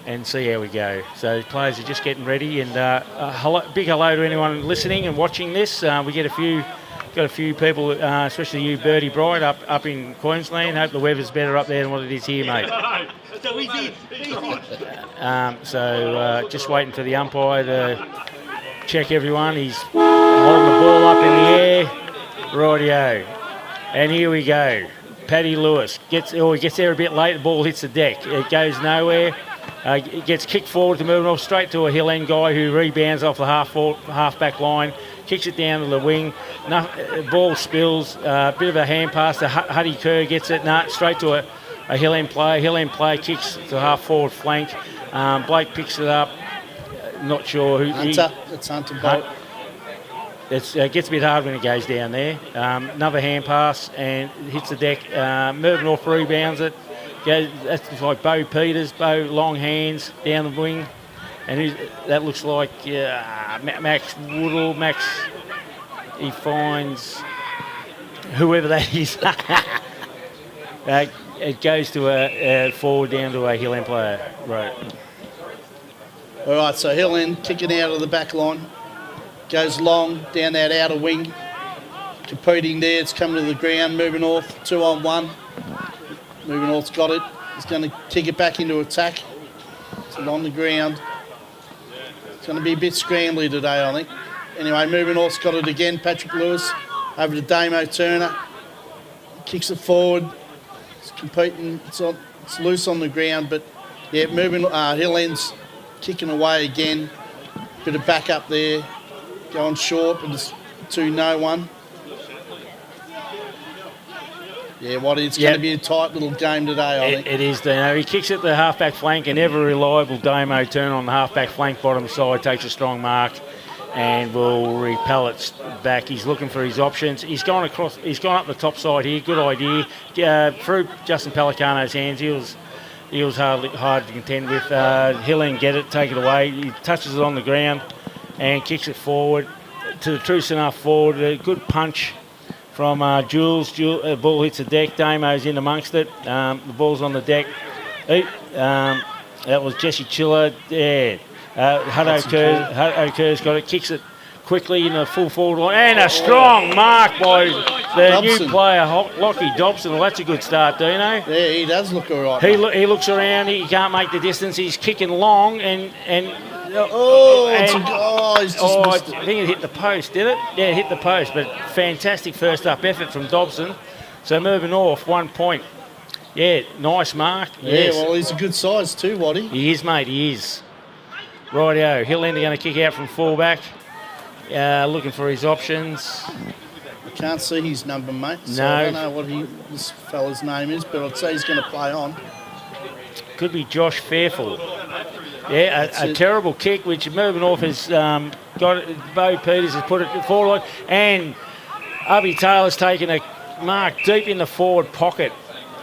and see how we go. So players are just getting ready, and big hello to anyone listening and watching this. We got a few people, especially you, Bertie Bright, up in Queensland. Hope the weather's better up there than what it is here, mate. Just waiting for the umpire to check everyone. He's holding the ball up in the air. Rightio. And here we go. Paddy Lewis he gets there a bit late. The ball hits the deck. It goes nowhere. It gets kicked forward to Mirboo North, straight to a Hill End guy who rebounds off the half-back line, kicks it down to the wing. Ball spills. Bit of a hand pass to Huddy Kerr, gets it. Straight to a Hill End player. Hill End player kicks to half-forward flank. Blake picks it up. Not sure who. Hunter. It's Hunter Bolt. It gets a bit hard when it goes down there. Another hand pass and hits the deck. Mirboo North rebounds it. That's like Bo Peters. Bo, long hands down the wing. And that looks like Max Woodall. Max, he finds whoever that is. It goes to a forward down to a Hill End player. Right. All right, so Hill End kicking out of the back line. Goes long down that outer wing. Competing there, it's coming to the ground. Mirboo North, 2-on-1. Mirboo North's got it. He's going to kick it back into attack. It's on the ground. It's going to be a bit scrambly today, I think. Anyway, Mirboo North's got it again. Patrick Lewis over to Damo Turner. Kicks it forward. It's competing. It's loose on the ground, but yeah, Hill End's kicking away again. Bit of back up there. Going short, but it's 2-0-1. Yeah, it's going to be a tight little game today, I think. It is, Dino. He kicks it to the half-back flank, and ever reliable Damo Turner on the half-back flank bottom side takes a strong mark and will repel it back. He's looking for his options. He's gone up the top side here. Good idea. Through Justin Pelicano's hands, he was hard to contend with. Hill End get it, take it away. He touches it on the ground and kicks it forward to the true enough forward. A good punch from Jules. The ball hits the deck. Damo's in amongst it. The ball's on the deck. That was Jesse Chiller. Yeah. Hutto Kerr's got it. Kicks it quickly in the full forward line. And a strong mark by the Dobson. new player, Lockie Dobson. Well, that's a good start, Dino. Yeah, he does look all right. He looks around. He can't make the distance. He's kicking long and he's just missed it. I think it hit the post, did it? Yeah, it hit the post, but fantastic first up effort from Dobson. So Mirboo North, 1 point. Yeah, nice mark. Yeah, yes. well, he's a good size too, Waddy. He is, mate, he is. Rightio, Hill End are going to kick out from fullback, looking for his options. I can't see his number, mate, so No. I don't know what this fella's name is, but I'd say he's going to play on. Could be Josh Fairfield. Yeah, a terrible kick, which Mirboo North has got. Bo Peters has put it forward, and Ubby Taylor's taken a mark deep in the forward pocket.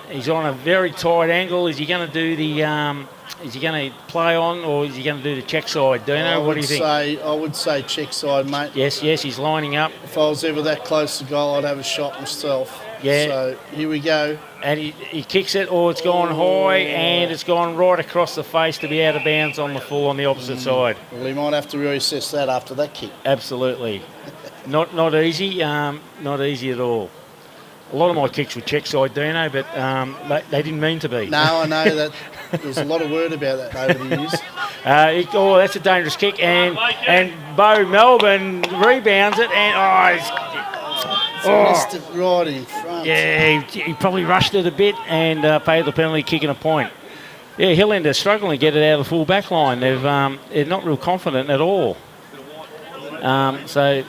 He's on a very tight angle. Is he going to do the? Is he going to play on, or is he going to do the check side? Do you know? What do you think? I would say check side, mate. Yes, he's lining up. If I was ever that close to goal, I'd have a shot myself. Yeah. So here we go. And he kicks it, it's gone high, and it's gone right across the face to be out of bounds on the full on the opposite side. Well, he might have to reassess that after that kick. Absolutely. Not easy, not easy at all. A lot of my kicks were check side, Dino, but they didn't mean to be. No, I know that. There's a lot of word about that over the years. That's a dangerous kick, and Bo Melbourne rebounds it, and Missed it right in front. Yeah, he probably rushed it a bit and paid the penalty, kicking a point. Yeah, Hill End are struggling to get it out of the full back line. They're not real confident at all. So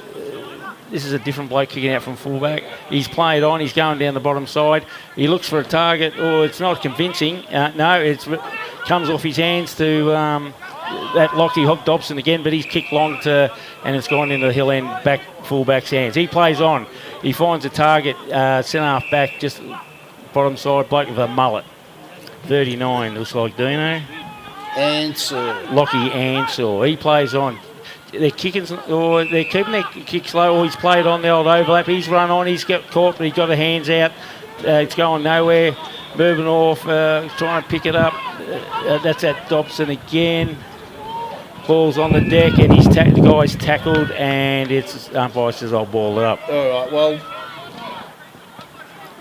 this is a different bloke kicking out from fullback. He's played on. He's going down the bottom side. He looks for a target. It's not convincing. No, it comes off his hands to that Lockie Dobson again, but he's kicked long and it's gone into the Hill End fullback's hands. He plays on. He finds a target, centre half back, just bottom side, bloke with a mullet. 39, looks like Dino. Answer. Lockie Ansell. He plays on. They're kicking, or they're keeping their kicks low, or he's played on the old overlap. He's run on, he's got caught, but he's got the hands out. It's going nowhere. Mirboo North trying to pick it up. That's at Dobson again. Ball's on the deck, and the guy's tackled, and it's umpire says I'll ball it up. All right, well,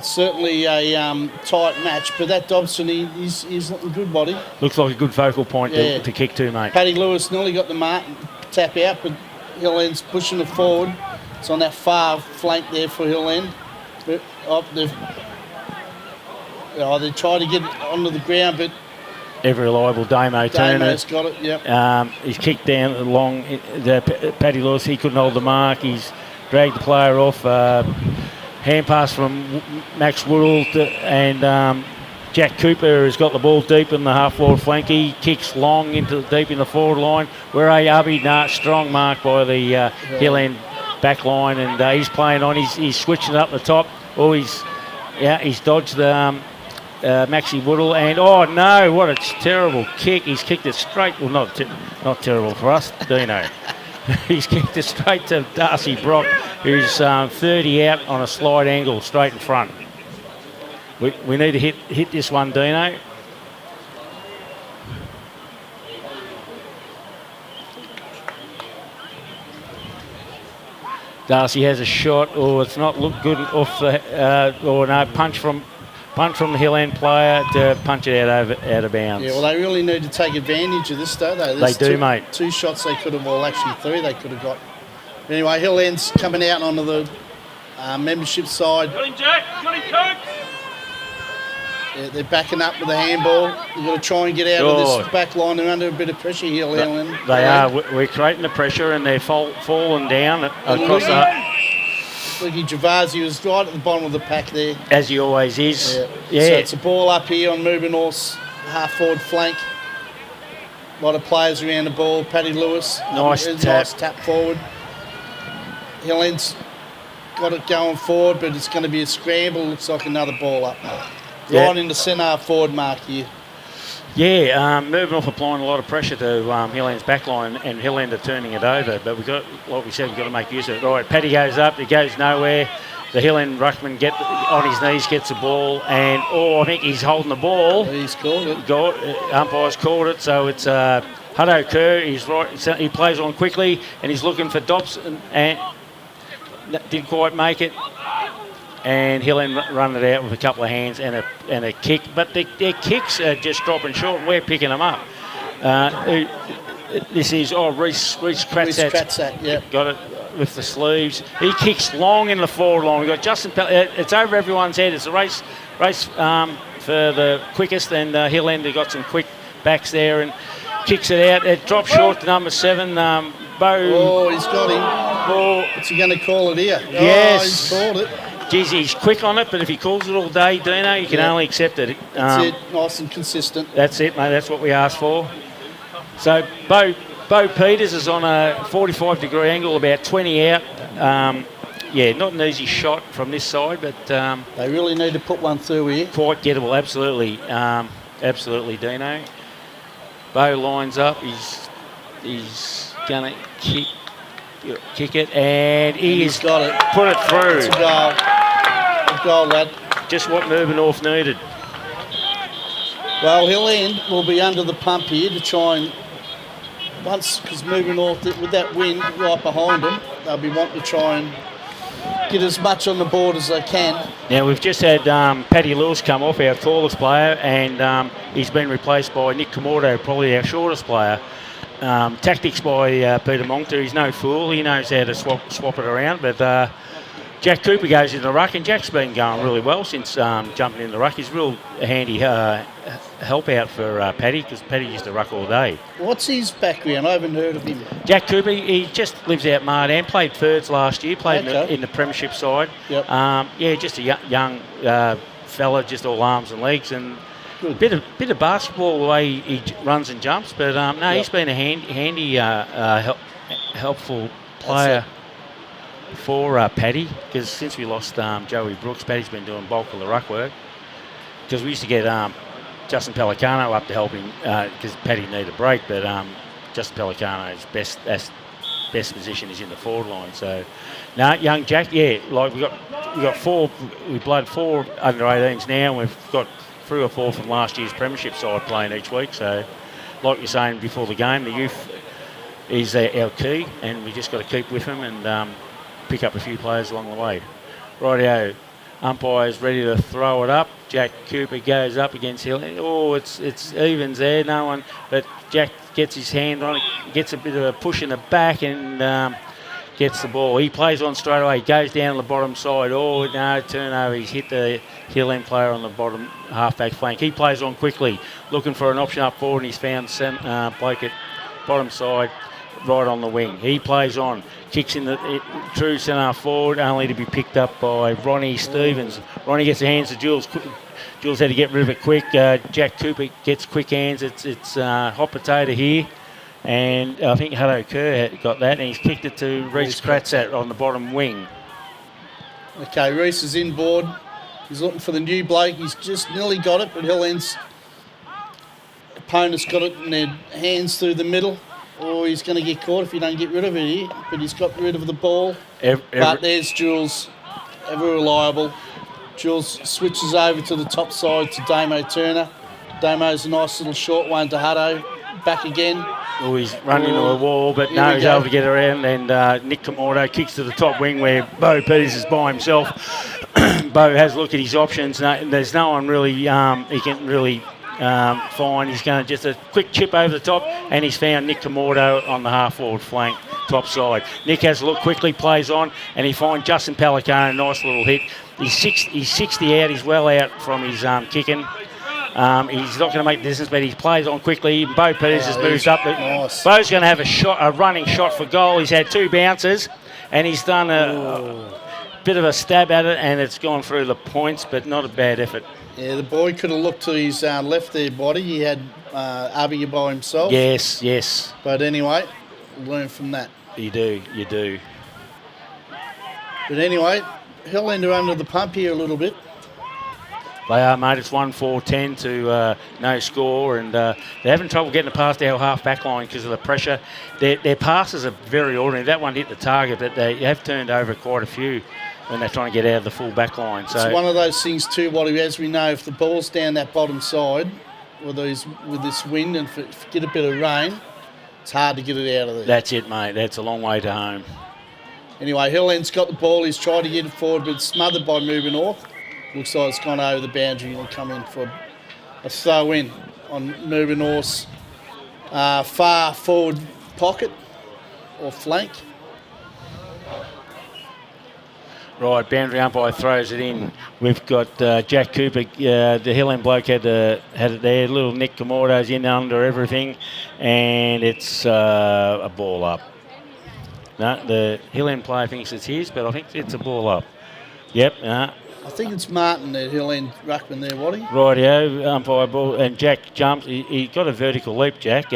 certainly a tight match, but that Dobson, he's looking good, buddy. Looks like a good focal point to kick to, mate. Paddy Lewis nearly got the mark, tap out, but Hill End's pushing it forward. It's on that far flank there for Hill End. But, they try to get it onto the ground, but ever reliable Damo Turner. Damo's got it, yep. He's kicked down along Paddy Lewis. He couldn't hold the mark. He's dragged the player off. Hand pass from Max Woodall and Jack Cooper has got the ball deep in the half-forward flank. He kicks long deep in the forward line. Where strong mark by the Hill End back line, and he's playing on. He's switching up the top. He's dodged the Maxie Woodall, and oh no, what a terrible kick. He's kicked it straight. Well, not terrible for us, Dino. He's kicked it straight to Darcy Brock, who's 30 out on a slide angle straight in front. We need to hit this one, Dino. Darcy has a shot. Oh, it's not looked good off the. Punch from the Hill End player to punch it out of bounds. Yeah, well, they really need to take advantage of this, don't they? They do, mate. 2 shots they could have, well, actually 3 they could have got. Anyway, Hill End's coming out onto the membership side. Got him, Jack. Got him, Coach. Yeah, they're backing up with the handball. You've got to try and get out of this back line. They're under a bit of pressure here, Hill End. They are. We're creating the pressure, and they're falling down across the. Lucky Javazzi was right at the bottom of the pack there. As he always is. Yeah. So it's a ball up here on Mirboo North's half-forward flank. A lot of players around the ball. Paddy Lewis. Nice tap forward. Hill End's got it going forward, but it's going to be a scramble. Looks like another ball up. Right in the centre forward mark here. Yeah, moving off, applying a lot of pressure to Hill End's back line, and Hill End are turning it over. But we've got, like we said, we've got to make use of it. Right, Paddy goes up, it goes nowhere. The Hill End ruckman on his knees gets the ball, and I think he's holding the ball. He's called it. Umpire's called it, so it's Hutto Kerr. He's right. He plays on quickly, and he's looking for Dobson, and didn't quite make it. And Hill End run it out with a couple of hands and a kick, but their kicks are just dropping short, and we're picking them up. This is Reece Kratzat. Yeah, got it with the sleeves. He kicks long in the forward line. We've got Justin. It's over everyone's head. It's a race for the quickest, and Hill End have got some quick backs there and kicks it out. It drops short to number 7. Bo. Oh, he's got him. What's he going to call it here? Yes, he's called it. Geez, he's quick on it, but if he calls it all day, Dino, you can only accept it. That's it, nice and consistent. That's it, mate, that's what we asked for. So Bo Peters is on a 45-degree angle, about 20 out. Not an easy shot from this side, but... they really need to put one through here. Quite gettable, absolutely. Absolutely, Dino. Bo lines up, he's going to kick it, and he's got it. Put it through. It's a goal. Good goal, lad. Just what Mirboo North needed. Well, Hill End will be under the pump here to try and, because Mirboo North, with that wind right behind them, they'll be wanting to try and get as much on the board as they can. Now, we've just had Paddy Lewis come off, our tallest player, and he's been replaced by Nick Comordo, probably our shortest player. Tactics by Peter Monctor. He's no fool. He knows how to swap it around. But Jack Cooper goes in the ruck, and Jack's been going really well since jumping in the ruck. He's a real handy help out for Paddy, because Paddy used to ruck all day. What's his background? I haven't heard of him. Jack Cooper, he just lives out Mardan. Played thirds last year. Played in the premiership side. Yep. Just a young fella, just all arms and legs, and bit of basketball the way he runs and jumps, but he's been a handy helpful player for Paddy, because since we lost Joey Brooks, Paddy's been doing bulk of the ruck work, because we used to get Justin Pelicano up to help him, because Paddy needed a break, but Justin Pelicano's best position is in the forward line. So young Jack, we got 4 under 18s now, and we've got 3 or 4 from last year's premiership side playing each week. So, like you're saying before the game, the youth is our key, and we just got to keep with them and pick up a few players along the way. Rightio, umpire's ready to throw it up. Jack Cooper goes up against Hill. Oh, it's evens there, no one, but Jack gets his hand on it, gets a bit of a push in the back and gets the ball. He plays on straight away, goes down the bottom side. Oh, no, turnover. He's hit the Hill End player on the bottom half-back flank. He plays on quickly, looking for an option up forward, and he's found Blake at bottom side, right on the wing. He plays on, kicks in the true centre forward, only to be picked up by Ronnie Stevens. Ronnie gets the hands to Jules. Jules had to get rid of it quick. Jack Cooper gets quick hands. It's hot potato here. And I think Hutto Kerr got that, and he's kicked it to Reece Kratzat on the bottom wing. Okay, Reece is inboard. He's looking for the new bloke. He's just nearly got it, but Hill End's opponent's got it in their hands through the middle. Oh, he's going to get caught if he don't get rid of it here. But he's got rid of the ball. But there's Jules, ever reliable. Jules switches over to the top side to Damo Turner. Damo's a nice little short one to Hutto. Back again. Oh, he's run into a wall, but no, he's able to get around. And Nick Kamordo kicks to the top wing where Bo Peters is by himself. Bo has a look at his options. No, there's no one really he can really find. He's going to just a quick chip over the top, and he's found Nick Kamordo on the half-forward flank, top side. Nick has a look, quickly plays on, and he finds Justin Pelicano, a nice little hit. He's 60 out. He's well out from his kicking. He's not going to make the distance, but he plays on quickly. Bo Peters has moved up. Nice. Bo's going to have a running shot for goal. He's had 2 bounces, and he's done a bit of a stab at it, and it's gone through the points, but not a bad effort. Yeah, the boy could have looked to his left there body. He had Abby by himself. Yes. But anyway, learn from that. You do. But anyway, Hill End are under the pump here a little bit. They are, mate. It's 1-4-10 to no score, and they're having trouble getting past our half-back line because of the pressure. Their passes are very ordinary. That one hit the target, but they have turned over quite a few when they're trying to get out of the full back line. So it's one of those things too, Waddy, as we know, if the ball's down that bottom side with this wind and if get a bit of rain, it's hard to get it out of there. That's it, mate. That's a long way to home. Anyway, Hill End's got the ball. He's tried to get it forward, but smothered by Mirboo North. Looks like it's gone over the boundary and will come in for a throw in on Mirboo North's far forward pocket or flank. Right, boundary umpire throws it in. We've got Jack Cooper, the Hill End bloke had it there. Little Nick Kamordo's in under everything, and it's a ball up. No, the Hill End player thinks it's his, but I think it's a ball up. Yep. I think it's Martin at Hill End ruckman there, Waddy. Rightio, umpire ball, and Jack jumps. He got a vertical leap, Jack.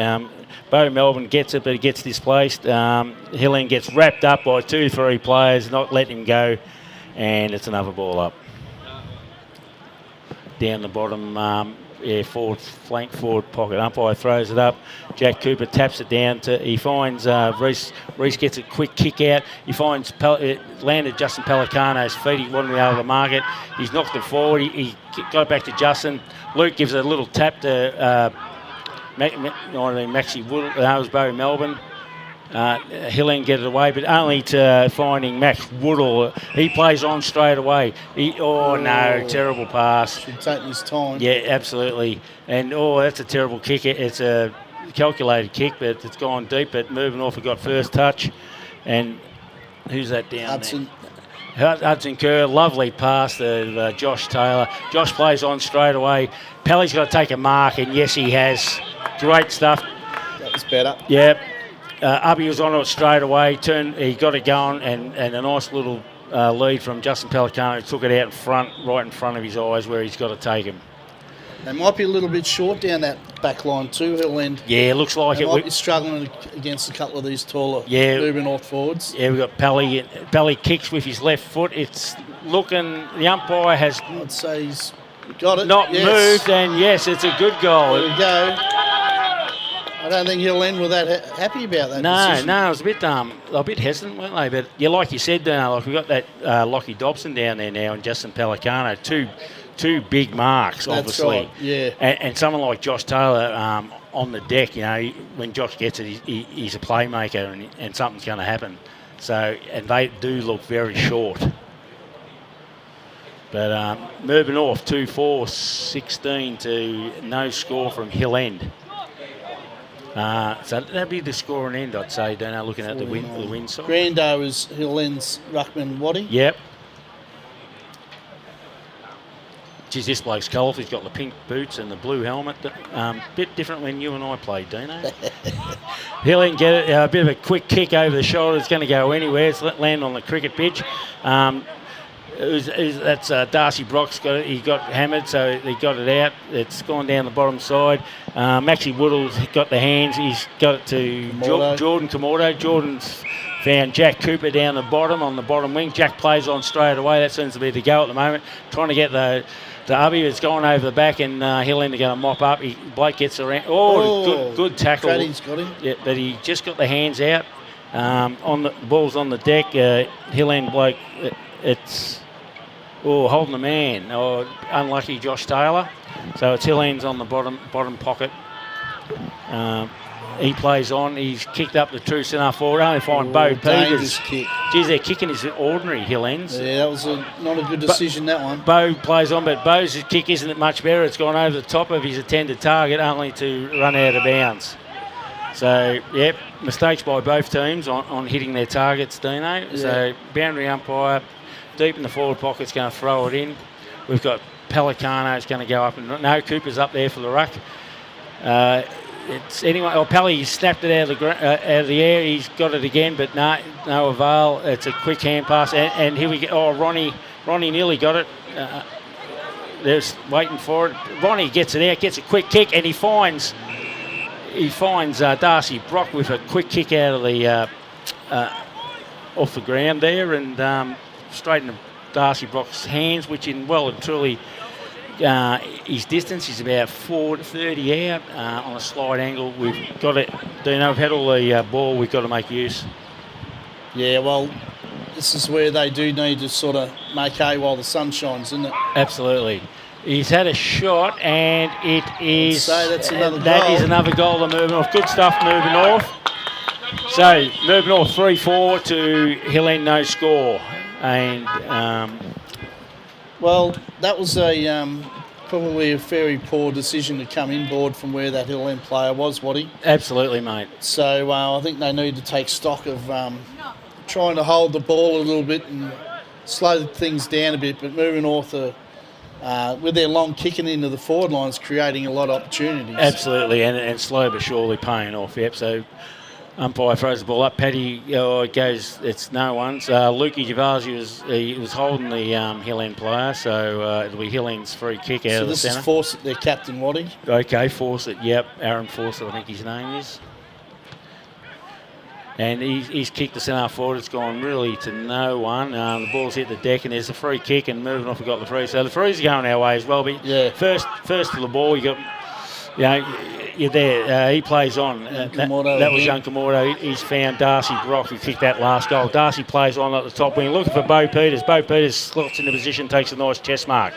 Bo Melbourne gets it, but he gets displaced. Hill End gets wrapped up by 2-3 players, not letting him go, and it's another ball up. Down the bottom, forward flank, forward pocket. Umpire throws it up. Jack Cooper taps it down. He finds Reece. Reece gets a quick kick out. He finds it landed Justin Pelicano's feet. He wasn't able to mark it. He's knocked it forward. He got it back to Justin. Luke gives a little tap to Maxie Wood. That was Bo Melbourne. Hill End get it away, but only to finding Max Woodall. He plays on straight away. No, terrible pass. Should take his time. Yeah, absolutely. And that's a terrible kick. It's a calculated kick, but it's gone deep. But moving off, we got first touch. And who's that down Hudson. there? Hudson Kerr, lovely pass to Josh Taylor. Josh plays on straight away. Pelly's got to take a mark, and yes, he has. Great stuff. That was better. Yep. Ubby was on it straight away. He got it going, and a nice little lead from Justin Pelicano. Took it out in front, right in front of his eyes, where he's got to take him. They might be a little bit short down that back line too, Hill End. Yeah, looks like they it. Might be struggling against a couple of these taller Mirboo North forwards. Yeah, we've got Pelly. Pelly kicks with his left foot. It's looking. The umpire has. I'd say he's got it. Not moved, and yes, it's a good goal. There we go. I don't think Hill End were that happy about that decision. No, it was a bit hesitant, weren't they? But yeah, like you said, like we've got that Lockie Dobson down there now and Justin Pelicano, two big marks, That's obviously. right, yeah. And someone like Josh Taylor on the deck, when Josh gets it, he's a playmaker and something's going to happen. So, and they do look very short. But Mirboo North 2-4, 16 to no score from Hill End. So that'd be the score and end, I'd say, looking at the win side. Grando is Hill End's ruckman Waddy. Yep. Geez, this bloke's colourful. He's got the pink boots and the blue helmet. Bit different when you and I played, Dino. Hill End get it. A bit of a quick kick over the shoulder. It's going to go anywhere. It's land on the cricket pitch. That's Darcy Brock's got it. He got hammered, so he got it out. It's gone down the bottom side. Maxie Woodall's got the hands. He's got it to Jordan Kamordo. Jordan's found Jack Cooper down the bottom on the bottom wing. Jack plays on straight away. That seems to be the go at the moment. Trying to get the Ubby. It's gone over the back, and Hill End are going to mop up. Blake gets around. Good tackle. Traddy's got him. Yeah, but he just got the hands out. On the ball's on the deck. Hill End bloke. It's holding the man. Unlucky Josh Taylor. So it's Hill End's on the bottom pocket. He plays on. He's kicked up the true centre forward. Only find Bo Peters. Kick. Geez, their kicking is ordinary, Hill End's. Yeah, that was not a good decision, that one. Bo plays on, but Bo's kick isn't much better. It's gone over the top of his intended target, only to run out of bounds. So, yep, mistakes by both teams on hitting their targets, Dino. Yeah. So, boundary umpire, deep in the forward pocket's going to throw it in. We've got Pelicano's going to go up, and no, Cooper's up there for the ruck. It's anyway. Pelly snapped it out of the air. He's got it again, but no avail. It's a quick hand pass, and here we go. Ronnie nearly got it. They're waiting for it. Ronnie gets it out, gets a quick kick, and he finds Darcy Brock with a quick kick out of the off the ground there, and straight into Darcy Brock's hands, which well and truly. His distance is about 4:30 out on a slide angle. We've got it. We've had all the ball. We've got to make use. Yeah, well, this is where they do need to sort of make hay while the sun shines, isn't it? Absolutely. He's had a shot, and it is. So that's another goal. That is another goal to Mirboo North. Good stuff, Mirboo North. So Mirboo North 3-4 to Hill End, no score, and. Well, that was probably a very poor decision to come inboard from where that Hill End player was, Waddy. Absolutely, mate. So I think they need to take stock of trying to hold the ball a little bit and slow things down a bit. But Mirboo North, with their long kicking into the forward lines, creating a lot of opportunities. Absolutely, and slow but surely paying off. Yep. So umpire throws the ball up. Paddy it goes. It's no one's. Lukey Javazzi was holding the Hill End player, so it'll be Hill End's free kick out of the centre. So this is Fawcett, their captain, Waddy. Okay, Fawcett. Yep, Aaron Fawcett, I think his name is. And he's kicked the centre forward. It's gone really to no one. The ball's hit the deck, and there's a free kick, and moving off, we got the free. So the frees are going our way as well. But yeah, first to the ball, you got. You're there. He plays on. That was young Kamordo. He's found Darcy Brock, who kicked that last goal. Darcy plays on at the top wing, looking for Bo Peters. Bo Peters slots into position, takes a nice chest mark.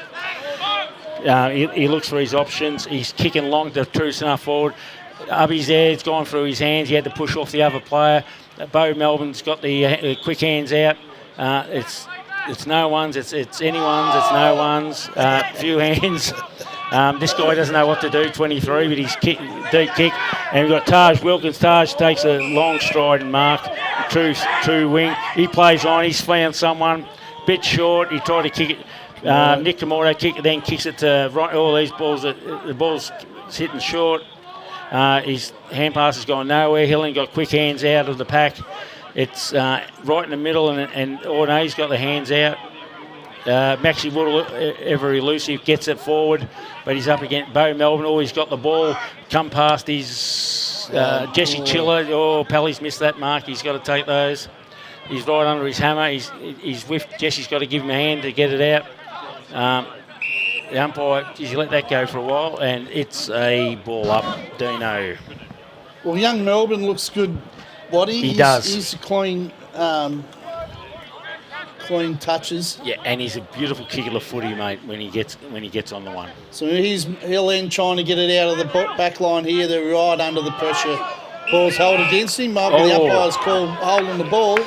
He looks for his options. He's kicking long to true centre forward. Ubby's there. It's gone through his hands. He had to push off the other player. Bo Melbourne's got the quick hands out. It's no one's. It's anyone's. It's no one's. Few hands. This guy doesn't know what to do, 23, but he's deep kick. And we've got Taj Wilkins. Taj takes a long stride and mark, true wing. He plays on. He's found someone, bit short. He tried to kick it. Nick Kamordo then kicks it to all these balls. The ball's hitting short. His hand pass has gone nowhere. Hilling got quick hands out of the pack. It's right in the middle, and he's got the hands out. Maxie Woodall, ever elusive, gets it forward, but he's up against Bo Melbourne. He's got the ball, come past his Jesse Chiller. Pelly's missed that mark. He's got to take those. He's right under his hammer. He's whiffed. Jesse's got to give him a hand to get it out. The umpire, he let that go for a while, and it's a ball up. Dino. Well, young Melbourne looks good, Waddy. He does. He's a clean clean touches. Yeah, and he's a beautiful kick of the footy, mate, when he gets on the one. So he's Hill End trying to get it out of the back line here. They're right under the pressure. Ball's held against him. Might be the umpire's called holding the ball.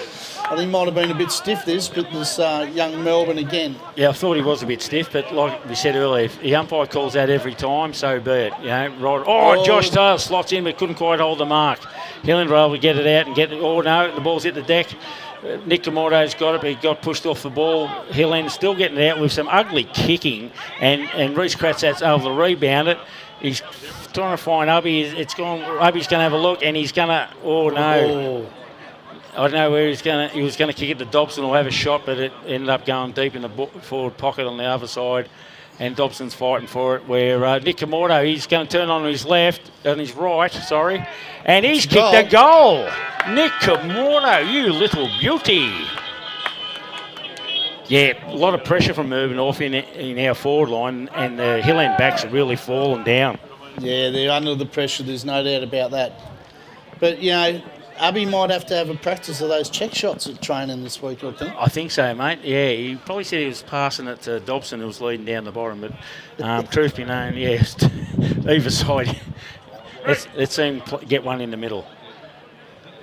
I think might have been a bit stiff this, but this young Melbourne again. Yeah, I thought he was a bit stiff, but like we said earlier, if the umpire calls that every time, so be it. You know, right. Oh, Josh Taylor slots in, but couldn't quite hold the mark. Hill End were able to get it out and get it. Oh no, the ball's hit the deck. Nick Camordo's got it, but he got pushed off the ball. Hill End still getting it out with some ugly kicking, and Reece Kratzat's able to rebound it. He's trying to find Ubby. It's gone. Ubby's going to have a look, and he's going to. Oh no. I don't know where he was going to kick it to Dobson or have a shot, but it ended up going deep in the forward pocket on the other side, and Dobson's fighting for it. Where Nick Camordo, he's going to turn on his right, and he's kicked a goal. Nick Camordo, you little beauty. Yeah, a lot of pressure from Mirboo North in our forward line, and the Hill End backs are really falling down. Yeah, they're under the pressure, there's no doubt about that. But, you know, Abby might have to have a practice of those check shots at training this week, I think. I think so, mate. Yeah, he probably said he was passing it to Dobson, who was leading down the bottom. But truth be known, yes, either side, let's see him get one in the middle.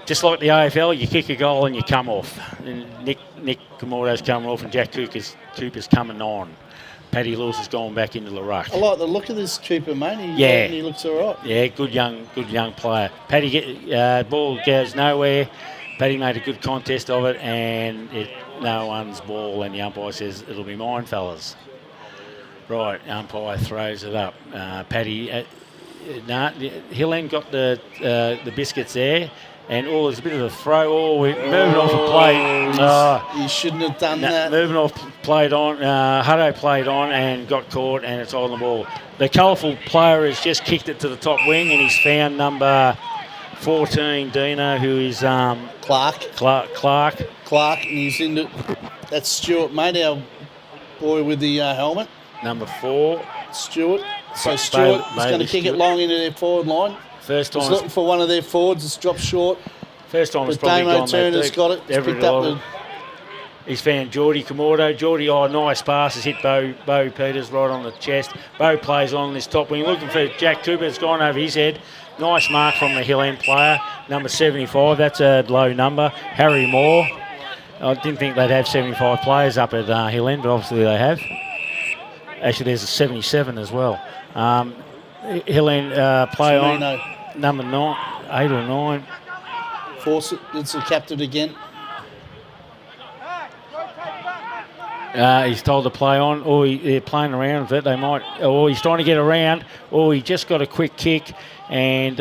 Just like the AFL, you kick a goal and you come off. And Nick Camordo's coming off, and Jack Cooper's coming on. Paddy Lewis has gone back into the ruck. I like the look of this Cooper, mate. He looks all right. Yeah, good young player. Paddy ball goes nowhere. Paddy made a good contest of it, and no one's ball, and the umpire says it'll be mine, fellas. Right, umpire throws it up. Paddy, Hill End got the biscuits there. And there's a bit of a throw. We're moving off a play. You shouldn't have done that. Moving off played on. Hutto played on and got caught, and it's on the ball. The colourful player has just kicked it to the top wing, and he's found number 14, Dino, who is Clark, and he's in the. That's Stewart, mate, our boy with the helmet. Number 4, Stewart. So Stewart is going to kick it long into their forward line. First time. He's looking for one of their forwards. It's dropped short. First time it's probably Damo gone Turner's deep. got it. He's found Geordie Camordo. Geordie, nice pass. Has hit Bo Peters right on the chest. Bo plays on this top wing. Looking for Jack Cooper. It's gone over his head. Nice mark from the Hill End player. Number 75. That's a low number. Harry Moore. I didn't think they'd have 75 players up at Hill End, but obviously they have. Actually, there's a 77 as well. Hill End play on number 9, 8 or 9. Force it. It's the captain again. He's told to play on, or they're playing around with it. They might, or he's trying to get around, or he just got a quick kick and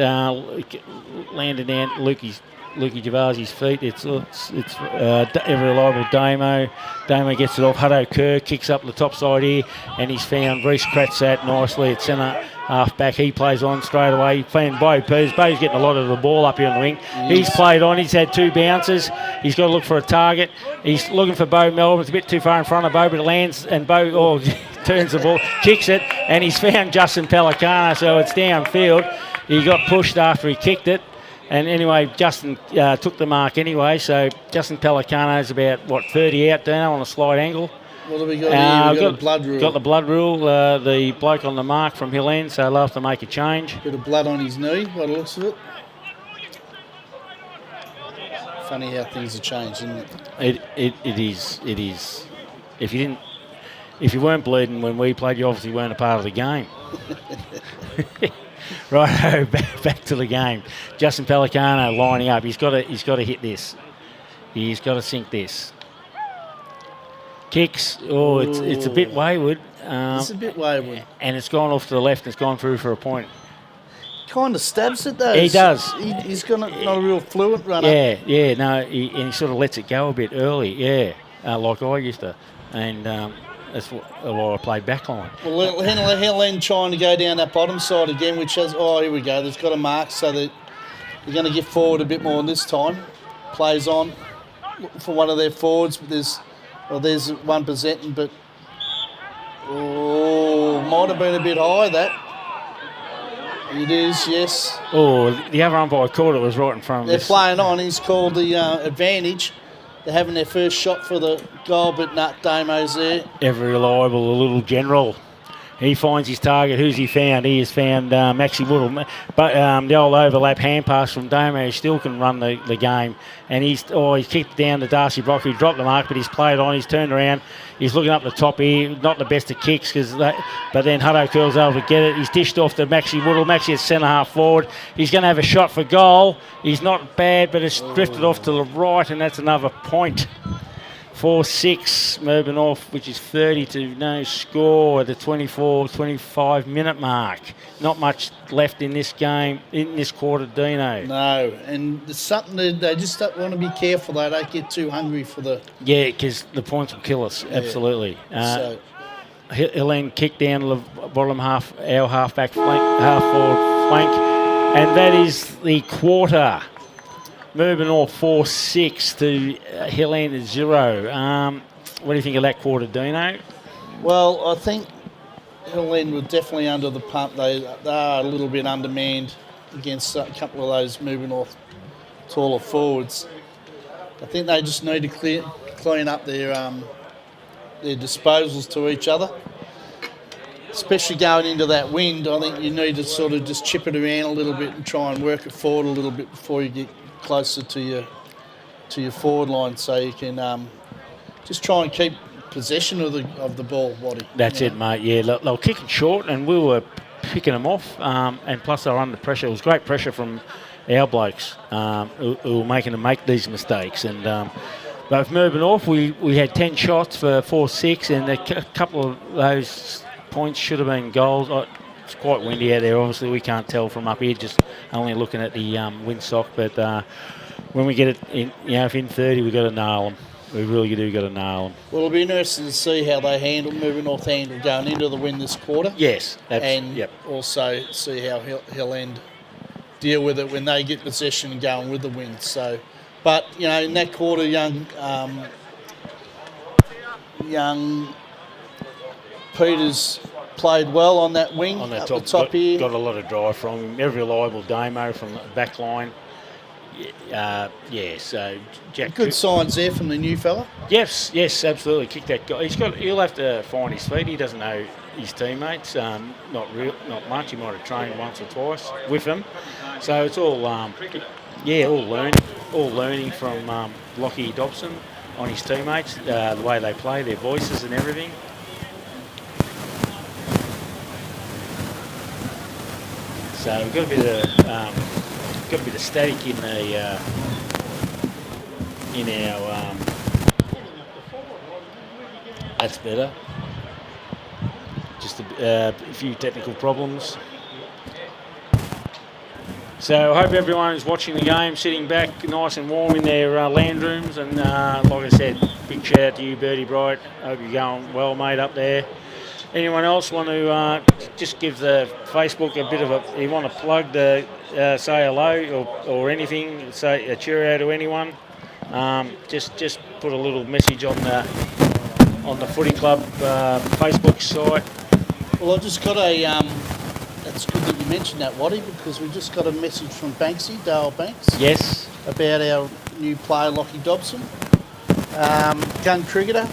landed down Lukey Javasi's feet. It's ever reliable Damo. Damo gets it off. Hutto Kerr kicks up the top side here, and he's found Reece Kratzat nicely at centre half back. He plays on straight away. He found Bo Peters. Bo's getting a lot of the ball up here on the wing. Yes. He's played on. He's had 2 bounces. He's got to look for a target. He's looking for Bo Melbourne. It's a bit too far in front of Bo, but it lands, and Bo turns the ball, kicks it, and he's found Justin Pelicano, so it's downfield. He got pushed after he kicked it. And anyway, Justin took the mark anyway, so Justin Pelicano's about, 30 out there on a slight angle. What have we got here? We've got the blood rule. Got the blood rule, the bloke on the mark from Hill End, so they'll have to make a change. Bit of blood on his knee, by the looks of it. Funny how things have changed, isn't it? It is. If you weren't bleeding when we played, you obviously weren't a part of the game. Righto, back to the game. Justin Pelicano lining up. He's got to hit this. He's got to sink this. Kicks. It's a bit wayward. It's a bit wayward. And it's gone off to the left. And it's gone through for a point. Kind of stabs it though. He does. He's got not a real fluent runner. Yeah. No, he sort of lets it go a bit early. Yeah, like I used to. And that's why I played backline. Well, Hill End trying to go down that bottom side again, which has, here we go. There's got a mark, so that they're going to get forward a bit more this time. Plays on for one of their forwards, but there's one presenting, but might have been a bit high, that. It is, yes. The other umpire called it was right in front of us. They're playing on. He's called the advantage. they're having their first shot for the goal, but Damo's there. Ever reliable, the little general. He finds his target. Who's he found? He has found Maxi Woodle. But the old overlap hand pass from Damo, he still can run the game. And he's kicked down to Darcy Brock, who dropped the mark, but he's played on. He's turned around. He's looking up the top here. Not the best of kicks, but then Hutto Curl's able to get it. He's dished off to Maxi Woodle. Maxi is centre half forward. He's going to have a shot for goal. He's not bad, but it's drifted off to the right, and that's another point. 4-6, Mirboo North, which is 30 to no score at the 24-25 minute mark. Not much left in this game, in this quarter, Dino. No, and there's something that they just don't want to be careful. They don't get too hungry for the... Yeah, because the points will kill us, absolutely. Hill End kick down the bottom half, our half-back flank, half-forward flank, and that is the quarter. Mirboo North 4-6 to Hill End 0. What do you think of that quarter, Dino? Well, I think Hill End were definitely under the pump. They are a little bit undermanned against a couple of those Mirboo North taller forwards. I think they just need to clean up their disposals to each other. Especially going into that wind, I think you need to sort of just chip it around a little bit and try and work it forward a little bit before you get closer to your forward line, so you can just try and keep possession of the ball, Waddy. That's it, mate. Yeah, they were kicking short, and we were picking them off, and plus they were under pressure. It was great pressure from our blokes who were making them make these mistakes. And but with Mirboo North, we had 10 shots for 4-6, and a couple of those points should have been goals. It's quite windy out there. Obviously, we can't tell from up here, just only looking at the windsock. But when we get it in, if in 30, we've got to nail them. We really do got to nail them. Well, it'll be interesting to see how they Mirboo North handle going into the win this quarter. Yes, and also see how Hill End deal with it when they get possession and going with the wind. So, but in that quarter, young Peters played well on that wing, on that top here. Got a lot of drive from him. Every reliable Damo from the back line. So Jack. Good signs there from the new fella. Yes, absolutely. Kick that guy. He'll have to find his feet. He doesn't know his teammates. Not much. He might have trained once or twice with them. So it's all learning from Lockie Dobson on his teammates, the way they play, their voices and everything. So we've got a bit of static in our. That's better. Just a few technical problems. So I hope everyone is watching the game, sitting back nice and warm in their land rooms. And like I said, big shout out to you, Bertie Bright. Hope you're going well, mate, up there. Anyone else want to just give the Facebook a bit of a... You want to plug the say hello or anything, say a cheerio to anyone? Just put a little message on the Footy Club Facebook site. Well, I just got a... It's good that you mentioned that, Waddy, because we just got a message from Banksy, Dale Banks. Yes. About our new player, Lockie Dobson. Gun cricketer,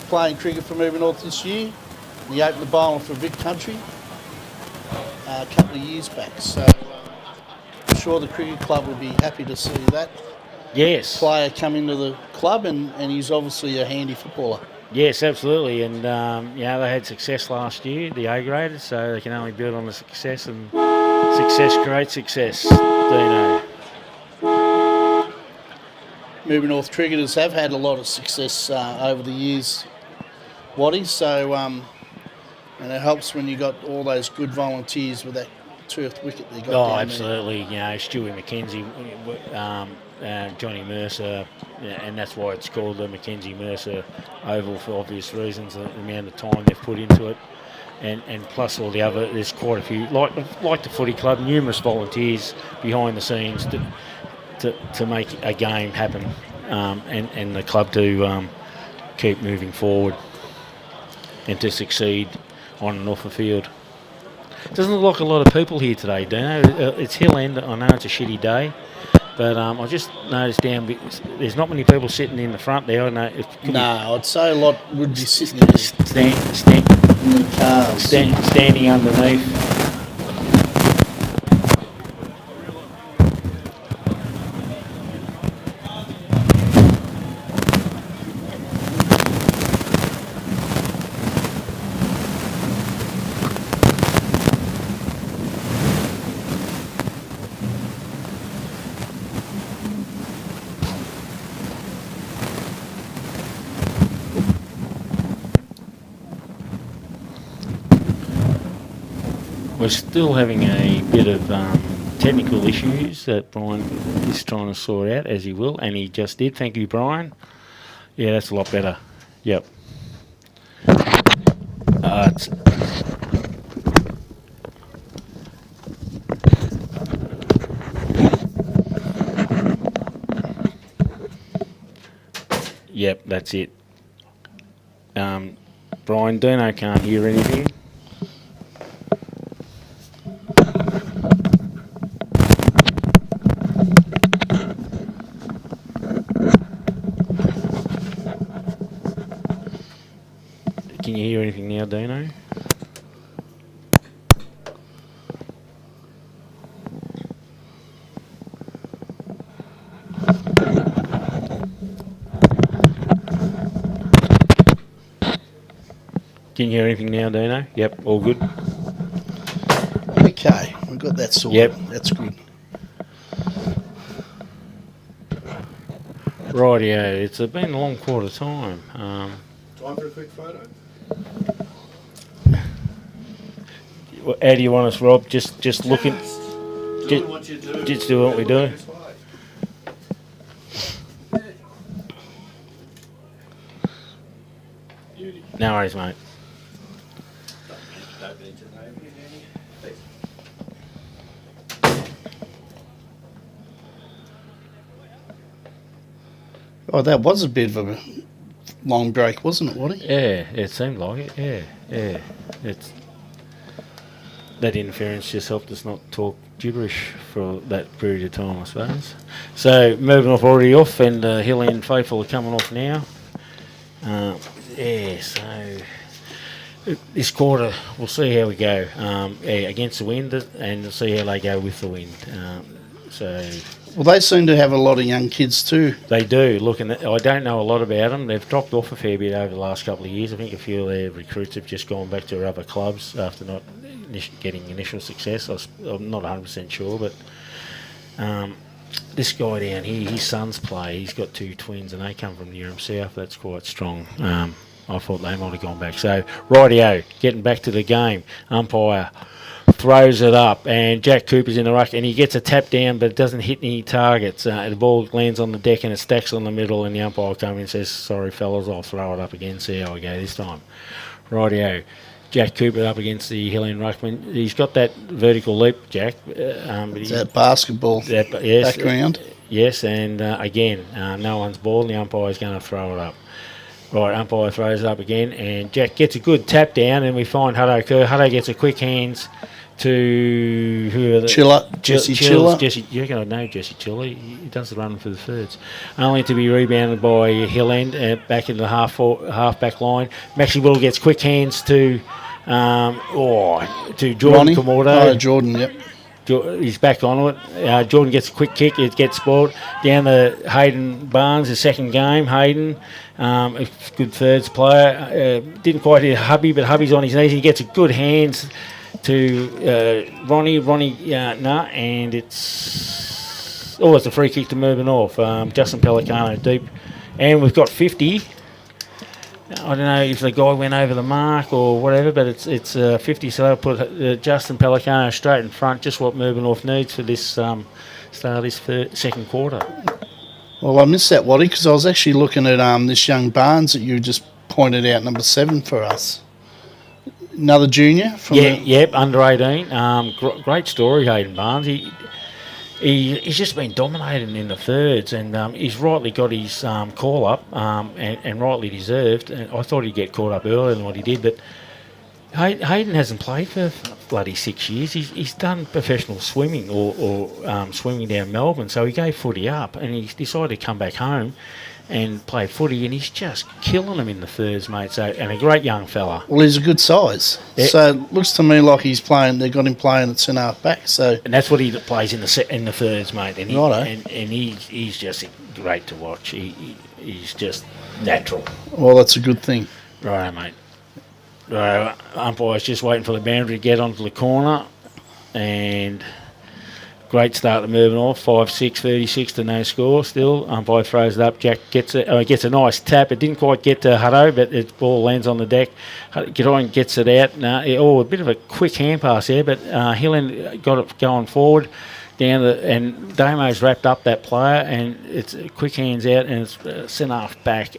playing cricket for Mirboo North this year. He opened the bowling for Vic Country a couple of years back. So I'm sure the cricket club will be happy to see that player come into the club, and he's obviously a handy footballer. Yes, absolutely. And, they had success last year, the A-graders, so they can only build on the success, and success creates success. Dino. Mirboo North cricketers have had a lot of success over the years, Waddy, so and it helps when you got all those good volunteers with that turfed wicket they got down absolutely. There. Stewie McKenzie, Johnny Mercer, and that's why it's called the Mackenzie Mercer Oval for obvious reasons, the amount of time they've put into it. And plus all the other, there's quite a few, like the Footy Club, numerous volunteers behind the scenes to make a game happen, and the club to keep moving forward and to succeed on and off the field. Doesn't look like a lot of people here today, Dino. It's Hill End. I know it's a shitty day, But I just noticed there's not many people sitting in the front there. I know it could No, I'd say a lot would be sitting be in the cars. standing underneath. We're still having a bit of technical issues that Brian is trying to sort out, as he will, and he just did. Thank you, Brian. Yeah, that's a lot better. Yep. Yep, that's it. Brian, Dino can't hear anything. Can you hear anything now, Dino? Can you hear anything now, Dino? Yep, all good. Okay, we've got that sorted. Yep. That's good. Rightio, it's been a long quarter time. Time for a quick photo? How do you want us, Rob? Just looking. Doing what you do. Just do what we do. No worries, mate. Oh, that was a bit of a long break, wasn't it, Waddy? Yeah, it seemed like it. Yeah. It's that interference just helped us not talk gibberish for that period of time, I suppose. So moving off already off, and Hill End faithful are coming off now. So this quarter we'll see how we go against the wind, and we'll see how they go with the wind. Well, they seem to have a lot of young kids too. They do. I don't know a lot about them. They've dropped off a fair bit over the last couple of years. I think a few of their recruits have just gone back to their other clubs after not getting initial success. I'm not 100% sure, but this guy down here, his sons play. He's got two twins, and they come from Newham South. That's quite strong. I thought they might have gone back. So, rightio, getting back to the game. Umpire throws it up, and Jack Cooper's in the ruck, and he gets a tap down, but it doesn't hit any targets. The ball lands on the deck, and it stacks on the middle, and the umpire comes in and says, "Sorry, fellas, I'll throw it up again, see how we go this time." Rightio. Jack Cooper up against the Hill End ruckman. He's got that vertical leap, Jack. Is that basketball yes, background? Yes, and again, no one's ball, and the umpire's going to throw it up. Right, umpire throws it up again, and Jack gets a good tap down, and we find Hutto Kerr. Hutto gets a quick hands to who are the Jesse Chiller. You reckon I know Jesse Chiller? He does the run for the thirds, only to be rebounded by Hill End back into the half back line. Maxie Will gets quick hands to Jordan Komodo. Oh, Jordan, yep. He's back on it. Jordan gets a quick kick. It gets spoiled down to Hayden Barnes, his second game. Hayden, a good thirds player. Didn't quite hit Hubby, but Hubby's on his knees. He gets a good hands to Ronnie, and it's a free kick to Mirboo North. Justin Pelicano deep, and we've got 50. I don't know if the guy went over the mark or whatever, but it's 50, so they'll put Justin Pelicano straight in front, just what Mirboo North needs for this start of this second quarter. Well, I missed that, Waddy, because I was actually looking at this young Barnes that you just pointed out, number 7 for us. Another junior? Under 18. Great story, Hayden Barnes. He's just been dominating in the thirds, and he's rightly got his call up, and rightly deserved. And I thought he'd get caught up earlier than what he did, but Hayden hasn't played for bloody 6 years. He's done professional swimming or swimming down Melbourne, so he gave footy up and he decided to come back home and play footy, and he's just killing them in the thirds, mate. So, and a great young fella. Well, he's a good size. Yeah. So it looks to me like he's playing. They've got him playing at centre half back. So And that's what he plays in the thirds, mate. And Righto. and he's just great to watch. He's just natural. well, that's a good thing. Right, mate. Right, umpire's just waiting for the boundary to get onto the corner, and great start to Mirboo North. 5-6, 36 to no score still. Umpire throws it up. Jack gets it. Gets a nice tap. It didn't quite get to Hutto, but the ball lands on the deck. Giron gets it out. A bit of a quick hand pass there, but Hillen got it going forward. And Damo's wrapped up that player, and it's quick hands out, and it's centre half back,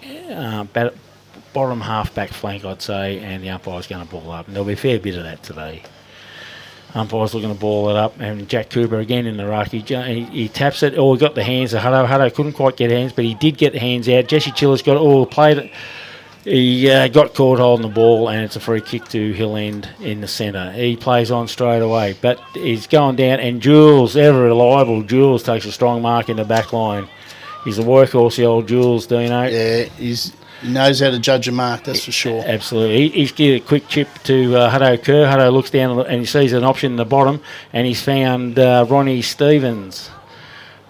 bottom half back flank, I'd say, and the umpire's going to ball up. And there'll be a fair bit of that today. Umpire's looking to ball it up, and Jack Cooper again in the ruck. He taps it. He got the hands of Hutto. Hutto couldn't quite get hands, but he did get the hands out. Jesse Chiller's got played it. He got caught holding the ball, and it's a free kick to Hill End in the centre. He plays on straight away, but he's going down, and Jules, ever reliable, Jules takes a strong mark in the back line. He's a workhorse, the old Jules, Dino. Yeah, he knows how to judge a mark, that's for sure. Absolutely. He's given a quick chip to Hutto Kerr. Hutto looks down and he sees an option in the bottom, and he's found Ronnie Stevens.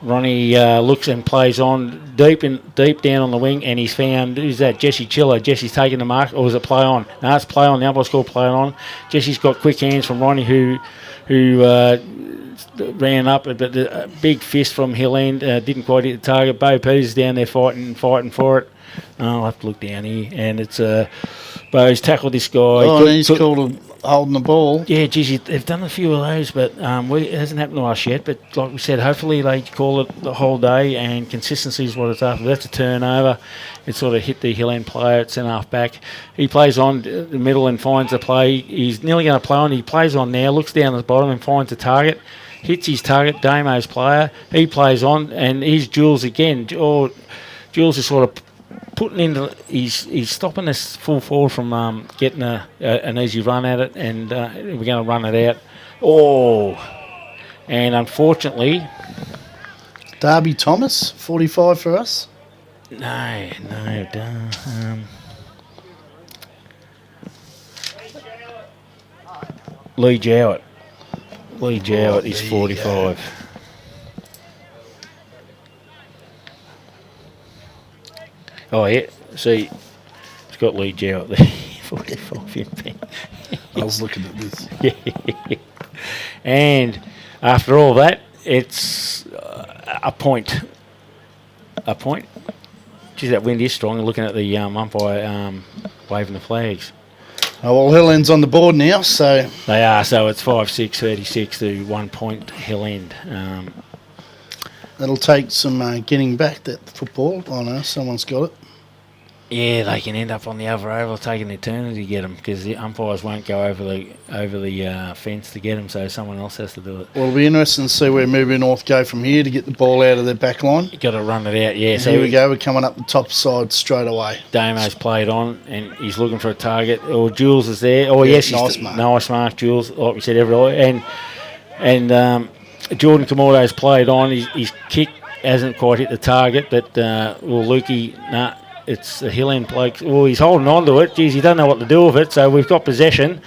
Ronnie looks and plays on deep down on the wing, and he's found, who's that? Jesse Chiller. Jesse's taking the mark, or is it play on? No, it's play on. The umpire's called play on. Jesse's got quick hands from Ronnie, who ran up, but a big fist from Hill End didn't quite hit the target. Bo Peters down there fighting for it. I'll have to look down here, and it's Bo's tackled this guy. Oh, and he's called holding the ball. Yeah, geez, they've done a few of those, but it hasn't happened to us yet. But like we said, hopefully they call it the whole day, and consistency is what it's after. That's a turnover. It sort of hit the Hill End player at centre half back. He plays on the middle and finds the play. He's nearly going to play on. He plays on now, looks down at the bottom and finds the target. Hits his target, Damo's player. He plays on, and he's Jules again. Jules is sort of putting into, he's stopping this full forward from getting an easy run at it, and we're going to run it out. And unfortunately, Darby Thomas, 45 for us. No. Lee Jowett. Lee Jowett is 45. Oh, yeah. See, it's got Lee Jowett there. 45 in there. I was looking at this. Yeah. And after all that, it's a point. A point. Geez, that wind is strong. Looking at the umpire waving the flags. Oh, well, Hill End's on the board now, so... They are, so it's 5-6, 36 to 1 point Hill End. That'll take some getting back, that football. I know, someone's got it. Yeah, they can end up on the other oval taking an eternity to get them, because the umpires won't go over the fence to get them, so someone else has to do it. Well, it'll be interesting to see where Mirboo North go from here to get the ball out of their back line. You've got to run it out, yeah. So here we go, we're coming up the top side straight away. Damo's played on, and he's looking for a target. Jules is there. Yes, nice mark. Nice mark, Jules, like we said, and Jordan Kamordo's played on. His kick hasn't quite hit the target, but Lukey, it's a Hill End bloke. Well, he's holding on to it. Geez, he doesn't know what to do with it, so we've got possession.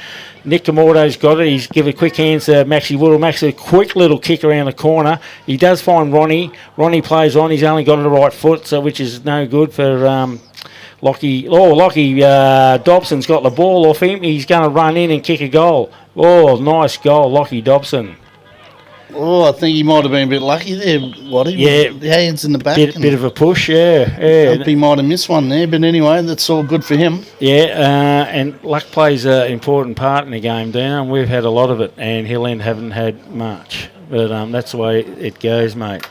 Nick Kamordo's got it. He's given quick hands to Maxie Woodall. Maxie, a quick little kick around the corner. He does find Ronnie. Ronnie plays on. He's only got the right foot, so which is no good for Lockie. Lockie Dobson's got the ball off him. He's going to run in and kick a goal. Oh, nice goal, Lockie Dobson. Oh, I think he might have been a bit lucky there, Waddy. Yeah. The hands in the back. Bit of a push, yeah. Hope he might have missed one there, but anyway, that's all good for him. Yeah, and luck plays an important part in the game, Dino, and we've had a lot of it, and Hill End haven't had much. But that's the way it goes, mate.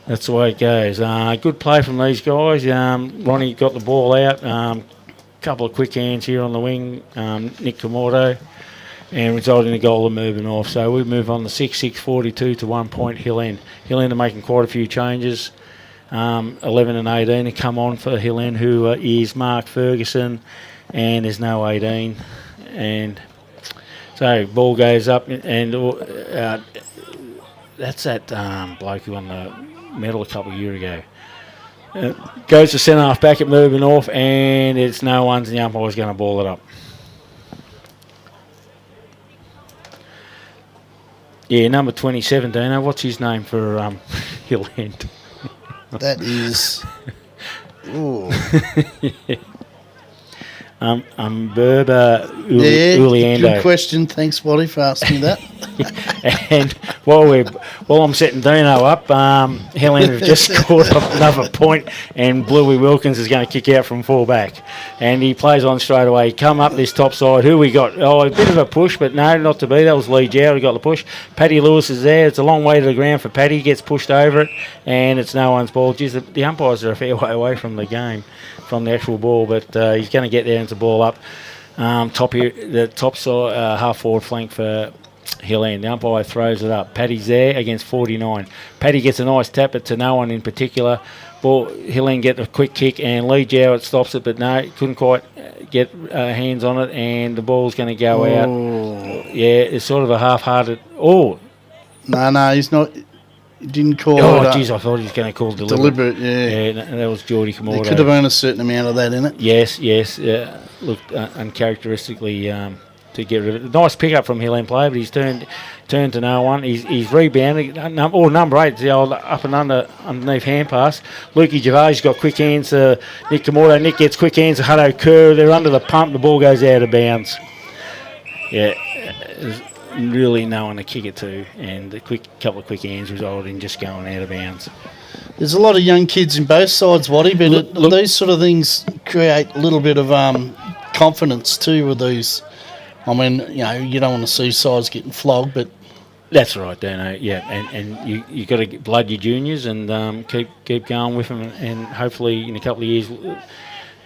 That's the way it goes. Good play from these guys. Ronnie got the ball out. Couple of quick hands here on the wing. Nick Kamordo. And resulted in a goal of Mirboo North. So we move on to 6-6, 42 to 1 point Hill End. Hill End are making quite a few changes. 11 and 18 to come on for Hill End, who is Mark Ferguson and there's no 18. And so ball goes up, and that's that bloke who won the medal a couple of years ago. Goes to centre half back at Mirboo North, and it's no one's, and the umpire's going to ball it up. Yeah, number 27, Dino. What's his name for Hill End? That is... Ooh. Berber Uliando. Good question. Thanks, Waddy, for asking that. And while I'm setting Dino up, Hill End have just scored another point, and Bluey Wilkins is going to kick out from full back. And he plays on straight away. Come up this top side. Who we got? Oh, a bit of a push, but no, not to be. That was Lee Jow who got the push. Paddy Lewis is there. It's a long way to the ground for Paddy. Gets pushed over it, and it's no one's ball. Geez, the umpires are a fair way away from the game, from the actual ball, but he's going to get there and it's a ball up. The top side, half forward flank for Hill End. The umpire throws it up. Paddy's there against 49. Paddy gets a nice tap, but to no one in particular. Ball, Hill End get a quick kick, and Lee Jowett stops it, but no, couldn't quite get hands on it, and the ball's going to go out. Yeah, it's sort of a half-hearted... Oh! No, he's not... He didn't call it. Oh, jeez, I thought he was going to call deliberate. Yeah. Yeah, that was Geordie Kamordo. There could have been a certain amount of that in it. Yes. Looked uncharacteristically to get rid of it. Nice pick-up from Hill End player, but he's turned to no one. He's rebounded. Number 8, the old up and underneath hand pass. Lukey Gervais got quick hands to Nick Kamordo. Nick gets quick hands to Hutto Kerr. They're under the pump. The ball goes out of bounds. Yeah. Really no one to kick it to, and a couple of quick hands resulted in just going out of bounds. There's a lot of young kids in both sides, Waddy, but these sort of things create a little bit of confidence too with these. I mean, you don't want to see sides getting flogged, but... That's right, Dano, yeah, and you got to blood your juniors and keep going with them, and hopefully in a couple of years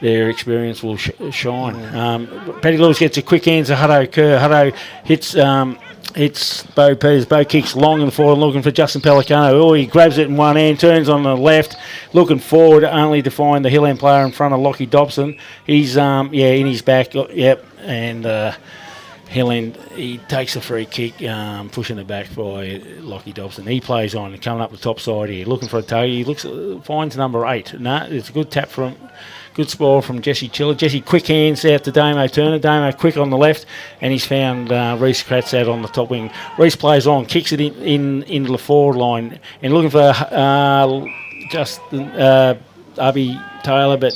their experience will shine. Paddy Lewis gets a quick hands to Hutto Kerr. Hutto hits Bo Peters. Bo kicks long and forward, looking for Justin Pelicano. Oh, he grabs it in one hand, turns on the left, looking forward only to find the Hill End player in front of Lockie Dobson. He's in his back. Yep, and Hill End, he takes a free kick, pushing it back by Lockie Dobson. He plays on, coming up the top side here, looking for a toe. He finds number 8. No, it's a good tap from. Good spoil from Jesse Chiller. Jesse quick hands out to Damo Turner. Damo quick on the left, and he's found Reece Kratz out on the top wing. Reece plays on, kicks it into the forward line, and looking for Abby Taylor, but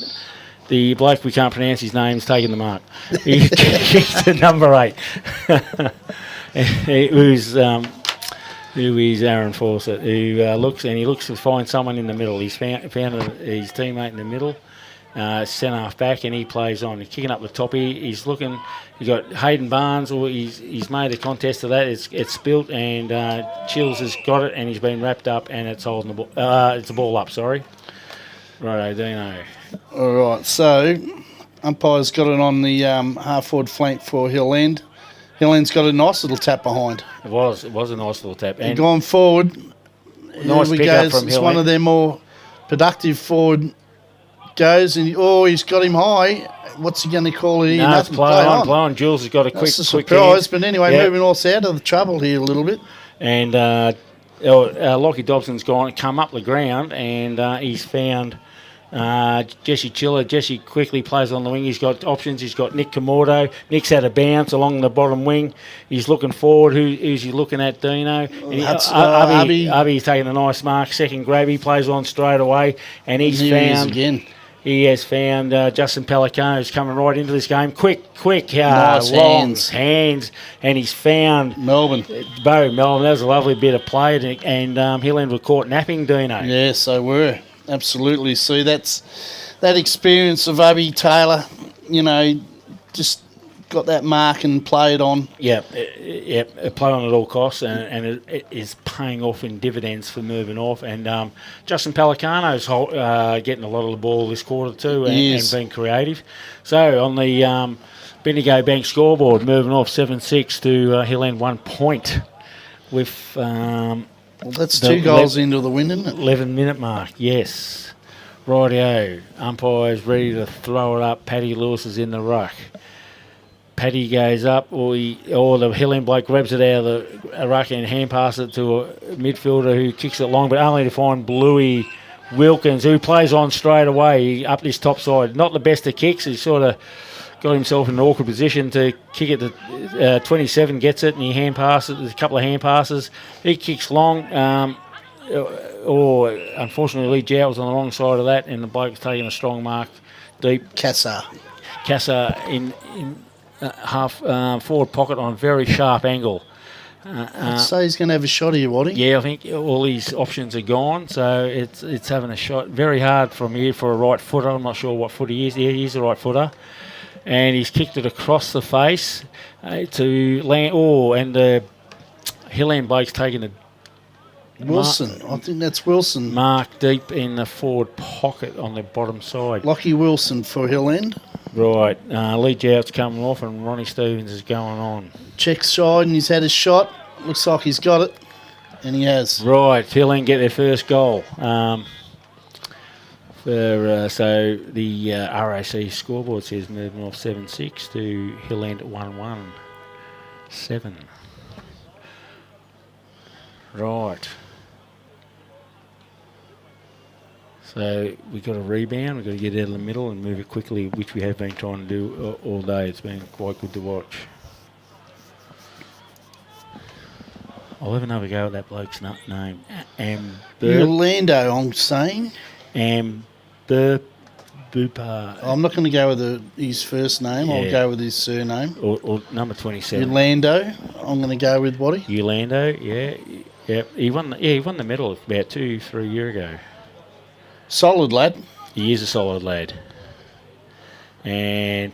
the bloke we can't pronounce his name is taking the mark. He kicks to number 8, who is Aaron Fawcett, who looks to find someone in the middle. He's found his teammate in the middle. Centre half back, and he plays on. He's kicking up the top. He's looking. You got Hayden Barnes, or he's made a contest of that. It's spilt, and Chills has got it, and he's been wrapped up, and it's holding the ball. It's a ball up. Sorry. Righto, Dino. All right. So umpire's got it on the half forward flank for Hill End. Hill End's got a nice little tap behind. It was a nice little tap. And going forward. Nice pick up from Hill End. It's one of their more productive forward. Goes and he's got him high. What's he going to call it? No, it's play on. Jules has got a quick surprise, but anyway, moving us out of the trouble here a little bit. And Lockie Dobson's come up the ground, and he's found Jesse Chiller. Jesse quickly plays on the wing. He's got options. He's got Nick Kamordo. Nick's had a bounce along the bottom wing. He's looking forward. Who's he looking at, Dino? Abby's taking a nice mark. Second grab. He plays on straight away, and he has found Justin Pelicano, who's coming right into this game. Quick, nice long hands, and he's found Melbourne. Melbourne. That was a lovely bit of play, and Hill End were caught napping, Dino. Yes, they were. Absolutely. See, that's that experience of Abby Taylor, just got that mark and played on. Yeah, play on at all costs, and it is paying off in dividends for Mirboo North. And Justin Pelicano's getting a lot of the ball this quarter too, and being creative. So on the Bendigo Bank scoreboard, Mirboo North 7-6 to Hill End 1 point with... that's 2 goals into the win, isn't it? 11-minute mark, yes. Rightio. Umpire's ready to throw it up. Paddy Lewis is in the ruck. Paddy goes up, or the Hill End bloke grabs it out of the ruck and hand passes it to a midfielder who kicks it long, but only to find Bluey Wilkins, who plays on straight away up this top side. Not the best of kicks. He sort of got himself in an awkward position to kick it to 27, gets it, and he hand passes. There's a couple of hand passes. He kicks long. Unfortunately, Lee Jow was on the wrong side of that, and the bloke's taking a strong mark deep. Casa in half forward pocket on a very sharp angle. I'd say he's going to have a shot here, Waddy. Yeah, I think all his options are gone, so it's having a shot. Very hard from here for a right footer. I'm not sure what foot he is. Yeah, he's a right footer. And he's kicked it across the face to land. Oh, and the Hill End bloke's taking a Wilson. I think that's Wilson. Mark deep in the forward pocket on the bottom side. Lockie Wilson for Hill End. Right. Lee Jout's coming off and Ronnie Stevens is going on. Checks side and he's had a shot. Looks like he's got it. And he has. Right. Hill End get their first goal. So the RAC scoreboard says Mirboo North 7-6 to Hill End 1-1-7. Right. So we've got a rebound. We've got to get out of the middle and move it quickly, which we have been trying to do all day. It's been quite good to watch. I'll have another go at that bloke's name. Orlando, I'm saying. Bupa. I'm not going to go with his first name. Yeah. I'll go with his surname. Or number 27. Orlando. I'm going to go with Waddy. Orlando, yeah. Yep. He won the medal about 2-3 years ago. Solid lad. He is a solid lad. And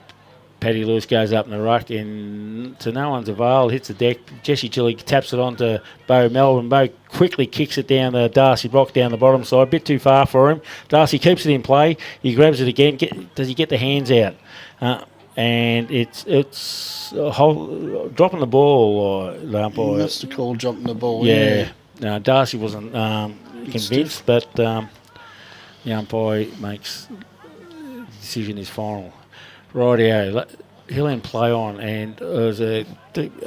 Paddy Lewis goes up in the ruck and to no one's avail, hits the deck. Jesse Chili taps it on to Bo Melbourne. Bo quickly kicks it down the Darcy Brock down the bottom side. A bit too far for him. Darcy keeps it in play. He grabs it again. Does he get the hands out? And it's a whole, dropping the ball. Or the umpire. He must have called dropping the ball. Yeah. No, Darcy wasn't convinced, but the umpire makes the decision is final. Rightio, Hill End play on, and it was a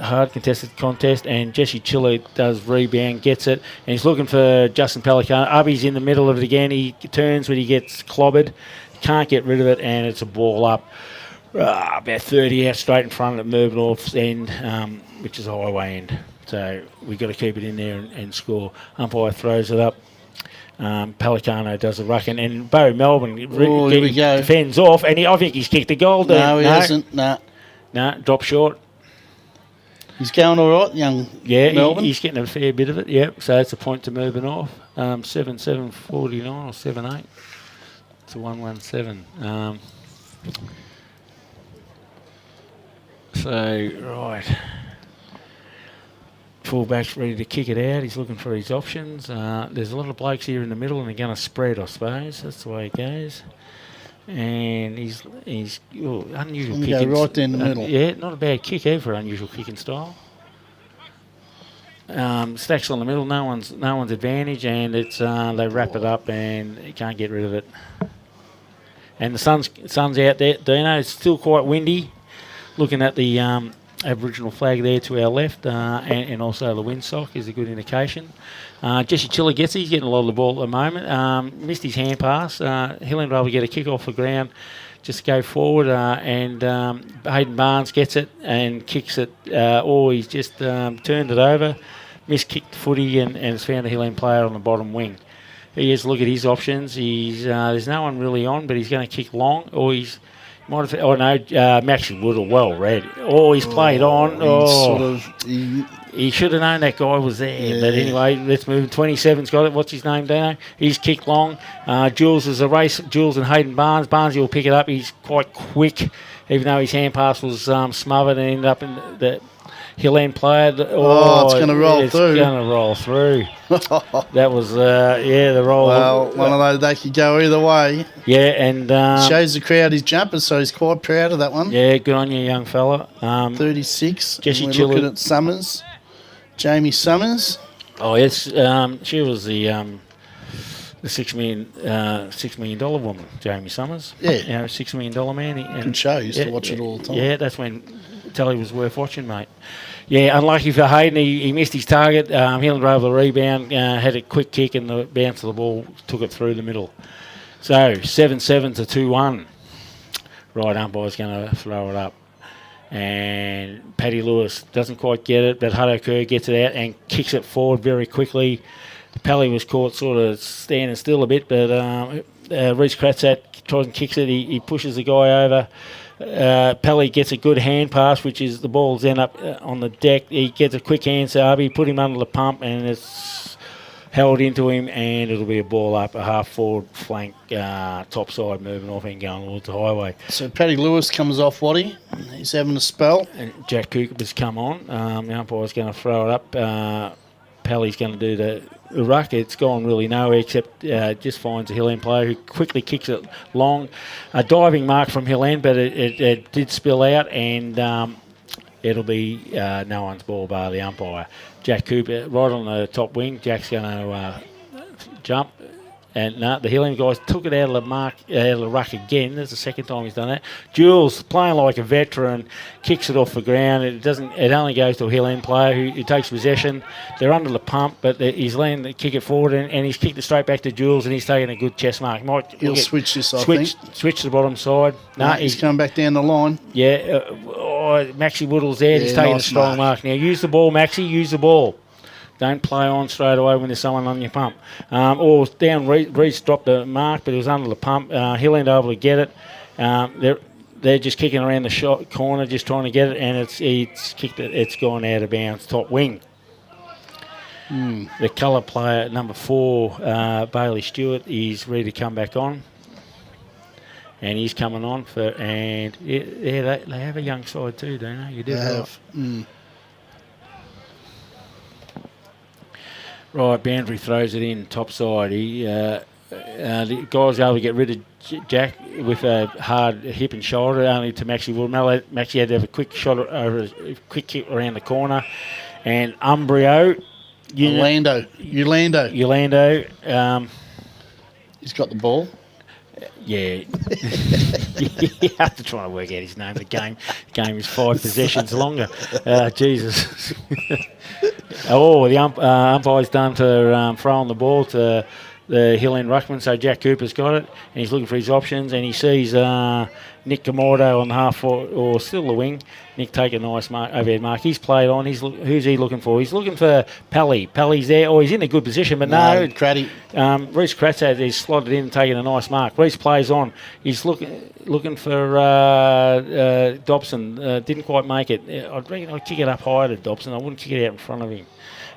hard contested contest, and Jesse Chiller does rebound, gets it, and he's looking for Justin Pelican. Ubby's in the middle of it again. He turns when he gets clobbered, can't get rid of it, and it's a ball up about 30 out straight in front of Mirboo North's end, which is highway end. So we've got to keep it in there and score. Umpire throws it up. Pelicano does a ruck, and Bo Melbourne defends off, and I think he's kicked a goal. No, he hasn't. No, drop short. He's going all right, young Melbourne. He's getting a fair bit of it, yep. So it's a point to Mirboo North. 7-7-49 or 7-8. It's a 1-1-7. Right. Fullback's ready to kick it out. He's looking for his options. There's a lot of blokes here in the middle, and they're going to spread, I suppose. That's the way it goes. And he's unusual kicking. Go right down the middle. Yeah, not a bad kick either for unusual kicking style. Stacks on the middle. No one's advantage, and it's they wrap it up, and you can't get rid of it. And the sun's out there. Dino, it's still quite windy. Looking at the Aboriginal flag there to our left, and also the windsock is a good indication. Jesse Chiller he's getting a lot of the ball at the moment. Missed his hand pass. Hill End able to get a kick off the ground, just go forward, and Hayden Barnes gets it and kicks it. He's just turned it over, miskicked the footy, and has found a Hill End player on the bottom wing. He has to look at his options. There's no one really on, but he's going to kick long, or he's might have. Maxie Woodall, well read. He's played on. He should have known that guy was there. Yeah. But anyway, let's move. 27's got it. What's his name, Dano? He's kicked long. Jules is a race. Jules and Hayden Barnes. Barnes will pick it up. He's quite quick, even though his hand pass was smothered and ended up in the Hill End player. It's going to roll through. It's going to roll through. That was, the roll. Well, one of those, they could go either way. Yeah, and shows the crowd his jumper, so he's quite proud of that one. Yeah, good on you, young fella. 36. Jesse we're Chiller. Looking at Summers. Jamie Summers. Oh, yes. She was the the $6 million woman, Jamie Summers. Yeah. You know, $6 million man. Good show. Used to watch it all the time. Yeah, that's when telly was worth watching, mate. Yeah, unlucky for Hayden, he missed his target. Hill drove the rebound, had a quick kick, and the bounce of the ball took it through the middle. So 7-7 to 2-1. Right umpire's going to throw it up. And Paddy Lewis doesn't quite get it, but Hutto Kerr gets it out and kicks it forward very quickly. Pally was caught sort of standing still a bit, but Reece Kratzat tries and kicks it. He pushes the guy over. Pally gets a good hand pass, which is the ball's end up on the deck. He gets a quick hand serve. He put him under the pump, and it's held into him, and it'll be a ball up, a half forward flank, top side moving off and going towards the highway. So Paddy Lewis comes off Waddy. He's having a spell. And Jack Cooper's come on. The umpire's going to throw it up. Pally's going to do the ruck. It's gone really nowhere except just finds a Hill End player who quickly kicks it long. A diving mark from Hill End, but it did spill out, and it'll be no one's ball bar the umpire. Jack Cooper right on the top wing. Jack's going to jump. And the Hill End guys took it out of the ruck again. That's the second time he's done that. Jules, playing like a veteran, kicks it off the ground. It only goes to a Hill End player who takes possession. They're under the pump, but he's letting the kick it forward, and he's kicked it straight back to Jules, and he's taking a good chest mark. He'll switch this, I think. Switch to the bottom side. No, he's coming back down the line. Yeah, Maxie Woodall's there. He's taking a strong mark. Now, use the ball, Maxie. Use the ball. Don't play on straight away when there's someone on your pump. Or down, Reece dropped the mark, but it was under the pump. Hill End able to get it. They're just kicking around the shot corner, just trying to get it, and it's kicked it. It's gone out of bounds. Top wing. The colour player, number 4, Bailey Stewart, is ready to come back on. And he's coming on they have a young side too, don't they? You do have. Right, Boundary throws it in, top side. The guy's able to get rid of Jack with a hard hip and shoulder, only to Maxie Woodall. Maxie had to have a quick shot over, a quick kick around the corner. And Umbrio. Yolando. He's got the ball. Yeah. You have to try to work out his name. The game is 5 possessions longer. Jesus. The umpire's done for throwing the ball to the Hill End ruckman, so Jack Cooper's got it, and he's looking for his options, and he sees Nick Camordo on the half forward, or still the wing. Nick take a nice overhead mark. He's played on. Who's he looking for? He's looking for Pally. Pally's there. He's in a good position, but no. Cratty. Reece Kratzat is slotted in, taking a nice mark. Reece plays on. He's looking for Dobson. Didn't quite make it. I'd reckon I'd kick it up higher to Dobson. I wouldn't kick it out in front of him.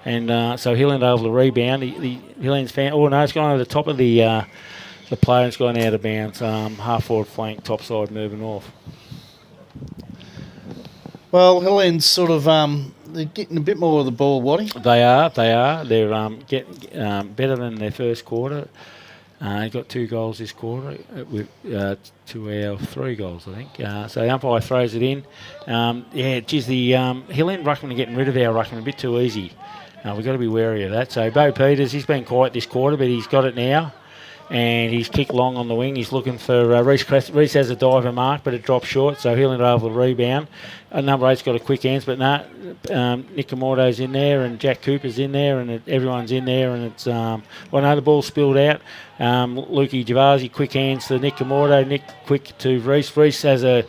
And so Hill End able to rebound. The Hill End's fan. Oh no, it's gone over the top of the player. It's gone out of bounds. Half forward flank, top side, moving off. Well, Hill End's sort of they're getting a bit more of the ball, Waddy. They are. They're getting better than their first quarter. They got 2 goals this quarter with to our 3 goals, I think. So the umpire throws it in. The Hill End ruckman are getting rid of our ruckman a bit too easy. We've got to be wary of that. So Bo Peters, he's been quiet this quarter, but he's got it now. And he's kicked long on the wing. He's looking for Reece. Reece has a diver mark, but it drops short, so Hill End are able to rebound. Number 8's got a quick hands, but Nick Camordo's in there, and Jack Cooper's in there, and everyone's in there, and it's the ball spilled out. Lukey Javasi, quick hands to Nick Camordo. Nick quick to Reece. Reece has a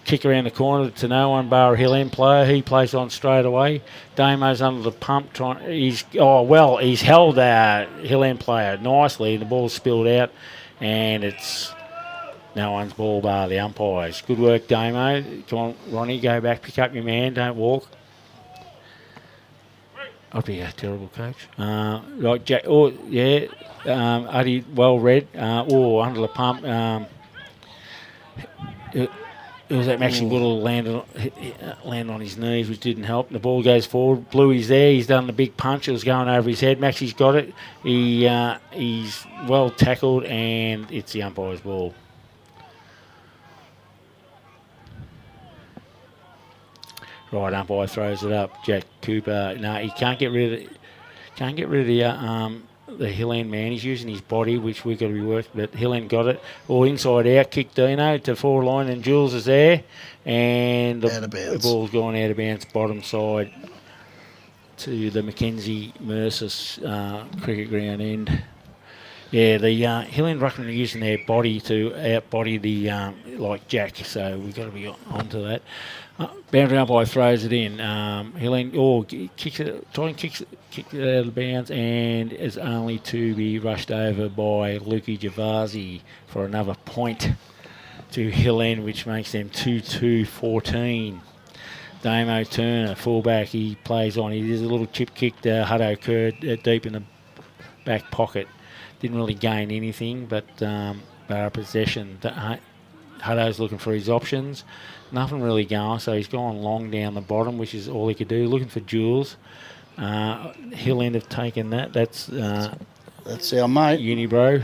kick around the corner to no one bar a Hill End player. He plays on straight away. Damo's under the pump. He's held a Hill End player nicely. The ball's spilled out, and it's no one's ball bar the umpires. Good work, Damo. Come on, Ronnie, go back, pick up your man. Don't walk. I'd be a terrible coach. Right, Jack. Uddy, well read. Under the pump. It was that Maxie Woodall land on his knees, which didn't help. The ball goes forward. Bluey's there. He's done the big punch. It was going over his head. Maxie's got it. He's well tackled, and it's the umpire's ball. Right, umpire throws it up. Jack Cooper. No, he can't get rid of it. Can't get rid of the Hill End man. He's using his body, which we've got to be working, but Hill End got it. All inside out, kick Dino to forward line, and Jules is there. And the ball's gone out of bounds, bottom side to the Mackenzie Mercis cricket ground end. Yeah, the Hill End ruckmen are using their body to outbody the like Jack, so we've got to be onto that. Boundary umpire throws it in. Hill End kicks it out of bounds, and is only to be rushed over by Lukey Javasi for another point to Hill End, which makes them 2-2-14. Damo Turner, fullback, he plays on. He does a little chip kick to Hutto Kerr deep in the back pocket. Didn't really gain anything, but bar possession. Hutto's looking for his options. Nothing really going, so he's gone long down the bottom, which is all he could do. Looking for Jules. Hill End have taken that. That's our mate. Unibro.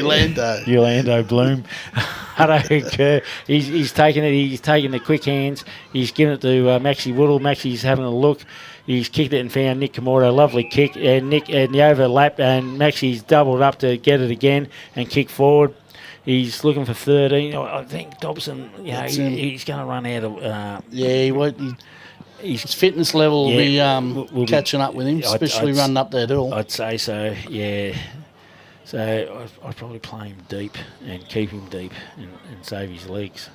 Orlando Bloom. Hutto Kerr. He's taken it. He's taken the quick hands. He's given it to Maxi Woodle. Maxi's having a look. He's kicked it and found Nick Kimura. Lovely kick. And Nick and the overlap, and Maxi's doubled up to get it again and kick forward. He's looking for 13. I think Dobson, he's going to run out of... he won't. His fitness level will be catching up with him, especially running up that hill. I'd say so, yeah. So I'd probably play him deep and keep him deep and save his legs.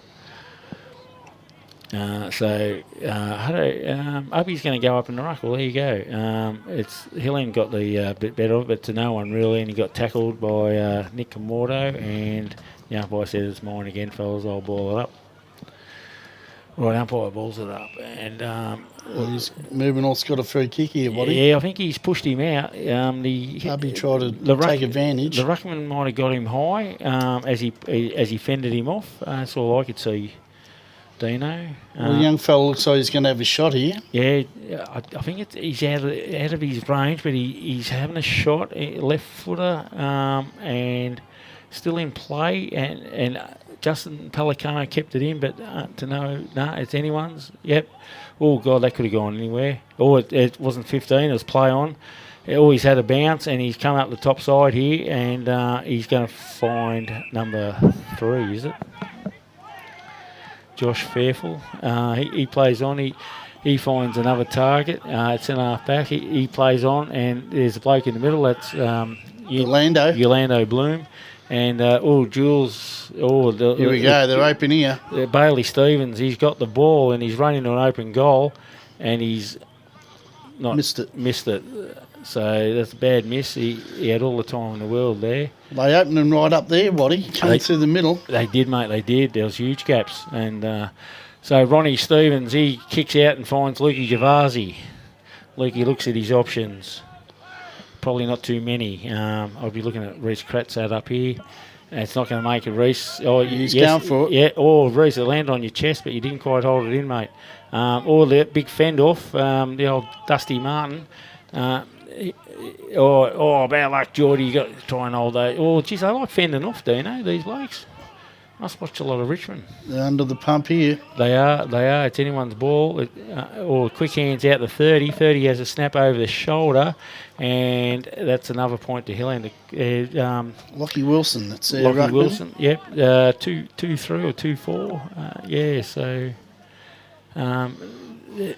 Uppy's going to go up in the ruck. Well, there you go. It's Hill End got the bit better of it, but to no one really, and he got tackled by Nick Kamordo, and the umpire said it's mine again, fellas, I'll ball it up. Right, umpire balls it up, and Mirboo North's got a free kick here, buddy. Yeah, I think he's pushed him out. Uppy tried to take advantage. The ruckman might have got him high as he fended him off. That's all I could see. Dino. The young fella looks like he's going to have a shot here. Yeah, I think he's out of his range, but he's having a shot, left footer, and still in play. And Justin Pelicano kept it in, but it's anyone's. Yep. Oh God, that could have gone anywhere. It wasn't 15. It was play on. He's had a bounce, and he's come up the top side here, and he's going to find number 3. Is it? Josh Fairful. He plays on. He finds another target. It's an half back. He plays on, and there's a bloke in the middle. That's Orlando Bloom. And Jules. Here we go. They're open here. Bailey Stevens. He's got the ball, and he's running to an open goal, and he's not missed it. So that's a bad miss. He had all the time in the world there. They opened him right up there, Waddy, coming through the middle. They did, mate, they did. There was huge gaps. And so Ronnie Stevens, he kicks out and finds Lukey Javasi. Lukey looks at his options. Probably not too many. I'll be looking at Reece Kratzat up here. It's not going to make it, Reece. He's going for it. Yeah, Reece, it landed on your chest, but you didn't quite hold it in, mate. Or the big fend off, the old Dusty Martin. Bad luck, Geordie. You got to try and hold that. Geez, they like fending off, do you know, these blokes? Must watch a lot of Richmond. They're under the pump here. They are. It's anyone's ball. Quick hands out to 30. 30 has a snap over the shoulder, and that's another point to Hill End. Lockie Wilson, that's Lockie Wilson, yep. 2-3 or 2-4. So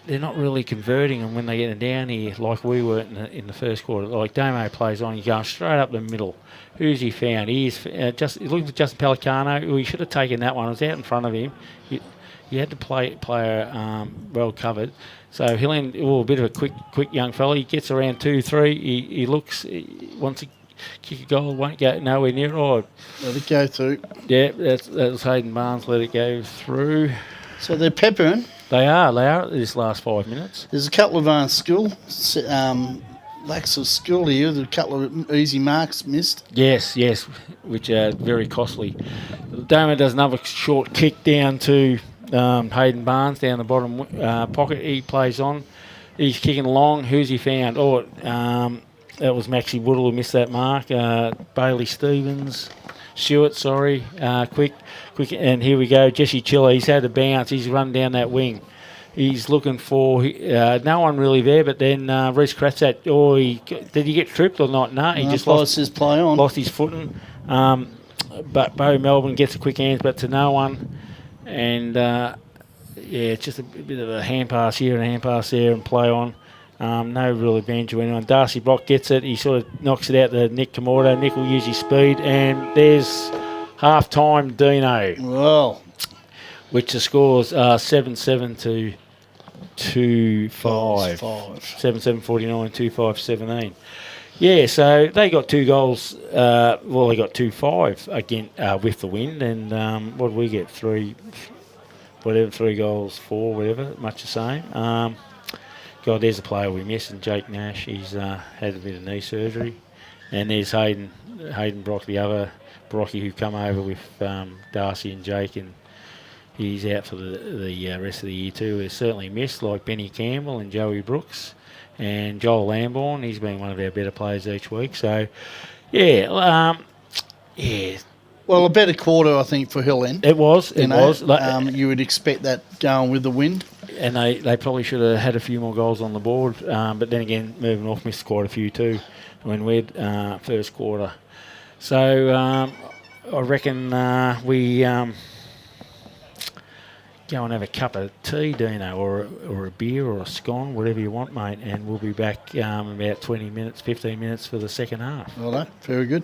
they're not really converting them when they get down here like we were in the first quarter. Like Damo plays on, you go straight up the middle. Who's he found? He's looking for Justin Pelicano. He should have taken that one. It was out in front of him. He had to play well covered. So Hill End, a bit of a quick young fella. He gets around 2-3. He looks. He wants to kick a goal. Won't go nowhere near it. Let it go through. Yeah, that was Hayden Barnes. Let it go through. So they're peppering. They are this last 5 minutes. There's a couple of lacks of skill here. There's a couple of easy marks missed. Yes, which are very costly. Damo does another short kick down to Hayden Barnes down the bottom pocket. He plays on. He's kicking long. Who's he found? That was Maxi Woodle who missed that mark. Bailey Stewart, quick, and here we go. Jesse Chiller, he's had a bounce. He's run down that wing. he's looking for no one really there. But then Reece Kratzat, did he get tripped or not? No, he just lost his play on. Lost his footing. But Barry Melbourne gets a quick hands, but to no one. And it's just a bit of a hand pass here and a hand pass there and play on. No real advantage to anyone. Darcy Brock gets it. He sort of knocks it out to Nick Kamordo. Nick will use his speed. And there's half-time Dino. Well, which the scores are 7-7 to 2-5. 7-7 49, 2-5 17. Yeah, so they got 2 goals. They got 2-5 again with the win. And what did we get? 3 goals, 4, whatever, much the same. God, there's a player we missed, and Jake Nash. He's had a bit of knee surgery. And there's Hayden Brock, the other Brocky who come over with Darcy and Jake, and he's out for the rest of the year too. We're certainly missed, like Benny Campbell and Joey Brooks and Joel Lambourne. He's been one of our better players each week. So, yeah. Well, a better quarter, I think, for Hill End. It was. You would expect that going with the win. And they probably should have had a few more goals on the board. But then again, Mirboo North missed quite a few too when we had first quarter. So I reckon we go and have a cup of tea, Dino, or a beer or a scone, whatever you want, mate. And we'll be back in about 15 minutes for the second half. All right, very good.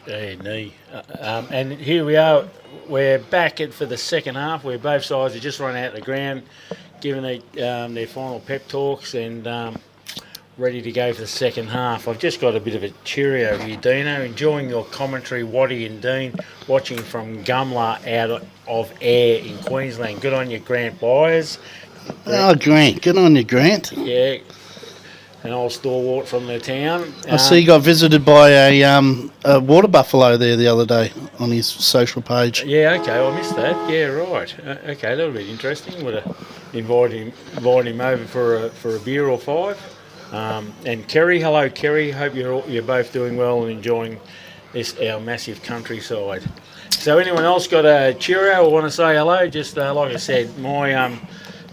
knee. And here we are. We're back for the second half where both sides have just run out the ground, giving their final pep talks and ready to go for the second half. I've just got a bit of a cheerio here, Dino. Enjoying your commentary, Waddy and Dean, watching from Gumla out of air in Queensland. Good on you, Grant Byers. Oh, Grant. Good on you, Grant. Yeah, an old stalwart from the town. I see he got visited by a water buffalo there the other day on his social page. Yeah, okay, I missed that. Yeah, right. Okay, that'll be interesting. Would have invited him over for a beer or five. And Kerry, hello Kerry. Hope you're both doing well and enjoying our massive countryside. So anyone else got a cheerio or want to say hello? Just like I said, my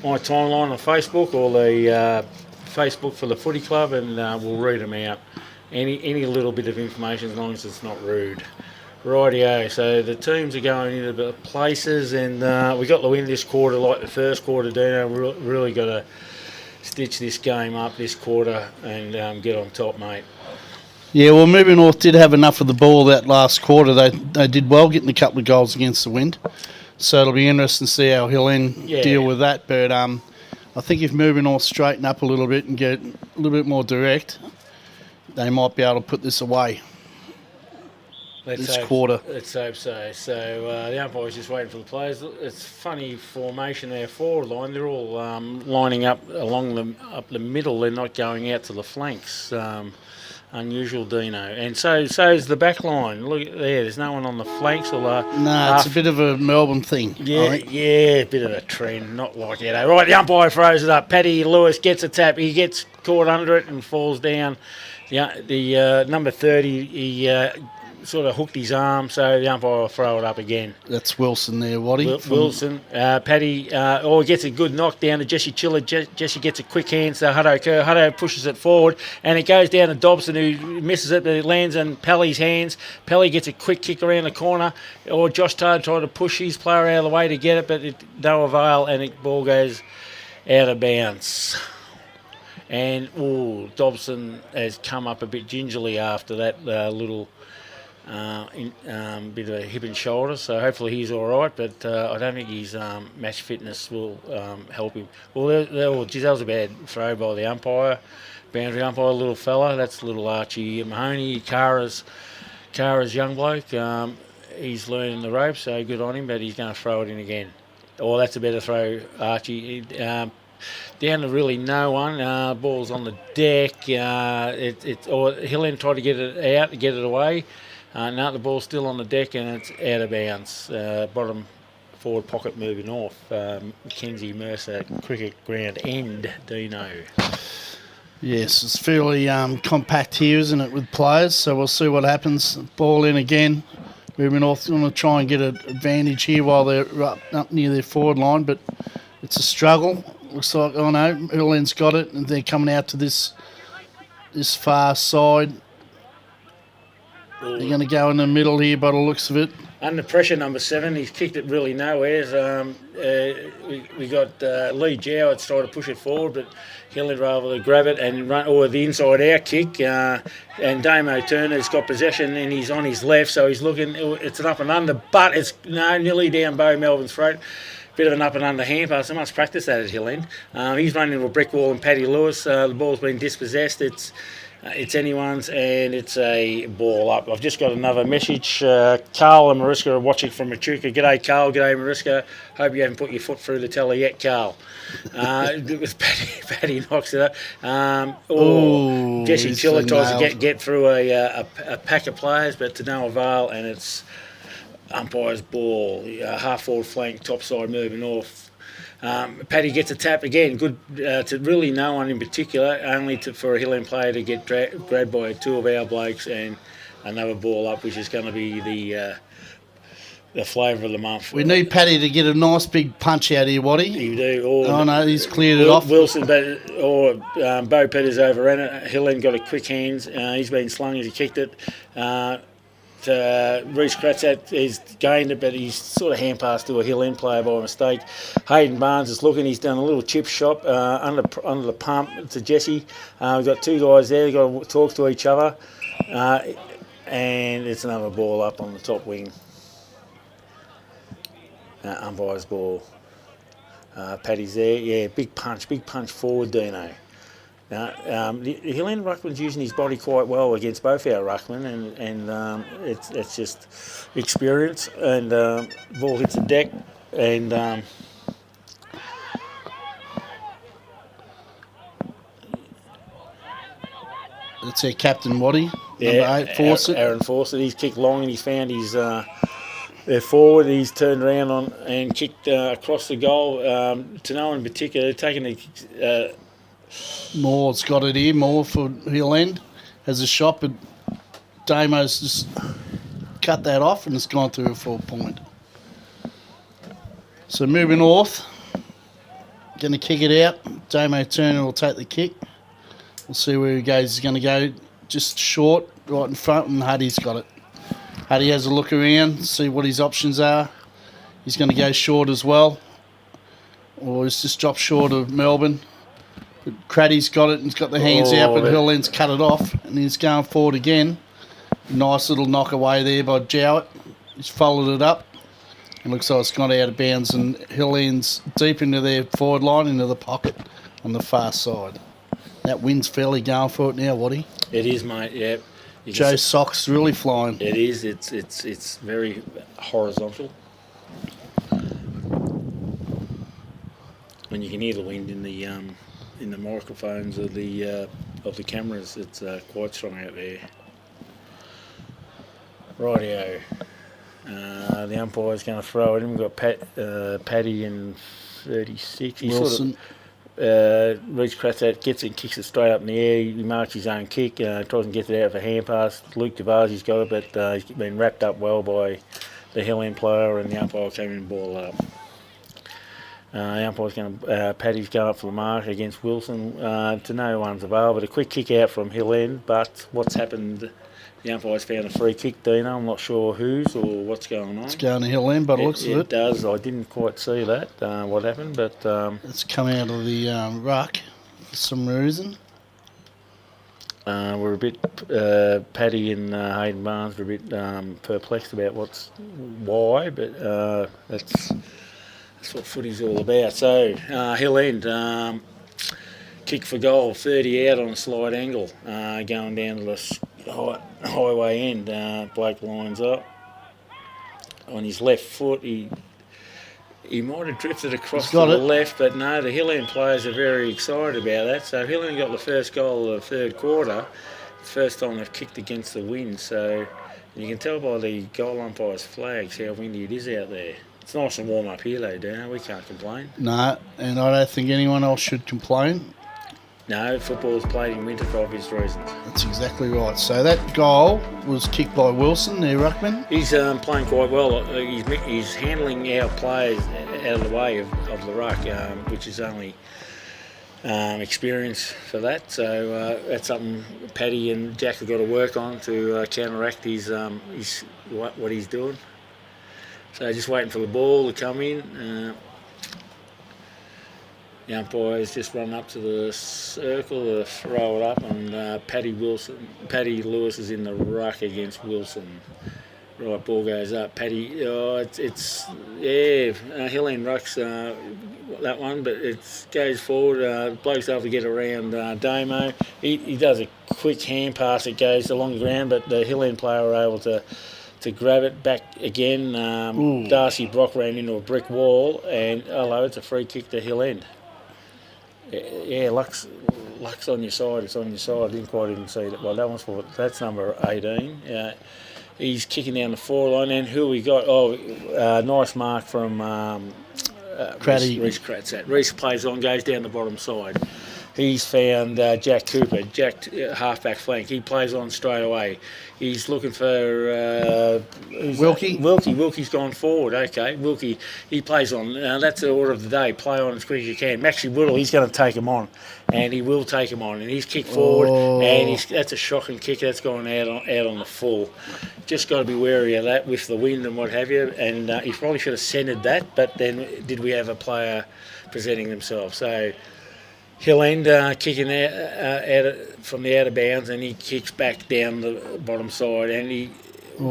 timeline on Facebook or the Facebook for the footy club, and we'll read them out. Any little bit of information as long as it's not rude. Rightio, so the teams are going into the places, and we got the win this quarter like the first quarter, Dino. We really got to stitch this game up this quarter and get on top, mate. Yeah, well, Mirboo North did have enough of the ball that last quarter. They did well getting a couple of goals against the wind. So it'll be interesting to see how Hill End deal with that. But I think if Mirboo North straighten up a little bit and get a little bit more direct, they might be able to put this away quarter. Let's hope so. So the umpire's just waiting for the players. It's funny formation there, forward line. They're all lining up up the middle. They're not going out to the flanks. Unusual, Dino. And so's the back line. Look there. There's no one on the flanks. No, it's a bit of a Melbourne thing. Yeah, a bit of a trend. Not like that. Right, the umpire throws it up. Paddy Lewis gets a tap. He gets caught under it and falls down. The number 30, he sort of hooked his arm, so the umpire will throw it up again. That's Wilson there, Waddy. Wilson. Paddy gets a good knock down to Jesse Chiller. Jesse gets a quick hand, so Hutto pushes it forward, and it goes down to Dobson, who misses it, but it lands in Pelly's hands. Pelly gets a quick kick around the corner, or Josh Tard tried to push his player out of the way to get it, but no avail, and the ball goes out of bounds. And Dobson has come up a bit gingerly after that little bit of a hip and shoulder, so hopefully he's all right, but I don't think his match fitness will help him. Well, that was a bad throw by the umpire, boundary umpire, little fella. That's little Archie Mahoney, Kara's young bloke. He's learning the ropes, so good on him, but he's going to throw it in again. That's a better throw, Archie. Down to really no one. Ball's on the deck. Hill End tried to get it out, to get it away. No, the ball's still on the deck and it's out of bounds. Bottom forward pocket moving north. Mackenzie Mercer Cricket Ground End, Dino. Yes, it's fairly compact here, isn't it, with players? So we'll see what happens. Ball in again. Mirboo North going to try and get an advantage here while they're up near their forward line, but it's a struggle. Looks like, Hill End's got it, and they're coming out to this far side. They're going to go in the middle here by the looks of it. Under pressure, number 7. He's kicked it really nowhere. We got Lee Jowett tried to push it forward, but Hill End rather to grab it and run, or the inside out kick. And Damo Turner's got possession and he's on his left, so he's looking. It's an up and under, but it's nearly down Bo Melbourne's throat. Bit of an up and under hamper. So much practice that at Hill End. He's running into a brick wall, and Paddy Lewis. The ball's been dispossessed. It's anyone's, and it's a ball up. I've just got another message. Carl and Mariska are watching from Echuca. G'day, Carl. G'day, Mariska. Hope you haven't put your foot through the telly yet, Carl. It was Paddy knocks it up. Jesse Chiller tries to get through a pack of players, but to no avail, and it's umpire's ball. Half forward flank, top side moving north. Paddy gets a tap again. Good to really no one in particular, only for a Hill End player to get grabbed by 2 of our blokes, and another ball up, which is going to be the flavour of the month. We need Paddy to get a nice big punch out here, Waddy. You do. No, he's cleared it off. Wilson, Bo Peters overran it. Hill End got a quick hands. He's been slung as he kicked it. Reece Kratzat has gained it, but he's sort of hand-passed to a Hill End player by mistake. Hayden Barnes is looking. He's done a little chip shot under the pump to Jesse. We've got 2 guys there. They've got to talk to each other. And it's another ball up on the top wing. Umpire's ball. Paddy's there. Yeah, big punch forward, Dino. The Hill End ruckman's using his body quite well against both our ruckmen, and it's just experience. And ball hits the deck, and that's our captain, Waddy. Number 8, Fawcett. Aaron Fawcett. He's kicked long, and he's found his. They're forward. He's turned around and kicked across the goal. To no one in particular, taking the. Moore's got it here. Moore for Hill End has a shot, but Damo's just cut that off and it's gone through a 4 point. So Mirboo North, going to kick it out. Damo Turner will take the kick. We'll see where he goes. He's going to go just short, right in front, and Huddy's got it. Huddy has a look around, see what his options are. He's going to go short as well, or he's just dropped short of Melbourne. But Craddy's got it and he's got the hands out, but Hill End's cut it off and he's going forward again. Nice little knock away there by Jowett. He's followed it up. It looks like it's gone out of bounds, and Hill End's deep into their forward line, into the pocket on the far side. That wind's fairly going for it now, Waddy. It is, mate, yeah. Joe's sock's really flying. It is. It's very horizontal. And you can hear the wind in the microphones of the cameras. It's quite strong out there. Rightio. The umpire's going to throw it in. We've got Paddy in 36. He Wilson. Reach cracks out, gets it and kicks it straight up in the air. He marks his own kick, tries and gets it out for a hand pass. Luke Devasi's got it, but he's been wrapped up well by the Hill End player, and the umpire came in and ball up. The umpire's Paddy's going up for the mark against Wilson. To no one's available, but a quick kick out from Hill End. But what's happened? The umpire's found a free kick, Dino. I'm not sure whose or what's going on. It's going to Hill End, but it looks of it. It does. I didn't quite see that, what happened, but... it's come out of the ruck for some reason. We're a bit... Paddy and Hayden Barnes were a bit perplexed about why, but that's what footy's all about. So, Hill End, kick for goal, 30 out on a slight angle, going down to the highway end. Blake lines up on his left foot. He might have drifted across to the left, but no, the Hill End players are very excited about that. So Hill End got the first goal of the third quarter. First time they've kicked against the wind, so you can tell by the goal umpire's flags how windy it is out there. It's nice and warm up here though, Dano. We can't complain. No, and I don't think anyone else should complain. No, football's played in winter for obvious reasons. That's exactly right. So that goal was kicked by Wilson, their ruckman. He's playing quite well. He's handling our players out of the way of the ruck, which is only experience for that. So that's something Paddy and Jack have got to work on to counteract his what he's doing. So just waiting for the ball to come in. The umpire's just run up to the circle to throw it up, and Paddy Lewis is in the ruck against Wilson. Right, ball goes up. Paddy, Hill End rucks that one, but it goes forward. Bloke's able to get around Damo. He does a quick hand pass. It goes along the ground, but the Hill End player were able to grab it back again. Darcy Brock ran into a brick wall, and it's a free kick to Hill End. Yeah, Luck's on your side. It's on your side. I didn't quite even see that. Well, that's number 18. He's kicking down the forward line, and who we got? Nice mark from Reece Kratzat. Reece plays on, goes down the bottom side. He's found Jack Cooper, halfback flank. He plays on straight away. He's looking for Wilkie. Wilkie's gone forward. Okay, Wilkie. He plays on. That's the order of the day. Play on as quick as you can. Maxie Whittle. He's going to take him on, and he will take him on. And he's kicked forward, and that's a shocking kick. That's gone out on the full. Just got to be wary of that with the wind and what have you. And he probably should have centred that. But then, did we have a player presenting themselves? So. Hill End kicking from the out of bounds, and he kicks back down the bottom side, and he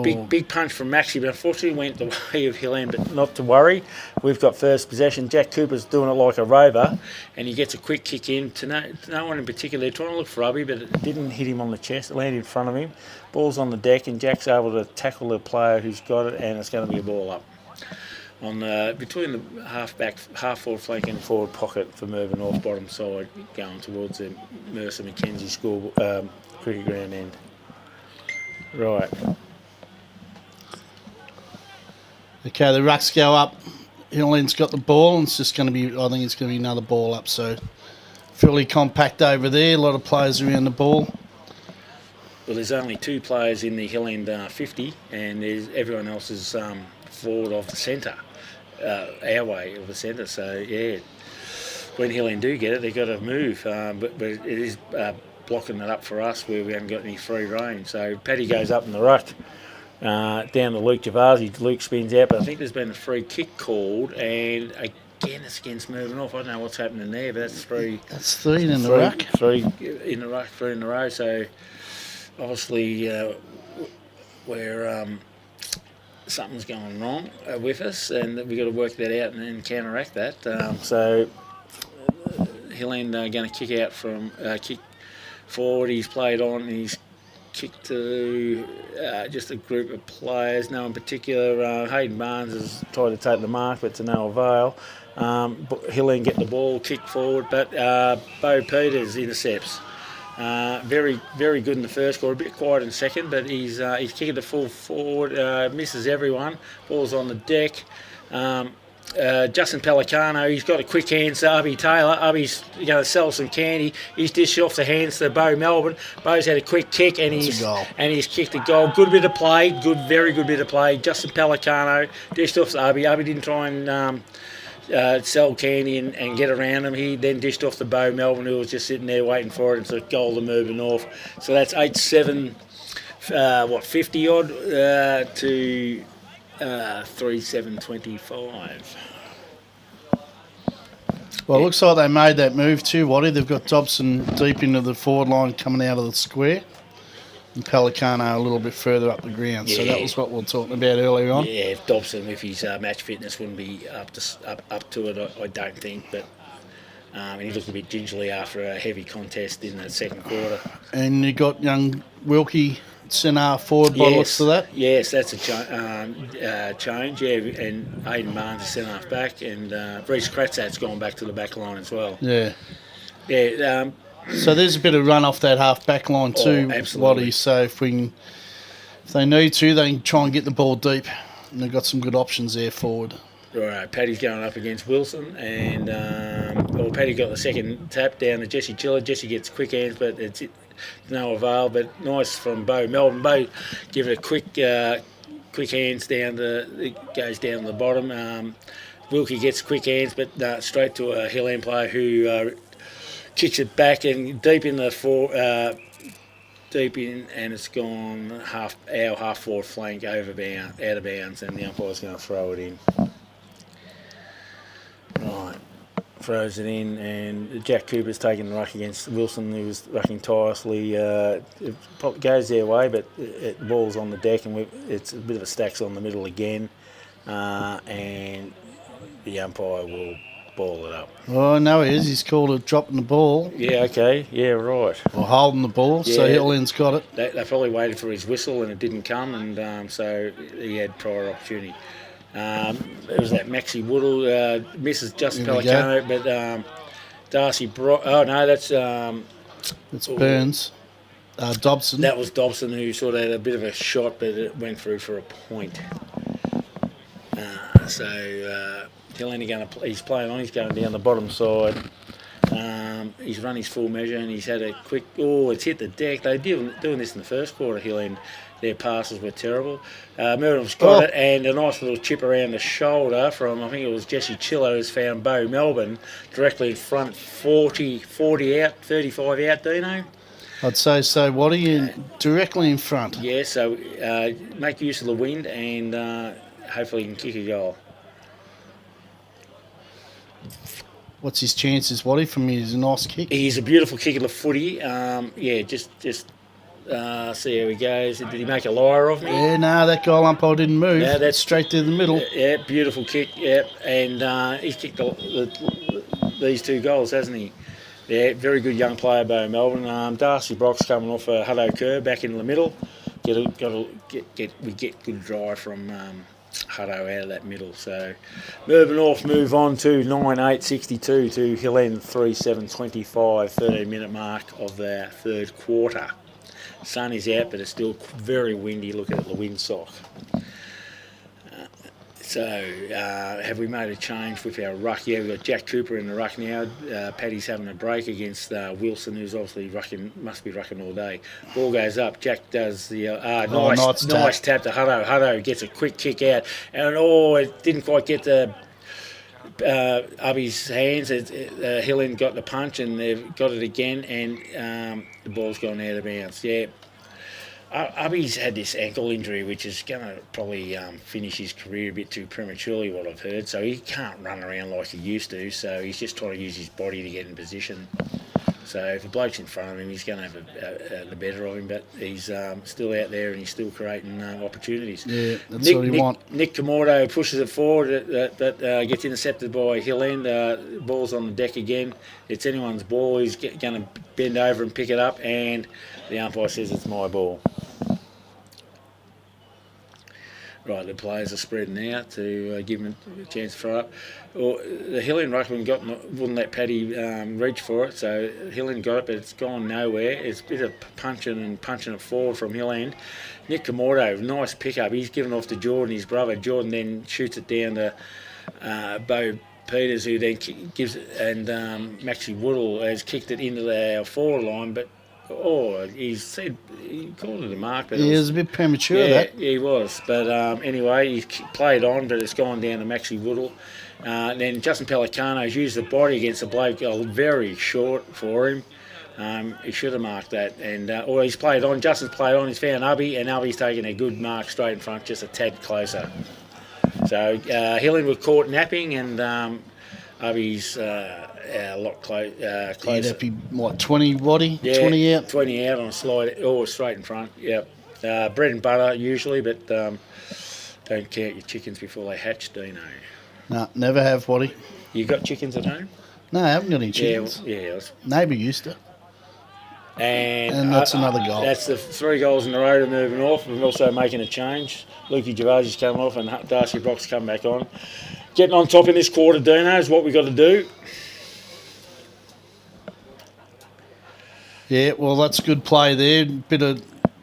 big punch from Maxi, but unfortunately went the way of Hill End. But not to worry, we've got first possession. Jack Cooper's doing it like a rover, and he gets a quick kick in to no one in particular. They're trying to look for Ubby, but it didn't hit him on the chest. It landed in front of him. Ball's on the deck, and Jack's able to tackle the player who's got it, and it's going to be a ball up on between the half forward flank and forward pocket for Mirboo North bottom side, going towards the Mercer Mackenzie School cricket ground end. Right. Okay, the rucks go up. Hill End's got the ball, and it's just going to be, I think it's going to be another ball up. So fairly compact over there. A lot of players around the ball. Well, there's only 2 players in the Hill End 50, and everyone else is forward of the centre, our way of the centre. So yeah, when Hill End do get it, they've got to move. But it is blocking it up for us where we haven't got any free rein. So Paddy goes up in the ruck. Down to Luke Javasi. Luke spins out, but I think there's been a free kick called, and again it's against Mirboo North. I don't know what's happening there, but that's 3. That's 3 in the ruck. 3 in the ruck, 3 in a row. So obviously we're something's going wrong with us, and we've got to work that out and then counteract that. So Hill End going to kick out from kick forward. He's played on, and he's kicked to just a group of players, no in particular. Hayden Barnes has tried to take the mark, but to no avail. Hill End get the ball, kick forward, but Bo Peters intercepts. Very, very good in the first quarter, a bit quiet in second, but he's kicking the full forward, misses everyone. Ball's on the deck. Justin Pelicano, he's got a quick hands to Ubby Taylor. Ubby's going to sell some candy. He's dished off the hands to Bo Melbourne. Bo's had a quick kick, and he's kicked a goal. Good bit of play, very good bit of play. Justin Pelicano dished off to Ubby. Ubby didn't try and sell candy and get around him. He then dished off to Bo Melbourne, who was just sitting there waiting for it. It's a goal to Mirboo North. So that's 8-7, 50 odd to 3-7-25. Well, it looks like they made that move too, Waddy. They've got Dobson deep into the forward line coming out of the square, and Pelicano a little bit further up the ground. So that was what we were talking about earlier on. Yeah, if Dobson, with his match fitness, wouldn't be up to it, I don't think. But he looked a bit gingerly after a heavy contest in the second quarter. And you got young Wilkie centre forward by the looks of that. Yes, that's a change. Yeah, and Hayden Barnes is centre half back, and Reece Kratzat's gone back to the back line as well. Yeah. Yeah. So there's a bit of run off that half back line too, absolutely. Waddy. So if they need to, they can try and get the ball deep, and they've got some good options there forward. Right, Paddy's going up against Wilson, and Paddy got the second tap down to Jesse Chiller. Jesse gets quick hands, but it's no avail. But nice from Bo Melbourne. Bo give it a quick hands down. It goes down the bottom. Wilkie gets quick hands, but straight to a Hill End player who kicks it back and deep in, and it's gone half forward flank out of bounds, and the umpire's going to throw it in. Right, throws it in, and Jack Cooper's taking the ruck against Wilson, who was rucking tirelessly. It probably goes their way, but the ball's on the deck, and it's a bit of a stacks on the middle again, and the umpire will ball it up. Oh, no, he is. He's called it dropping the ball. Yeah, okay. Yeah, right. Or holding the ball, so Hill End's got it. They probably waited for his whistle, and it didn't come, and so he had prior opportunity. It was that Maxi Woodle misses Justin Pelicano, but Darcy that's Burns. Dobson. That was Dobson, who sort of had a bit of a shot, but it went through for a point. Hill End he's playing on. He's going down the bottom side. He's run his full measure, and he's had a quick. It's hit the deck. They were doing this in the first quarter. Hill End. Their passes were terrible. Miriam's got it, and a nice little chip around the shoulder from, I think it was Jesse Chiller, has found Bo Melbourne directly in front, 40 out, 35 out, Dino? I'd say so. What are you directly in front? Yeah, so make use of the wind, and hopefully you can kick a goal. What's his chances, Waddy, from his nice kick? He's a beautiful kick of the footy. Just see how he goes. Did he make a liar of me? Yeah, no, that goal umpire didn't move. Yeah, That's straight to the middle. Yeah, beautiful kick. Yeah, and he's kicked these 2 goals, hasn't he? Yeah, very good young player by Melbourne. Darcy Brock's coming off a Hutto curve back in the middle. We get good drive from Hutto out of that middle. So Mirboo North move on to 9:8:62 to Hill End 3:7:25, 13-minute mark of the third quarter. Sun is out, but it's still very windy. Look at the windsock. Have we made a change with our ruck? Yeah, we've got Jack Cooper in the ruck now. Paddy's having a break against Wilson, who's obviously must be rucking all day. Ball goes up. Jack does the nice tap to Hutto. Hutto gets a quick kick out, and it didn't quite get the Ubby's hands. Hill End got the punch, and they've got it again, and the ball's gone out of bounds. Yeah. Ubby's had this ankle injury, which is going to probably finish his career a bit too prematurely, what I've heard. So he can't run around like he used to. So he's just trying to use his body to get in position. So if a bloke's in front of him, he's going to have the better of him. But he's still out there and he's still creating opportunities. Yeah, that's what he wants. Nick Camordo pushes it forward, but gets intercepted by Hill End. Ball's on the deck again. It's anyone's ball. He's going to bend over and pick it up, and the umpire says it's my ball. Right, the players are spreading out to give him a chance to throw up. Well, the Hill End ruckman wouldn't let Paddy reach for it, so Hill End got it, but it's gone nowhere. It's a bit of punching it forward from Hill End. Nick Camordo, nice pickup. He's given off to Jordan, his brother. Jordan then shoots it down to Bo Peters, who then gives it, and Maxie Woodall has kicked it into the forward line, but he called it a mark. But it was a bit premature, that. Yeah, he was. But anyway, he played on, but it's gone down to Maxie Woodall. Then Justin Pelicano's used the body against the bloke, very short for him. He should have marked that. And he's played on. Justin's played on. He's found Ubby, and Ubby's taken a good mark straight in front, just a tad closer. So Hill End were caught napping, and Ubby's a lot closer. That'd be, 20, Waddy? Yeah, 20 out? 20 out on a slide, straight in front, yep. Bread and butter usually, but don't count your chickens before they hatch, Dino. No, never have, Waddy. You got chickens at home? No, I haven't got any chickens. Yeah. Neighbour used to. And that's another goal. That's the 3 goals in a row to moving off. We're also making a change. Lukey Gervasi's coming off and Darcy Brock's come back on. Getting on top in this quarter, Dino, is what we've got to do. Yeah, well, that's good play there. Bit of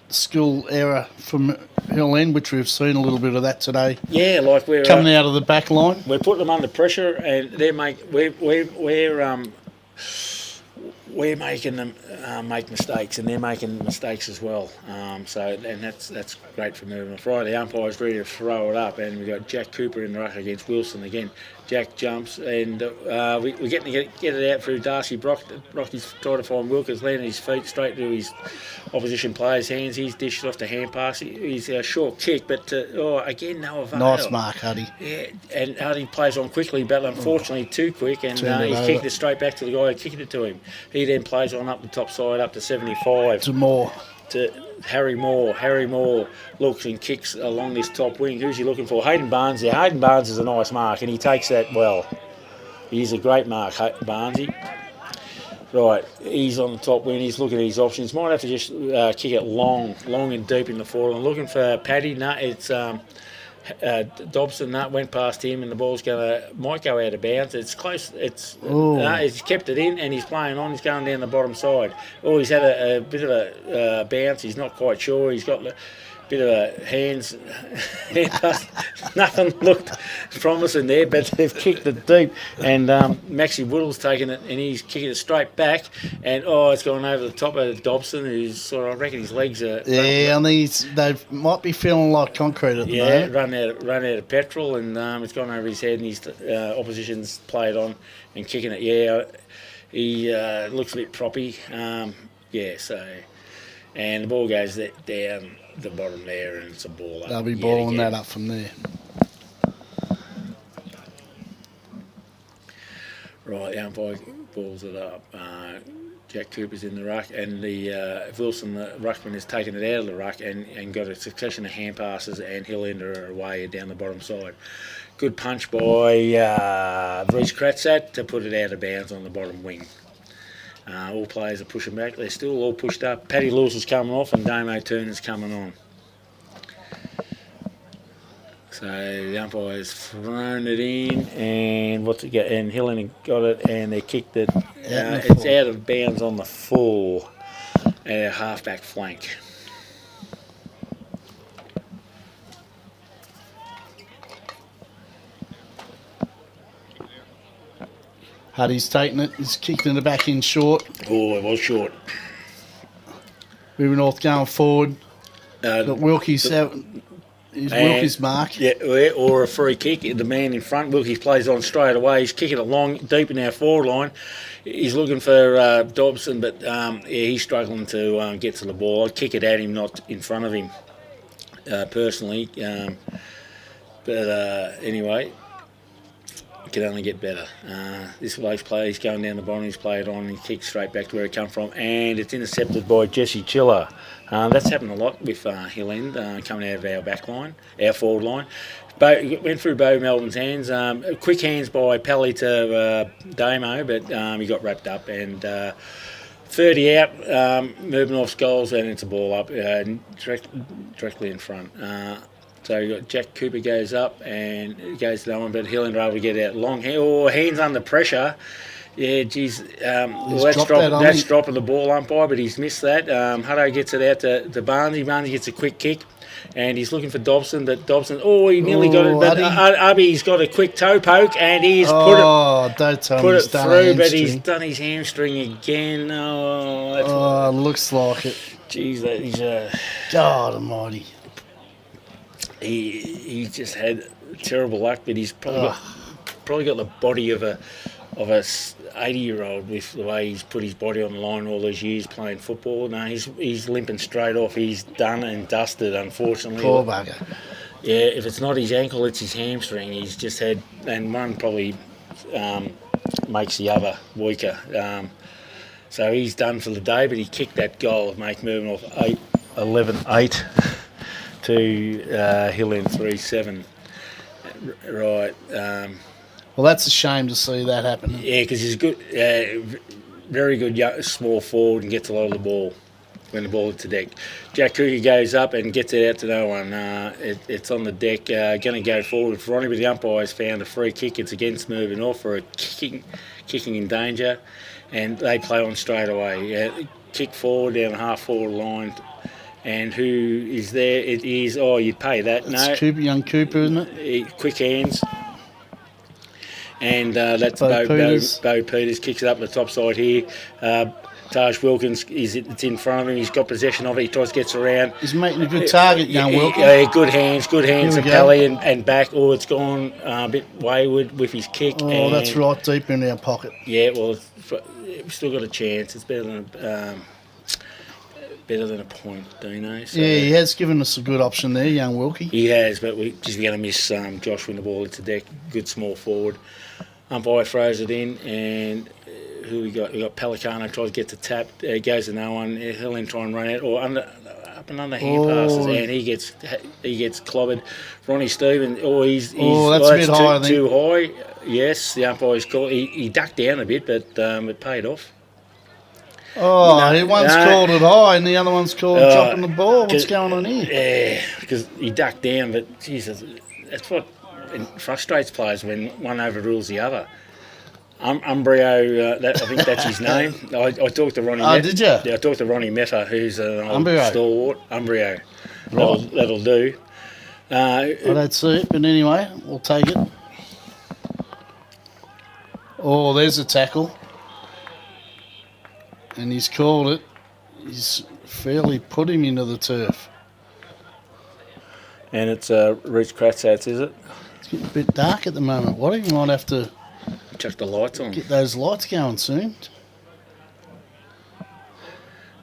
skill error from Hill End, which we've seen a little bit of that today. Yeah, like we're coming out of the back line. We're putting them under pressure, and we're making them make mistakes, and they're making mistakes as well. And that's great for moving off. Right, the umpire's ready to throw it up, and we've got Jack Cooper in the ruck against Wilson again. Jack jumps, and we're getting to get it out through Darcy Brock. Rocky's trying to find Wilkins, landing his feet straight to his opposition player's hands. He's dished it off to hand pass. He's a short kick, but again, no avail. Nice mark, Huddy. Yeah, and Huddy plays on quickly, but unfortunately too quick, and he's kicked it straight back to the guy who kicked it to him. He then plays on up the top side, up to 75. To Moore. To Harry Moore. Harry Moore looks and kicks along this top wing. Who's he looking for? Hayden Barnes. Yeah, Hayden Barnes is a nice mark, and he takes that well. He's a great mark, Barnesy. Right, he's on the top wing. He's looking at his options. Might have to just kick it long and deep in the forward. I'm looking for Paddy. No, it's Dobson. That went past him, and the ball's might go out of bounds. It's close. He's kept it in, and he's playing on. He's going down the bottom side. He's had a bit of a bounce. He's not quite sure. He's got a bit of a hand pass. Nothing looked promising there, but they've kicked it deep, and Maxie Woodall's taken it, and he's kicking it straight back, and it's gone over the top of Dobson, who's I reckon his legs are. Yeah, and they might be feeling like concrete at the moment. Yeah, run out of petrol, and it's gone over his head, and his opposition's played on and kicking it. Yeah, he looks a bit proppy. And the ball goes down the bottom there, and it's a ball up. They'll be balling that up from there. Right, the umpire balls it up. Jack Cooper's in the ruck, and the Wilson, the ruckman, has taken it out of the ruck and got a succession of hand passes, and Hill End are away down the bottom side. Good punch by Reece Kratzat to put it out of bounds on the bottom wing. All players are pushing back. They're still all pushed up. Paddy Lewis is coming off, and Damo Turner's coming on. So the umpire's thrown it in, and and Hill End got it, and they kicked it. It's out of bounds on the full half-back flank. Huddy's taken it. He's kicked in the back in short. Oh, it was short. Mirboo North going forward. But Wilkie's Wilkie's mark. Yeah, or a free kick. The man in front, Wilkie's plays on straight away. He's kicking it long, deep in our forward line. He's looking for Dobson, but he's struggling to get to the ball. I'd kick it at him, not in front of him, personally. But anyway, it can only get better. This bloke's player, he's going down the bottom, he's played on, and he kicks straight back to where it come from, and it's intercepted by Jesse Chiller. That's happened a lot with Hill End coming out of our back line, our forward line. Went through Bo Melbourne's hands. Quick hands by Pelly to Damo, but he got wrapped up. And 30 out, Mirboo North's goals, and it's a ball up directly in front. So you got Jack Cooper goes up and it goes to that one, but Hill End are able to get out long hands under pressure. Yeah, geez, that's dropping the ball umpire, but he's missed that. Hutto gets it out to Barney. Barney gets a quick kick, and he's looking for Dobson, but Dobson, he nearly got it. But Ubby's got a quick toe poke, and he's put it through, but he's done his hamstring again. Looks like it. Geez, he's God almighty. He just had terrible luck, but he's probably got the body of a 80-year-old with the way he's put his body on the line all these years playing football. No, he's limping straight off. He's done and dusted, unfortunately. Poor bugger. Yeah, if it's not his ankle, it's his hamstring. He's just had, and one probably makes the other weaker. So he's done for the day, but he kicked that goal to make Mirboo North 11-8 to Hill End 3-7. Right. Well, that's a shame to see that happen. Yeah, because he's good, very good small forward and gets a lot of the ball when the ball hits the deck. Jack Cookie goes up and gets it out to no one. It's on the deck, going to go forward for Ronnie, but the umpire's found a free kick. It's against Mirboo North for a kicking in danger, and they play on straight away. Kick forward down the half-forward line. And who is there? It is, you'd pay that. It's no. Young Cooper, isn't it? Quick hands. And that's Bo Peters kicks it up the top side here. Taj Wilkins, it's in front of him. He's got possession of it. He tries to get around. He's making a good target, young Wilkins. Good hands to Pelly and back. It's gone a bit wayward with his kick. That's right deep in our pocket. Yeah, well, we've still got a chance. It's better than a point, Dino. So, yeah, he has given us a good option there, young Wilkie. He has, but we're going to miss Josh when the ball hits the deck. Good small forward. Umpire throws it in, and who we got? We got Pelicano tries to get to tap. Goes to no one. He'll then try and run out or up and under hand passes, and he gets clobbered. Ronnie Stephen. That's a bit high. Too high. Yes, the umpire's called. He ducked down a bit, but it paid off. One's called it high and the other one's called dropping the ball. What's going on here? Yeah, because he ducked down, but Jesus, that's what frustrates players when one overrules the other. Umbrio, I think that's his name. I talked to Ronnie. Did you? Yeah, I talked to Ronnie Meffer, who's an old stalwart. Umbrio. Right. That'll do. I don't see it, but anyway, we'll take it. There's a tackle. And he's called it. He's fairly put him into the turf. And it's Reece Kratzatz, is it? It's getting a bit dark at the moment. You might have to chuck the lights on. Get those lights going soon.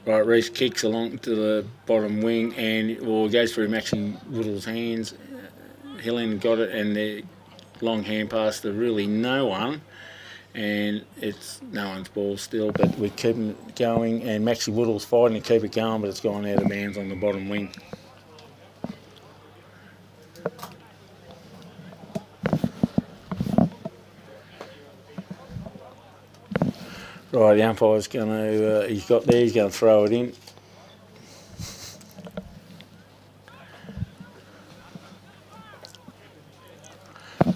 Right, Reece kicks along to the bottom wing and goes through Maxie Woodall's hands. Hill End got it, and the long hand pass to really no one. and it's no one's ball still, but we keep it going, and Maxie Woodall's fighting to keep it going, but it's gone out of bounds on the bottom wing. Right, the umpire's going to, he's got there, he's going to throw it in.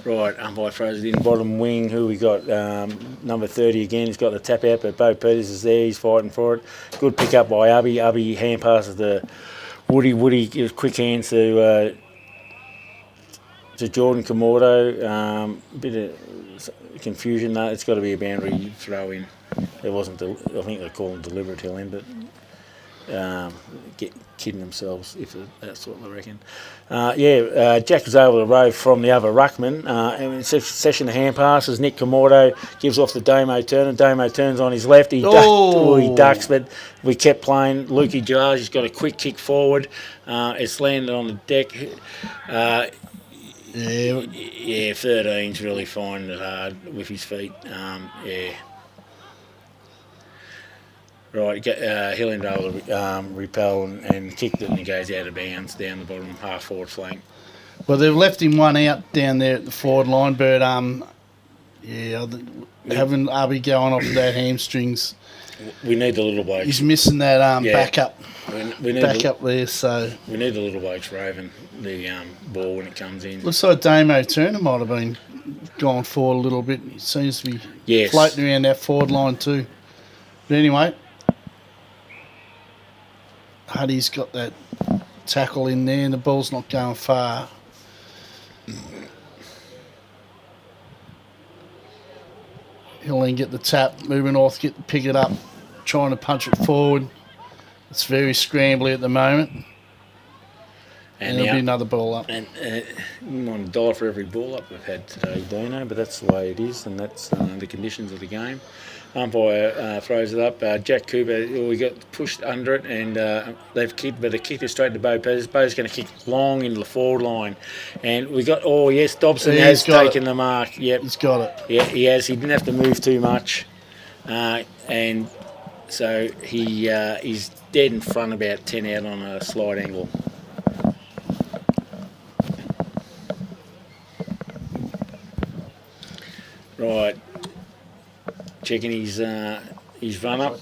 Right, umpire throws it in, bottom wing. Who we got? Number 30 again. He's got the tap out, but Bo Peters is there. He's fighting for it. Good pick up by Ubby. Ubby hand passes to Woody. Woody gives quick hands to Jordan Komodo. Bit of confusion though. It's got to be a boundary throw in. It wasn't. I think they call them deliberate Hill End, but kidding themselves if that's what they reckon. Jack was over the road from the other ruckman, and in session of hand passes, Nick Komodo gives off the Damo Turner. Damo turns on his left. He ducks, but we kept playing. Lukey Jars, he's got a quick kick forward. It's landed on the deck. 13's really finding it hard with his feet. Right, Hill End able to repel and kicked it, and he goes out of bounds down the bottom half forward flank. Well, they've left him one out down there at the forward line, but having Ubby going off that hamstrings, we need the little blokes. He's missing that backup. We need backup there, so we need the little blokes raving the ball when it comes in. Looks like Damo Turner might have been gone forward a little bit. He seems to be floating around that forward line too. But anyway, Huddy's got that tackle in there and the ball's not going far. He'll then get the tap, moving north, pick it up, trying to punch it forward. It's very scrambly at the moment. And there'll be another ball up. And $1 for every ball up we've had today, Dino, but that's the way it is, and that's the conditions of the game. Umpire throws it up. Jack Cooper, we got pushed under it, and they've kicked, but they kicked it straight to Bo Peters. Bo's going to kick long into the forward line. And we got, Dobson has taken the mark. Yep. He's got it. Yeah, he has. He didn't have to move too much. And so he's dead in front, about 10 out on a slide angle. Right, checking his run up.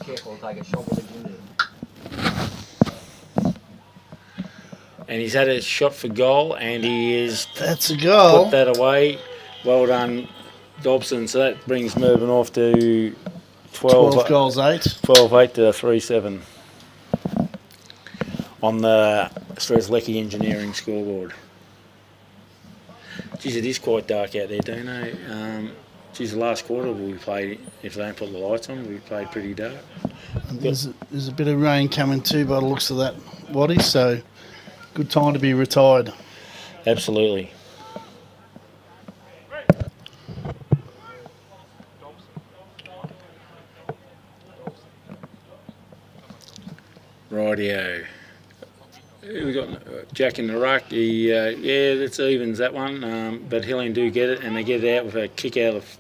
And he's had a shot for goal, and he is. That's a goal. Put that away. Well done, Dobson. So that brings Mirboo North to 12 goals, 8. 12-8 to 3-7 on the Strzelecki Engineering scoreboard. Geez, it is quite dark out there, don't know. The last quarter we played, if they don't put the lights on, we played pretty dark. There's a bit of rain coming too by the looks of that, Waddy, so good time to be retired. Absolutely. Rightio. We got Jack in the ruck. That's evens that one. But Hill End do get it, and they get it out with a kick out of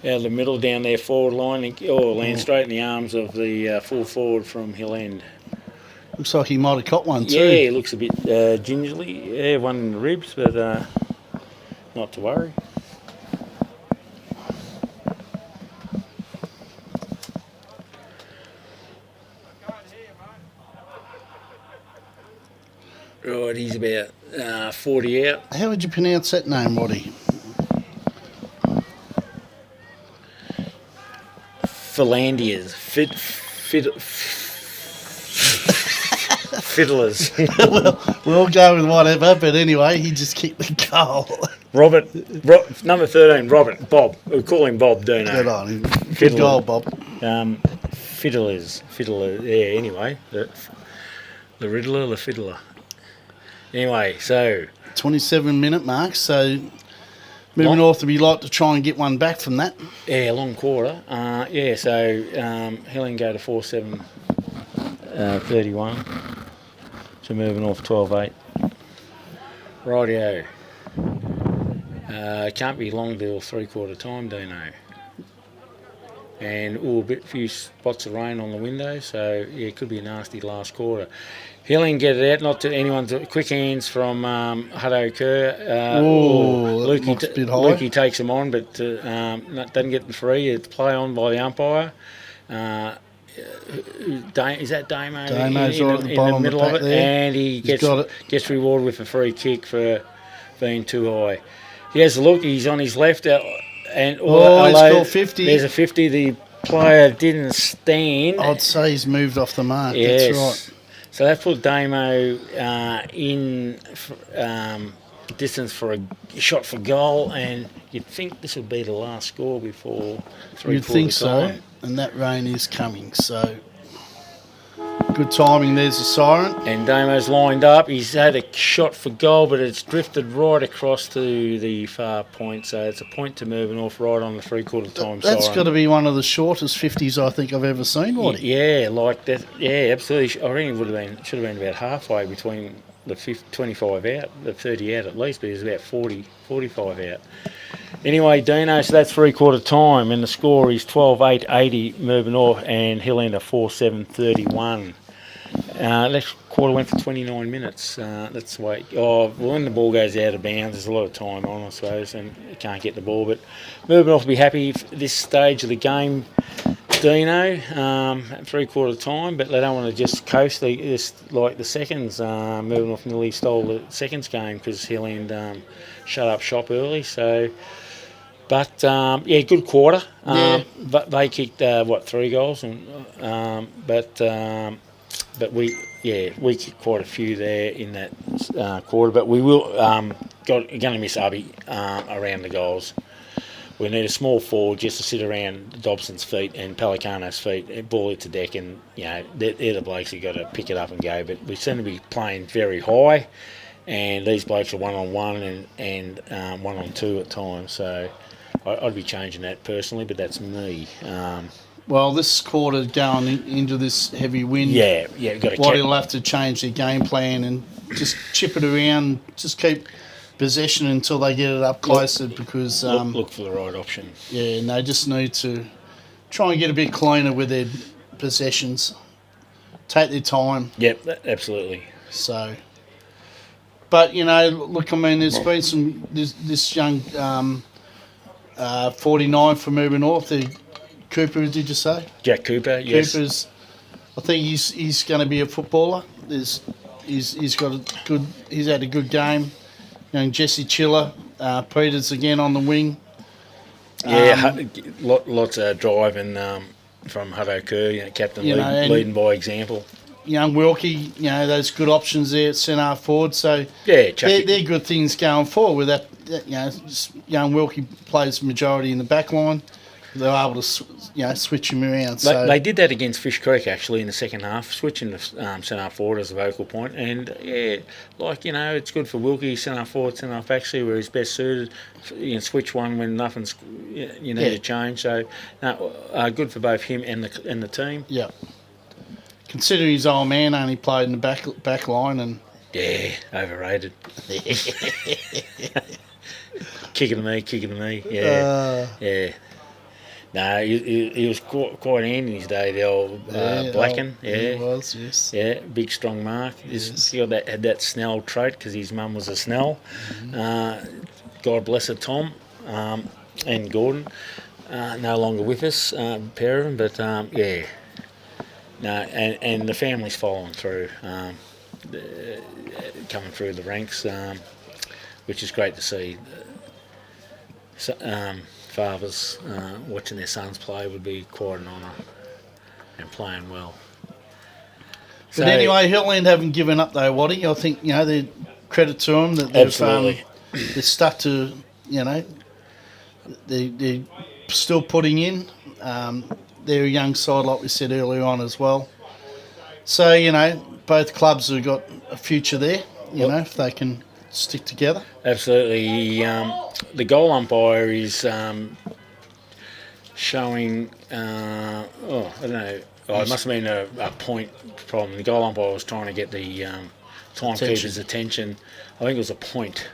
the middle down their forward line, land straight in the arms of the full forward from Hill End. Looks like he might have caught one too. Yeah, he looks a bit gingerly. Yeah, one in the ribs, but not to worry. Right, he's about 40 out. How would you pronounce that name, Waddy? Philandias. Fiddlers. We'll go with whatever, but anyway, he just kicked the goal. Number 13, Bob. We call him Bob, don't we? Good on him. Good goal, Bob. Fiddlers. Anyway. The Riddler, the Fiddler. Anyway, so 27-minute mark, so Mirboo North would be like to try and get one back from that. Yeah, long quarter. So Hill End go to 4-7, 31. So Mirboo North 12-8. Rightio. Can't be long till 3/4 time, do you know? and a few spots of rain on the window, so yeah, it could be a nasty last quarter. Hilling get it out, not to anyone's quick hands from Hutto Kerr. That looks a bit high. Lukey takes him on, but doesn't get them free. It's play on by the umpire. Is that Damo? Damo's right at the bottom in the middle of it, there. and he gets rewarded with a free kick for being too high. He has a look. He's on his left, and he's got 50. There's a 50. The player didn't stand. I'd say he's moved off the mark. Yes. That's right. So that put Damo in distance for a shot for goal, and you'd think this would be the last score before three-quarter You'd think time. so, and that rain is coming, so good timing. There's a siren. And Damo's lined up. He's had a shot for goal, but it's drifted right across to the far point, so it's a point to Mirboo North right on the three-quarter time That's siren. got to be one of the shortest 50s I think I've ever seen, Waddy. Yeah, like that. Yeah, absolutely. I reckon it should have been about halfway between the 25 out, the 30 out at least, but it was about 45 out. Anyway, Dino, so that's three-quarter time, and the score is 12-8-80 Mirboo North and Hill End 4-7-31. That quarter went for 29 minutes. That's the way. When the ball goes out of bounds, there's a lot of time on, I suppose, and you can't get the ball. But Mirboo North will be happy at this stage of the game, Dino, at three-quarter time, but they don't want to just coast like the seconds. Mirboo North nearly stole the seconds game because Hill End shut up shop early. So, but good quarter. But they kicked 3 goals, and but we kicked quite a few there in that quarter. But we will going to miss Ubby around the goals. We need a small forward just to sit around Dobson's feet and Pelicano's feet, ball it to deck, and they're the blokes who got to pick it up and go. But we seem to be playing very high, and these blokes are 1-on-1 and 1-on-2 at times. So I'd be changing that personally, but that's me. Well, this quarter going into this heavy wind. We've got to Waddy'll have to change their game plan and just chip it around, just keep possession until they get it up closer because... look for the right option. Yeah, and they just need to try and get a bit cleaner with their possessions. Take their time. Yep, absolutely. So... But, look, I mean, there's been this young 49 from Mirboo North, Cooper, did you say? Jack Cooper, yes. Cooper's, I think he's going to be a footballer. He's had a good game. Young Jesse Chiller, Peters again on the wing. Lots of driving from Hutto Kerr, captain leading by example. Young Wilkie, those good options there at centre forward. So they're good things going forward. With that, young Wilkie plays the majority in the back line. They're able to, switch him around. They did that against Fish Creek actually in the second half, switching the centre forward as a vocal point. And it's good for Wilkie, centre forward, centre half actually where he's best suited. Switch one when nothing's need to change. So good for both him and the team. Yeah. Considering his old man only played in the back line and overrated. Kicking to me. Yeah. No, he was quite handy in his day, the old Blacken. He was, yes. Yeah, big, strong mark. Yes. He had that Snell trait because his mum was a Snell. Mm-hmm. God bless her, Tom and Gordon. No longer with us, pair of them, but No, and the family's following through, coming through the ranks, which is great to see. Fathers watching their sons play would be quite an honour, and playing well. But anyway, Hill End haven't given up though, Waddy. I think they're credit to them that they're stuck to they're still putting in. They're a young side, like we said earlier on as well. So both clubs have got a future there. If they can stick together. Absolutely. The goal umpire is showing. I don't know. It must have been a point problem. The goal umpire was trying to get the timekeeper's attention. I think it was a point.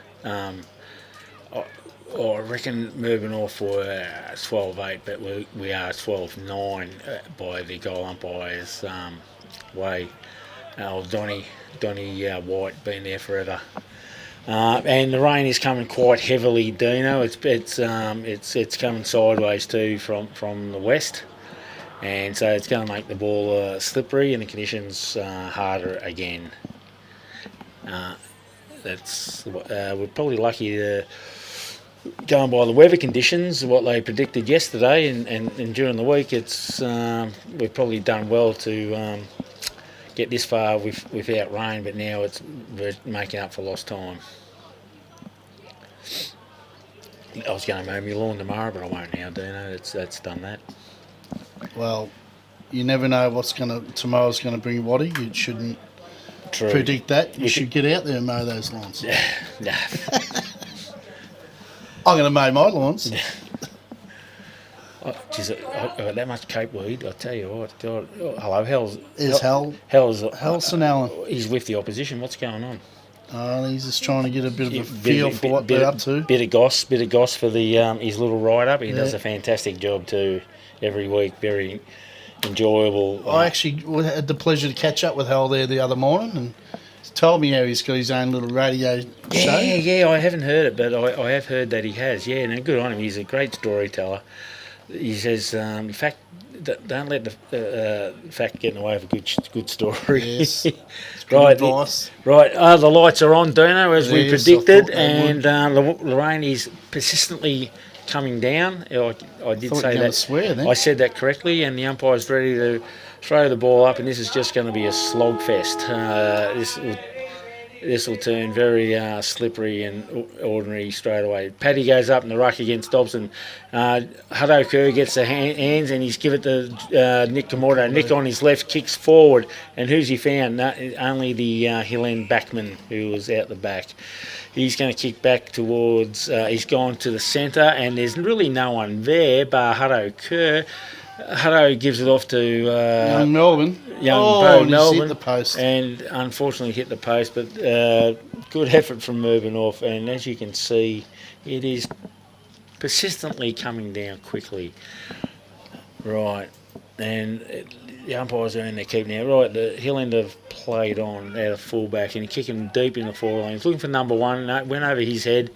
I reckon Mirboo North were 12-8, but we are 12-9 by the goal umpire's way. Donny White been there forever. And the rain is coming quite heavily, Dino. It's coming sideways too from the west, and so it's going to make the ball slippery and the conditions harder again. We're probably lucky to going by the weather conditions, what they predicted yesterday and during the week. We've probably done well to get this far without rain, but now we're making up for lost time. I was going to mow my lawn tomorrow, but I won't now, Dino. That's done that. Well, you never know tomorrow's going to bring Waddy. You shouldn't predict that. You should get out there and mow those lawns. Nah. I'm going to mow my lawns. I got that much cape weed, I tell you what. God, hello, Hell's St Allen. He's with the opposition. What's going on? He's just trying to get a bit of a feel for what they're up to. Bit of goss for the his little write up. He does a fantastic job too every week. Very enjoyable. I actually had the pleasure to catch up with Hal there the other morning, and he told me how he's got his own little radio show. Yeah. I haven't heard it, but I have heard that he has. Yeah, and good on him. He's a great storyteller. He says, in fact, don't let the fact get in the way of a good story. Yes. Right. Advice. Right. The lights are on, Dino, as we predicted, and the rain is persistently coming down. I did say that. Swear, then. I said that correctly, and the umpire's ready to throw the ball up, and this is just going to be a slogfest. This will turn very slippery and ordinary straight away. Paddy goes up in the ruck against Dobson. Hutto Kerr gets the hands and he's given it to Nick Kamordo. Nick on his left kicks forward, and who's he found? Only the Hill End backman who was out the back. He's going to kick back towards. He's gone to the centre, and there's really no one there bar Hutto Kerr. Hutto gives it off to young Melbourne. Melbourne, hit the post. And unfortunately hit the post, but good effort from Mirboo North. And as you can see, it is persistently coming down quickly. Right, and the umpires are in their keep now. Right, the Hill End have played on out of fullback, and he's kicking deep in the forward line. He's looking for number one. Went over his head.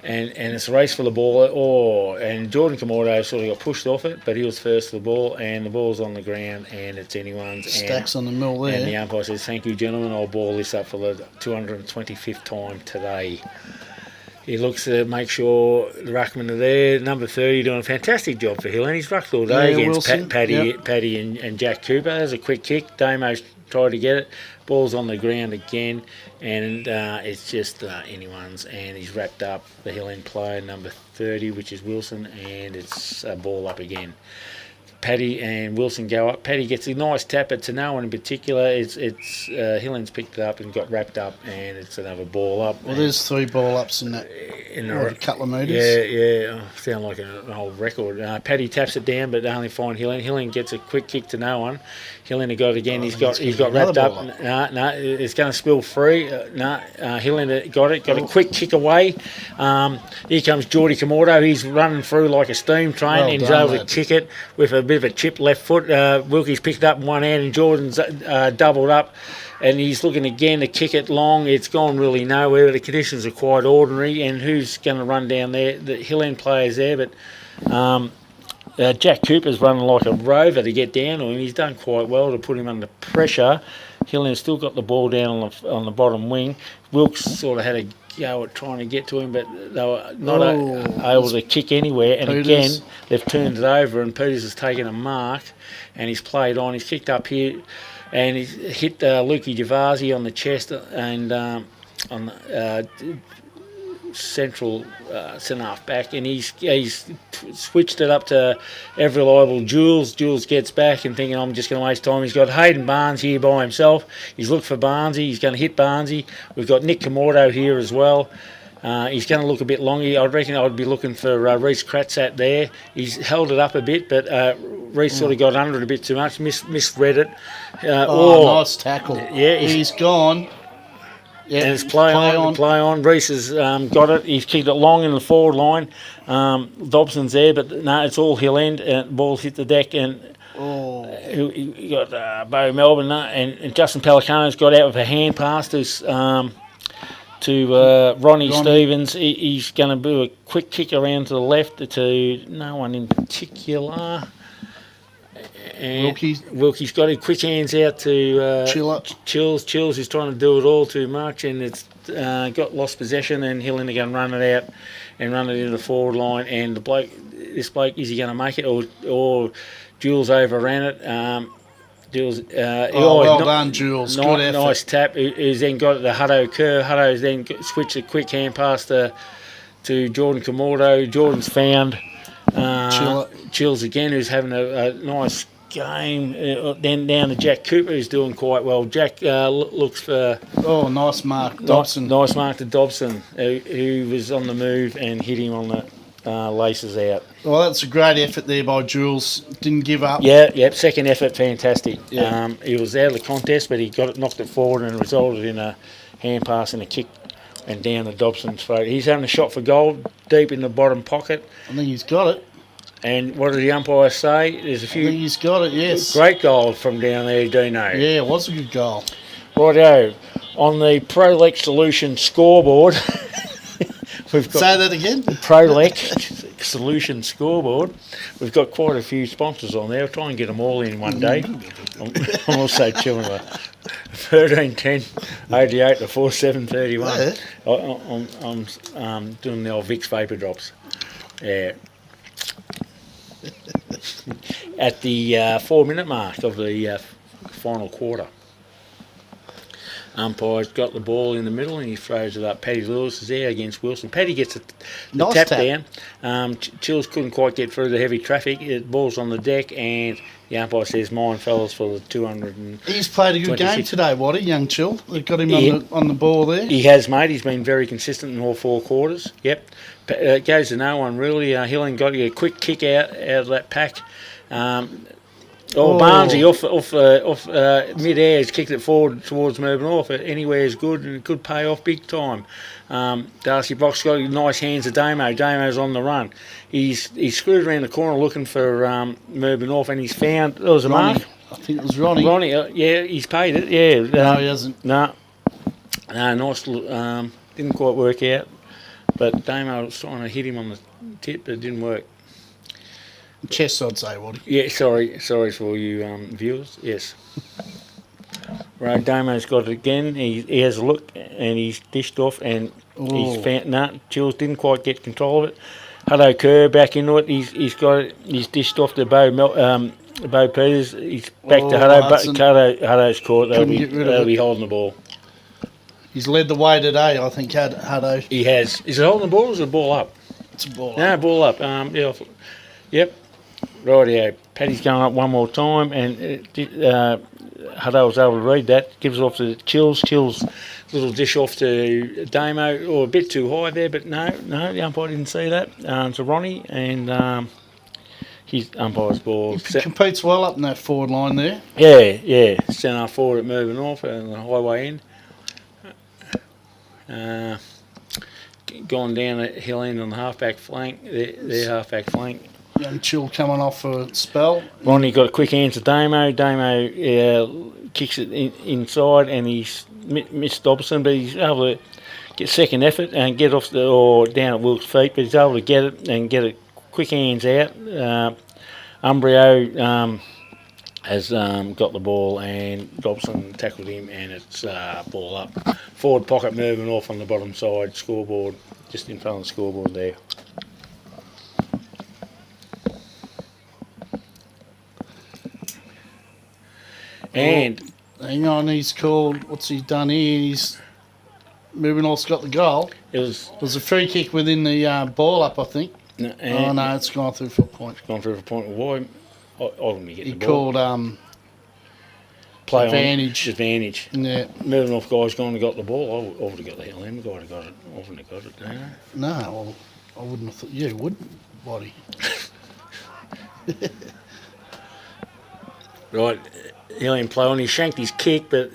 And it's a race for the ball. And Jordan Kamordo sort of got pushed off it, but he was first for the ball, and the ball's on the ground, and it's anyone's. Stacks on the mill there. And the umpire says, "Thank you, gentlemen. I'll ball this up for the 225th time today." He looks to make sure the ruckmen are there. Number 30 doing a fantastic job for Hill, and he's rucked all day against Paddy and Jack Cooper. There's a quick kick. Damo's tried to get it. Ball's on the ground again, and it's just anyone's. And he's wrapped up the Hill End player, number 30, which is Wilson, and it's a ball up again. Paddy and Wilson go up. Paddy gets a nice tap, but to no one in particular. It's Hill End's picked it up and got wrapped up, and it's another ball up. Well, there's 3 ball ups in that. In a couple of metres. Yeah. Sound like an old record. Paddy taps it down, but only find Hill End. Hill End gets a quick kick to no one. Hill End got it again. He's got wrapped up. No, it's going to spill free. Hill End got it. Got a quick kick away. Here comes Geordie Kamordo. He's running through like a steam train, and he's able to kick it with a bit of a chip left foot. Wilkie's picked it up in one hand, and Jordan's doubled up. And he's looking again to kick it long. It's gone really nowhere. The conditions are quite ordinary. And who's going to run down there? The Hill End player's there, but Jack Cooper's running like a rover to get down to him. He's done quite well to put him under pressure. Hill End's still got the ball down on the bottom wing. Wilkes sort of had a go at trying to get to him, but they were not able to kick anywhere. And Peters. Again, they've turned it over, and Peters has taken a mark, and he's played on. He's kicked up here. And he's hit Lukey Javasi on the chest and on the central centre-half back, and he's switched it up to ever reliable Jules. Jules gets back and thinking, I'm just going to waste time. He's got Hayden Barnes here by himself. He's looked for Barnesy. He's going to hit Barnesy. We've got Nick Kamordo here as well. He's going to look a bit longy. I reckon I'd be looking for Reece Kratzat there. He's held it up a bit, but Reece sort of got under it a bit too much, misread it. Nice tackle. Yeah, he's gone. Yeah, And it's play on. Reese has got it. He's kicked it long in the forward line. Dobson's there, but no, it's all Hill End. Ball's hit the deck, and he got Bo Melbourne, and Justin Pelicano's got out with a hand pass to Ronnie Stevens. He's going to do a quick kick around to the left to no one in particular. And Wilkie's got his quick hands out to Chills. Chills is trying to do it all too much, and it's got lost possession, and Hill End are going to run it out and run it into the forward line. And this bloke, is he going to make it, or Jules overran it? Jules, well done, Jules. Good effort. Nice tap. He's then got the Hutto Kerr. Hutto's then switched a quick hand pass to Jordan Kamordo. Jordan's found Chills again, who's having a nice game. Then down to Jack Cooper, who's doing quite well. Jack looks for... Oh, nice mark, Dobson. Nice mark to Dobson, who was on the move and hit him on the laces out. Well, that's a great effort there by Jules. Didn't give up. Yep. Second effort, fantastic. Yeah. He was out of the contest, but he knocked it forward and resulted in a hand pass and a kick and down to Dobson's throat. He's having a shot for goal deep in the bottom pocket. I think he's got it. And what did the umpire say? There's a few. I think he's got it, yes. Great goal from down there, Dino. Yeah, it was a good goal. Righto. On the ProLec Solution scoreboard, we've got... Say that again? The ProLec Solution scoreboard. We've got quite a few sponsors on there. I'll try and get them all in one day. I'm also chilling with 1310 88 to 4731. I'm doing the old Vicks vapor drops. Yeah. At the 4 minute mark of the final quarter. Umpire's got the ball in the middle and he throws it up. Paddy Lewis is there against Wilson. Paddy gets the nice tap down. Chills couldn't quite get through the heavy traffic. The ball's on the deck and the umpire says, mine fellas for the 200. He's played a good game today, Waddy, young Chill. They've got him on the ball there. He has, mate. He's been very consistent in all four quarters. Yep. It goes to no one, really. Hillen got a quick kick out of that pack. Barnesy off mid-air has kicked it forward towards Mirboo North. Mirboo is good and it could pay off big time. Darcy Box got nice hands to Damo. Damo's on the run. He's screwed around the corner looking for Mirboo North and he's found... There was a mark. I think it was Ronnie. Ronnie, yeah, he's paid it, yeah. No, he hasn't. No, nice. Didn't quite work out. But Damo was trying to hit him on the tip, but it didn't work. Chest, I'd say, Waddy. Yeah, sorry for you viewers. Yes. Right, Damo's got it again. He has a look and he's dished off and he's found... Chills didn't quite get control of it. Hutto Kerr back into it. He's got it. He's dished off to Bo Peters. He's back to Hutto. Hutto's caught. They'll be holding the ball. He's led the way today, I think, Hutto. He has. Is it holding the ball or is it a ball up? It's a ball up. No, ball up. Yep. Rightio. Paddy's going up one more time and Hutto was able to read that. Gives it off to Chills. Chills, little dish off to Damo, or a bit too high there, but no, the umpire didn't see that. To Ronnie and his umpire's ball. He competes well up in that forward line there. Yeah. Centre forward at Mirboo North and the highway end. Gone down at Hill End on the halfback flank, their halfback flank. Young Chill coming off for a spell. Ronnie got a quick hand to Damo. Damo kicks it inside and he's missed Dobson, but he's able to get second effort and get off down at Wilkes' feet, but he's able to get it and get it quick hands out. Umbrio has got the ball and Dobson tackled him and it's ball up. Forward pocket moving off on the bottom side, scoreboard, just in front of the scoreboard there. And hang on, he's called. What's he done here? He's Mirboo North's got the goal. It was a free kick within the ball up, I think. No, it's gone through for a point. It's gone through for a point. Why? I wouldn't get the ball. He called play advantage. Advantage. Yeah. Mirboo North guy's gone and got the ball. I would have got the Hill End guy. I wouldn't have got it. No, well, I wouldn't have thought. You would, Waddy. Right. Hill End play on. He shanked his kick, but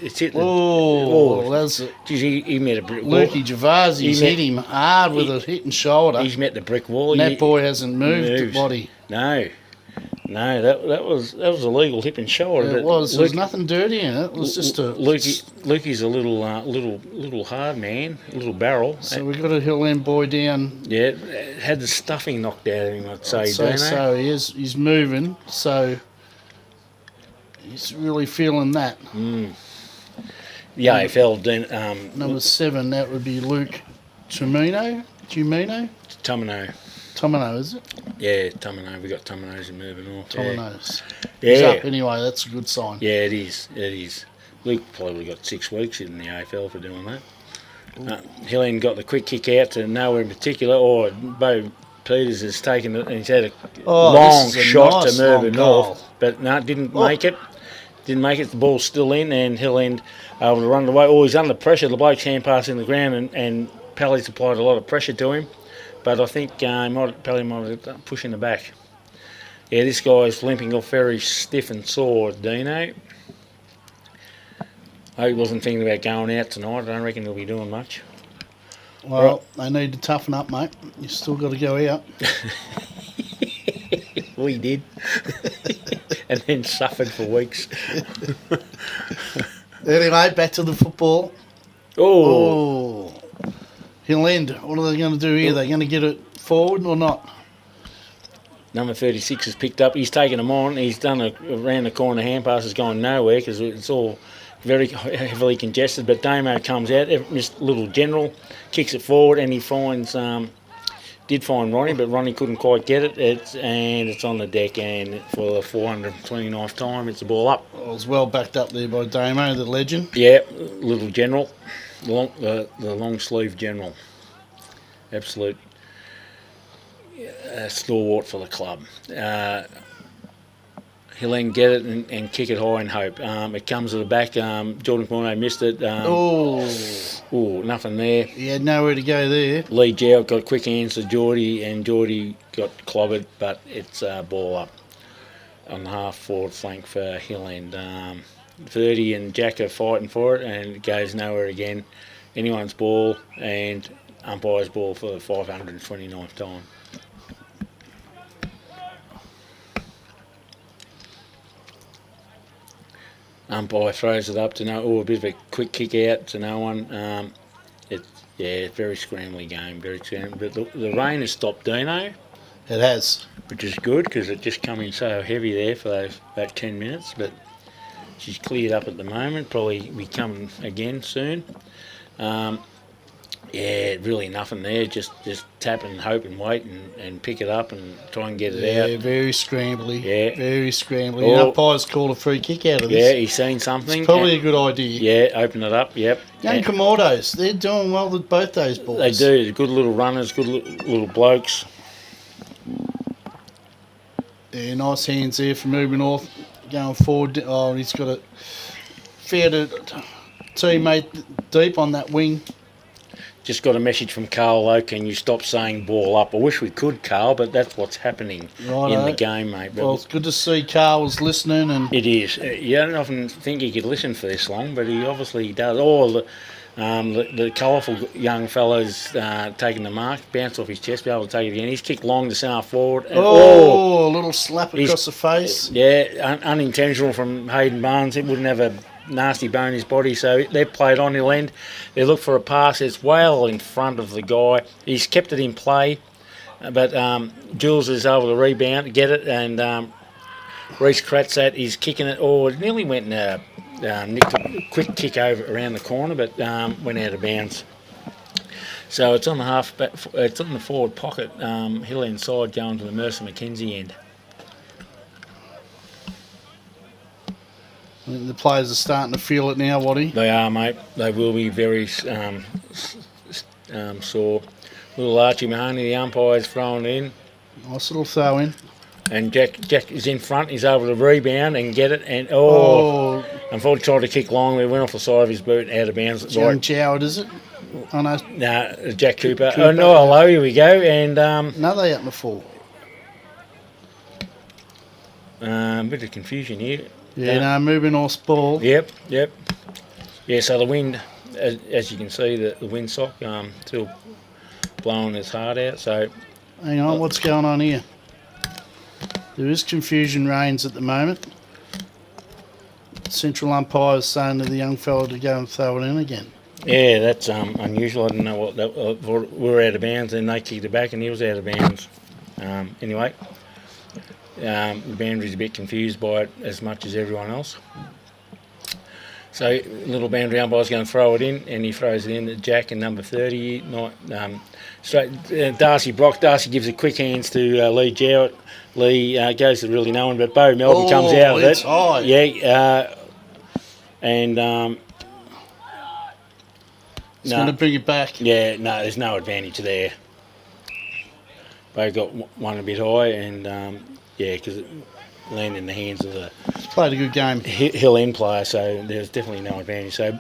it's hit the... Oh, that's it. Geez, he met a brick wall. Lukey Gervasi's hit him hard with a hitting shoulder. He's met the brick wall. And that boy hasn't moved the body. No, that was a legal hip and shoulder. It was. There was nothing dirty in it. It was just a... Lukey's a little hard man, a little barrel. So we got a Hill End boy down. Yeah, had the stuffing knocked out of him, I'd say. So he is. He's moving. So he's really feeling that. The AFL then number 7. That would be Luke Tumino. Tomino, is it? Yeah, Tomino. We got Tominos in Mirboo North. Tominos. Yeah. He's up anyway. That's a good sign. Yeah, it is. Luke probably got 6 weeks in the AFL for doing that. Hill End got the quick kick out to nowhere in particular, or Bo Peters has taken it and he's had a long shot to Mirboo North, but no, didn't make it. Didn't make it. The ball's still in, and Hill End able to run it away. Oh, he's under pressure. The bloke's hand pass in the ground, and Pally's applied a lot of pressure to him. But I think Pally might have pushed in the back. Yeah, this guy's limping off very stiff and sore, Dino. I hope he wasn't thinking about going out tonight. I don't reckon he'll be doing much. Well, they need to toughen up, mate. You still got to go out. We did. And then suffered for weeks. Anyway, back to the football. Oh. Hill End, what are they going to do here? Are they going to get it forward or not? Number 36 has picked up. He's taken them on. He's done around the corner hand pass. Has gone nowhere because it's all very heavily congested. But Damo comes out. Just little general kicks it forward, and he finds did find Ronnie, but Ronnie couldn't quite get it. It's on the deck, and for the 429th time, it's a ball up. It was well backed up there by Damo, the legend. Yeah, little general. The long sleeve general, absolute stalwart for the club. He'll then get it and kick it high and hope. It comes to the back. Jordan Corno missed it. Nothing there. He had nowhere to go there. Lee Jow got quick hands to Geordie, and Geordie got clobbered, but it's ball up on the half forward flank for Hill End. 30 and Jack are fighting for it, and it goes nowhere again. Anyone's ball, and umpire's ball for the 529th time. Umpire throws it up to a bit of a quick kick out to no one. Very scrambly game, very scrambly. But the rain has stopped Dino. It has. Which is good because it just come in so heavy there for about 10 minutes, but she's cleared up at the moment, probably be coming again soon. Really nothing there, just tap and hope and wait and pick it up and try and get it out. Yeah, very scrambly. Yeah. Very scrambly. The umpire's called a free kick out of this. Yeah, he's seen something. It's probably a good idea. Yeah, open it up, yep. Young Komodos, they're doing well with both those boys. They do, they're good little runners, good little blokes. Yeah, nice hands there from Mirboo North going forward. Oh, he's got a fair teammate deep on that wing. Just got a message from Carl though, can you stop saying ball up? I wish we could, Carl, but that's what's happening in the game, mate. But well, it's good to see Carl was listening. And it is. You don't often think he could listen for this long, but he obviously does. Oh, the colourful young fellows taking the mark, bounced off his chest, be able to take it again. He's kicked long to centre forward. And, a little slap across the face. Yeah, unintentional from Hayden Barnes. It wouldn't have a nasty bone in his body, so they've played on Hill End. They look for a pass. It's well in front of the guy. He's kept it in play, but Jules is able to rebound, get it, and Reece Kratzat is kicking it. It nearly went nicked a quick kick over around the corner, but went out of bounds. So it's on the it's on the forward pocket, Hill End side going to the Mercer Mackenzie end. I think the players are starting to feel it now, Waddy. They are, mate. They will be very sore. Little Archie Mahoney, the umpire's throwing it in. Nice little throw in. And Jack is in front. He's able to rebound and get it. And unfortunately tried to kick long. It went off the side of his boot, out of bounds. It's young Joward, is it? Oh no. No, Jack Cooper. Hello, here we go. And another out in the fall. Bit of confusion here. Yeah, Mirboo North's ball. Yep. Yeah, so the wind, as you can see, the windsock still blowing its heart out. So Hang on, what's going on here? There is confusion reigns at the moment. Central umpire is saying to the young fella to go and throw it in again. yeah, that's unusual. I didn't know what that. We were out of bounds, and they kicked it back, and he was out of bounds. Anyway, the boundary's a bit confused by it as much as everyone else. So little boundary umpire's going to throw it in, and he throws it in at Jack and number 30. Straight, Darcy Brock. Darcy gives a quick hands to Lee Jowett. Lee goes to really no one, but Bo Melbourne comes out of it. High. Yeah, and He's going to bring it back. yeah, no, there's no advantage there. Bo got one a bit high, and yeah, because it landed in the hands of the He's played a good game. Hill End player, so there's definitely no advantage. So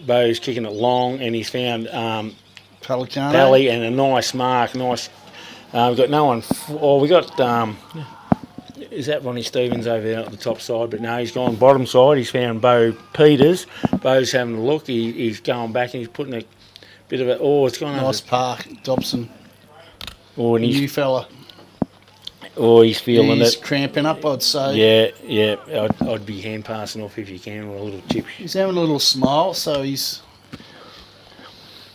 Bo's kicking it long, and he's found Pelicano. Pally and a nice mark. Nice. We've got no one. We got. Is that Ronnie Stevens over there at the top side? But no, he's gone bottom side. He's found Bo Peters. Bo's having a look. He's going back and he's putting a bit of a. Oh, it's gone Nice under. park, Dobson. Oh, and New fella. he's feeling He's it. cramping up, I'd say. Yeah. I'd be hand passing off if you can with a little chip. He's having a little smile, so he's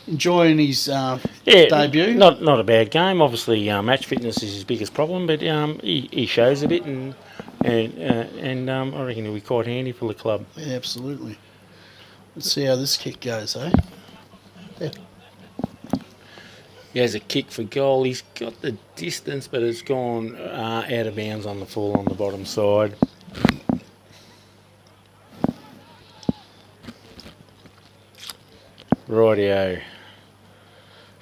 enjoying his Yeah, debut. Not a bad game. Obviously, match fitness is his biggest problem, but he shows a bit, and I reckon he'll be quite handy for the club. Yeah, absolutely. Let's see how this kick goes, eh? Yeah. He has a kick for goal. He's got the distance, but it's gone out of bounds on the full on the bottom side. Rightio.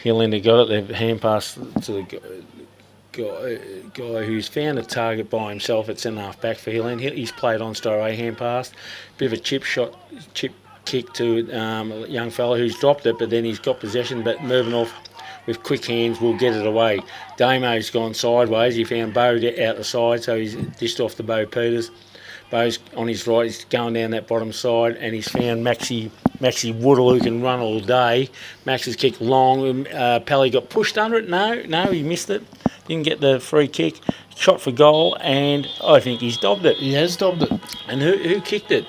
Hillender got it. They've hand passed to the guy who's found a target by himself at centre half back for Hillen. He's played on straight hand pass. Bit of a chip kick to a young fella who's dropped it, but then he's got possession. But moving off with quick hands, will get it away. Damo's gone sideways. He found Bo out the side, so he's dished off to Bo Peters. Bo's on his right. He's going down that bottom side, and he's found Maxi Woodall, who can run all day. Max's kick long. Pally got pushed under it. No, he missed it. Didn't get the free kick. Shot for goal, and I think he's dobbed it. He has dobbed it. And who kicked it?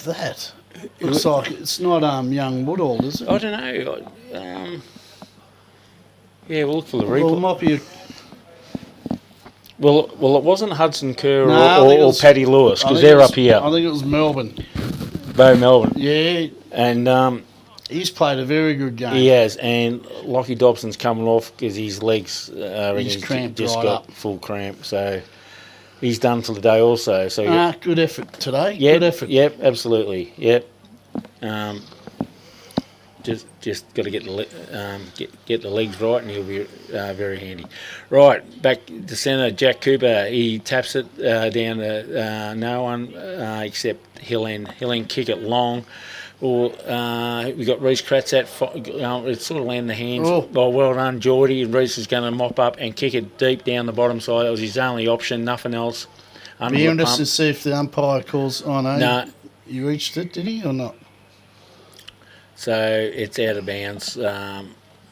That looks like it's not young Woodall, is it? I don't know. Yeah, we'll look for the Well, it replay. might be Well, it wasn't Hudson Kerr No, I think it or was- Paddy Lewis, I because think they're it was- up here. I think it was Melbourne. Bo Melbourne. Yeah, And he's played a very good game. he has, and Lockie Dobson's coming off because his legs He's cramped just right got up. full cramp, so he's done for the day also. So Good effort today. yep, Good effort. Yep, absolutely. Yep. Just got to get the legs right, and he'll be very handy. Right, back to centre. Jack Cooper, he taps it down to no one except Hillen. Hillen kick it long. Or we got Reece Kratzat. It's sort of land in the hands. Oh. Well done, Geordie. And Reece is going to mop up and kick it deep down the bottom side. That was his only option. Nothing else. Under Be the interested pump. to see if the umpire calls. Oh no, No. he reached it, did he, or not? So it's out of bounds.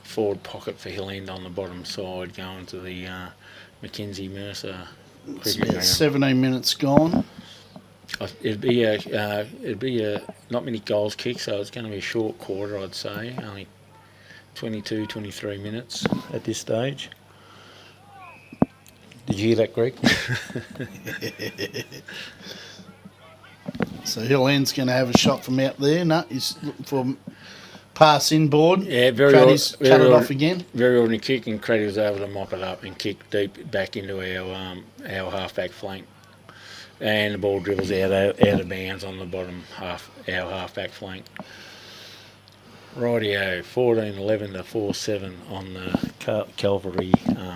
Forward pocket for Hill End on the bottom side, going to the Mackenzie Mercer It's cricket about ground. 17 minutes gone. It'd be a not many goals kicked, so it's going to be a short quarter, I'd say. Only 22, 23 minutes at this stage. Did you hear that, Greg? So Hill End's going to have a shot from out there. No, he's looking for pass inboard. Yeah, very Craddy's cut it off again. Very ordinary kick, and Craddy was able to mop it up and kick deep back into our half-back flank. And the ball dribbles out of bounds on the bottom half, our half-back flank. Rightio, 14-11 to 4-7 on the Calvary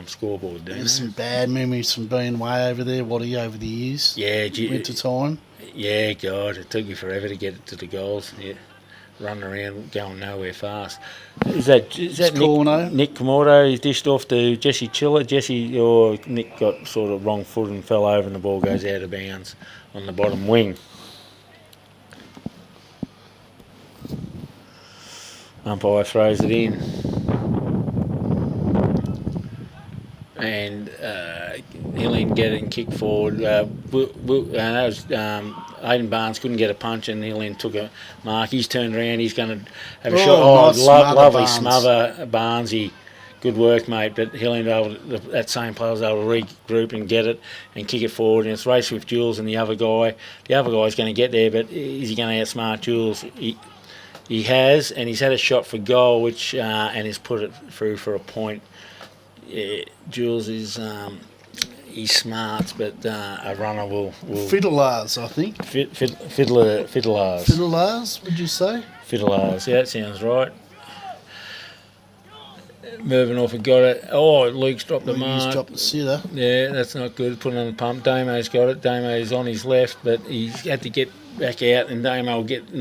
scoreboard. There's some bad memories from being way over there, Waddy, over the years. Yeah, Winter time. yeah, God, it took me forever to get it to the goals. Yeah, running around, going nowhere fast. Is that Corno. Nick Komodo? He's dished off to Jesse Chiller. Nick got sort of wrong foot and fell over, and the ball goes out of bounds on the bottom wing. Umpire throws it in. And Hill End get it and kick forward. That was Aidan Barnes couldn't get a punch, and Hill End took a mark. He's turned around. He's going to have a shot. Nice smother, Lovely Barnes. smother, Barnesy. Good work, mate. But Hill End, that same player was able to regroup and get it and kick it forward. And it's race with Jules and the other guy. The other guy's going to get there, but is he going to outsmart Jules? He has, and he's had a shot for goal, which and he's put it through for a point. Yeah, Jules is he's smart, but a runner will Fiddlers, I think. Fiddlers. Fiddlers, would you say? Fiddlers, yeah, that sounds right. Moving off, got it. Oh, Luke's dropped the mark. He's dropped the sitter. Yeah, that's not good. Putting on the pump. Damo's got it. Damo's on his left, but he's had to get back out, and Damo will get he's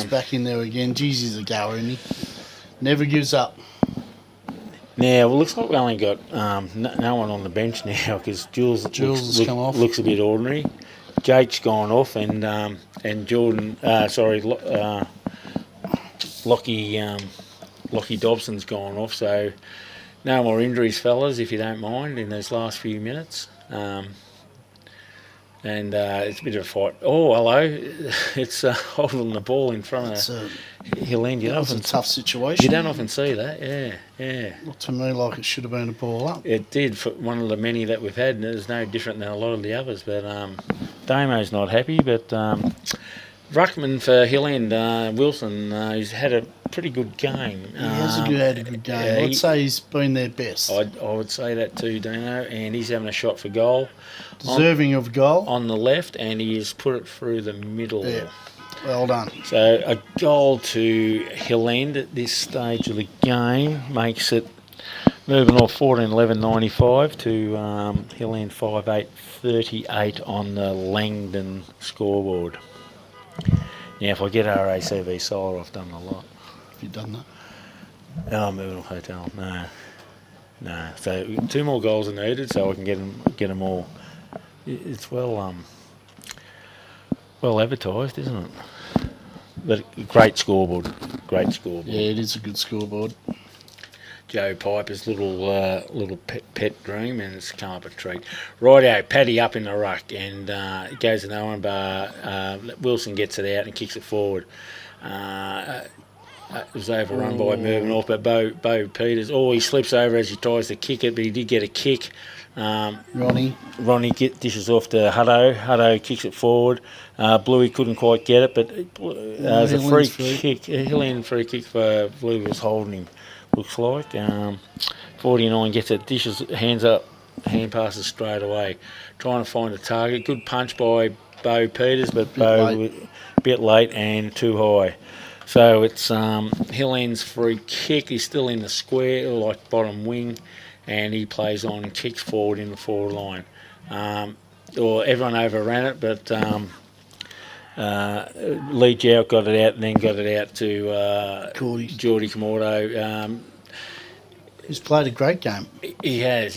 back in there again. Jeez, he's a goer, isn't he? Never gives up. Now, well, looks like we only got no one on the bench now because Jules has come off. Looks a bit ordinary. Jake's gone off, and Jordan, Lockie Dobson's gone off. So no more injuries, fellas, if you don't mind, in those last few minutes. And it's a bit of a fight. Oh, hello. It's holding the ball in front of Hill End. That was a tough situation. You don't often see that, yeah. Looked to me like it should have been a ball up. It did, for one of the many that we've had, and it was no different than a lot of the others. But Damo's not happy, but Ruckman for Hill End, Wilson, he's had a pretty good game. He has had a good game. I'd say he's been their best. I would say that too, Damo, and he's having a shot for goal. Deserving of goal. On the left, and he has put it through the middle. Yeah, well done. So a goal to Hill End at this stage of the game makes it moving off 14-11-95 to Hill End 5-8-38 on the Langdon scoreboard. Now, if I get RACV Solar, I've done a lot. Have you done that? Oh, moving off hotel. No. So 2 more goals are needed, so I can get them all. It's well advertised, isn't it? But great scoreboard. Yeah, it is a good scoreboard. Joe Piper's little pet dream, and it's come up a treat. Righto, Paddy up in the ruck, and it goes to no one bar. Wilson gets it out and kicks it forward. It was overrun by Mirboo North, but Bo Peters. Oh, he slips over as he tries to kick it, but he did get a kick. Ronnie dishes off to Hutto. Hutto kicks it forward. Bluey couldn't quite get it, but it was a free kick. Hill End free kick for Bluey was holding him. Looks like 49 gets it, dishes, hands up, hand passes straight away, trying to find a target. Good punch by Bo Peters, but Bo a bit late and too high. So it's Hill End's free kick. He's still in the square, like bottom wing, and he plays on and kicks forward in the forward line. Everyone overran it, but Lee Jout got it out and then got it out to Geordie Comordo. He's played a great game. He has.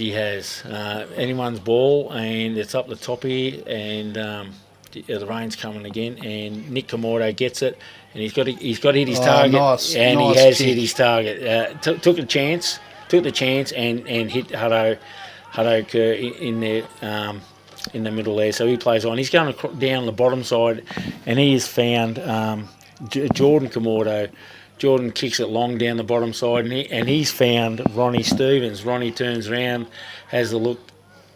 Anyone's ball, and it's up the top here, and the rain's coming again, and Nick Comordo gets it, and he's got to hit his target, and he has hit his target. Took the chance and hit Hutto in there. In the middle there, so he plays on. He's going down the bottom side, and he has found Jordan Comordo. Jordan kicks it long down the bottom side, and he's found Ronnie Stevens. Ronnie turns around, has a look,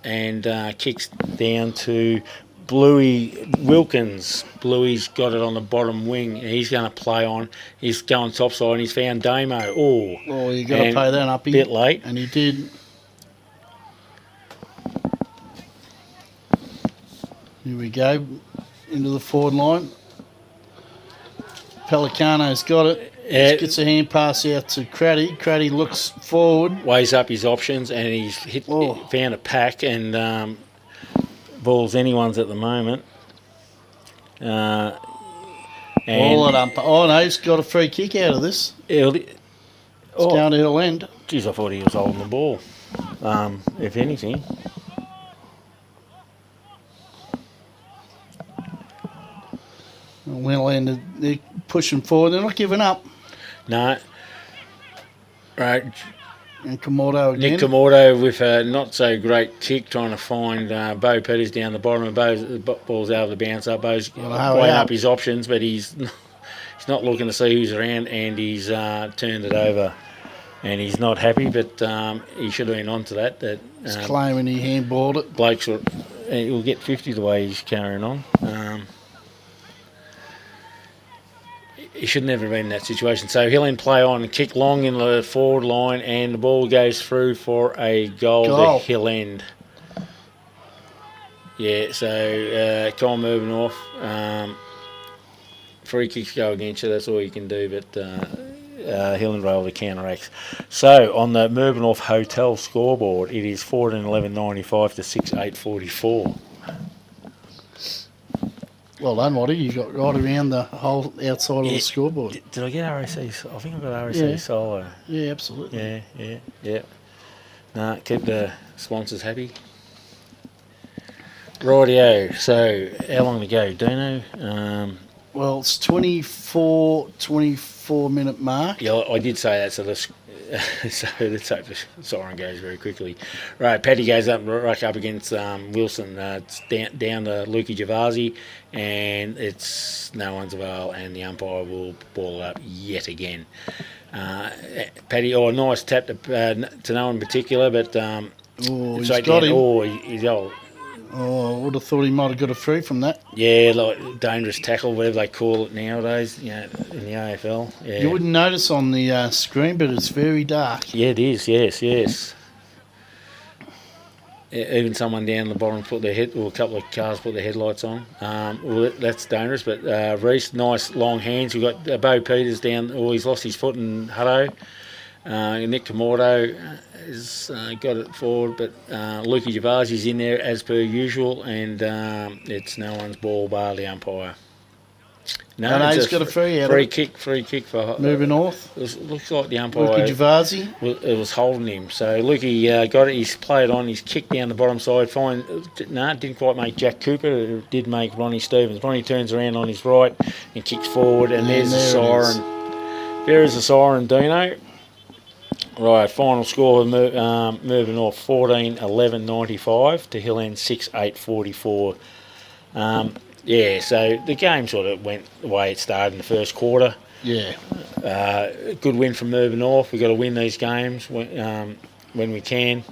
and kicks down to Bluey Wilkins. Bluey's got it on the bottom wing, and he's going to play on. He's going top side, and he's found Damo. Oh, you got to play that up. A bit late, and he did. Here we go, into the forward line. Pelicano's got it. Gets a hand pass out to Craddy. Craddy looks forward. Weighs up his options, and he's found a pack, and ball's anyone's at the moment. All at umpire. Oh, no, he's got a free kick out of this. It's going to Hill End. Geez, I thought he was holding the ball, if anything. Hill End, they're pushing forward. They're not giving up. No. Right. And Komodo again. Nick Komodo with a not so great kick, trying to find Bo Peters down the bottom. And the ball's able to bounce up. Bo's weighing up his options, but he's not looking to see who's around, and he's turned it over. And he's not happy, but he should have been on to that. He's claiming he handballed it. Blokes he'll get 50 the way he's carrying on. He should never have been in that situation. So Hill End play on, kick long in the forward line, and the ball goes through for a goal. To Hill End. Yeah, so come on, Mirboo North. Free kicks go against you, that's all you can do, but Hill End were able to counteract. So on the Mirboo North Hotel scoreboard, it is 14-11-95 to 6-8-44. Well done, Waddy. You got right around the whole outside of the scoreboard. Did I get RAC? I think I got RAC solo. Yeah, absolutely. Yeah. Nah, keep the sponsors happy. Rightio. So how long to go, Dino? Well, it's 24 minute mark. Yeah, I did say that, so let's hope the siren goes very quickly. Right, Paddy goes up against Wilson. It's down to Lukey Javasi, and it's no one's avail, and the umpire will ball it up yet again. Paddy, nice tap to no one in particular, but he's got him. He's old. Oh, I would have thought he might have got a free from that. Yeah, like dangerous tackle, whatever they call it nowadays, in the AFL. Yeah. You wouldn't notice on the screen, but it's very dark. Yeah, it is, yes. Even someone down the bottom put their a couple of cars put their headlights on. Well, that's dangerous, but Reece, nice long hands. We've got Bo Peters down, he's lost his foot in Hutto. Nick Komodo has got it forward, but Lukey Javasi's in there as per usual, and it's no one's ball bar the umpire. No, he's got a free kick for Mirboo North. Looks like the umpire. Lukey Javasi. It was holding him. So Lukey got it. He's played on. He's kicked down the bottom side. Didn't quite make Jack Cooper. It did make Ronnie Stevens. Ronnie turns around on his right and kicks forward, and there's the siren. There is the siren, Dino. Right, final score of Mirboo North 14-11-95 to Hill End 6-8-44. So the game sort of went the way it started in the first quarter. Yeah. Good win from Mirboo North. We've got to win these games when we can.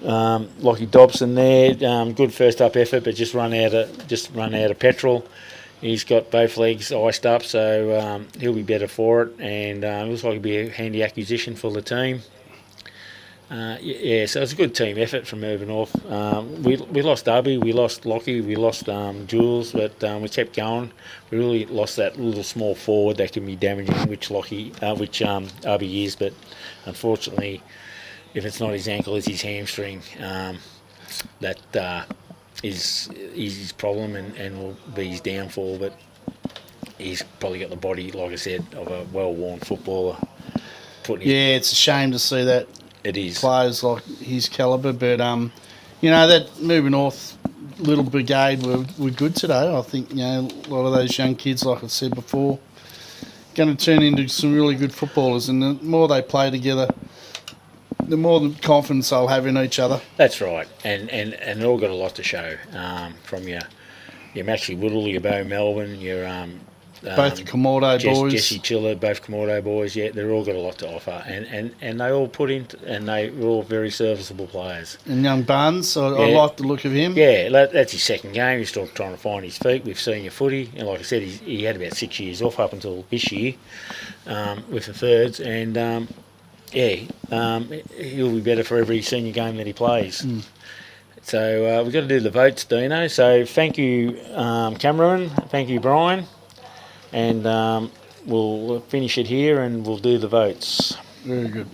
Lockie Dobson there, good first up effort, but just run out of petrol. He's got both legs iced up, so he'll be better for it, and it looks like it'll be a handy acquisition for the team. So it's a good team effort from Mirboo North. We lost Darby, we lost Lockie, we lost Jules, but we kept going. We really lost that little small forward that can be damaging, which Darby is, but unfortunately, if it's not his ankle, it's his hamstring. That is his problem and will be his downfall, but he's probably got the body, like I said, of a well-worn footballer. It's a shame to see that. It is. Players like his calibre, but that Mirboo North little brigade were good today. I think a lot of those young kids, like I said before, going to turn into some really good footballers, and the more they play together, the more confidence they'll have in each other. That's right, and they've all got a lot to show from your Maxie Woodall, your Bo Melbourne, your both the Komodo boys, Jesse Chiller, both Komodo boys. Yeah, they've all got a lot to offer, and they all put in, and they were all very serviceable players. And young Barnes, I like the look of him. Yeah, that's his second game. He's still trying to find his feet with senior footy, and like I said, he had about 6 years off up until this year with the thirds, and. He'll be better for every senior game that he plays. So we've got to do the votes, Dino. So thank you, Cameron. Thank you, Brian. And we'll finish it here and we'll do the votes. Very good.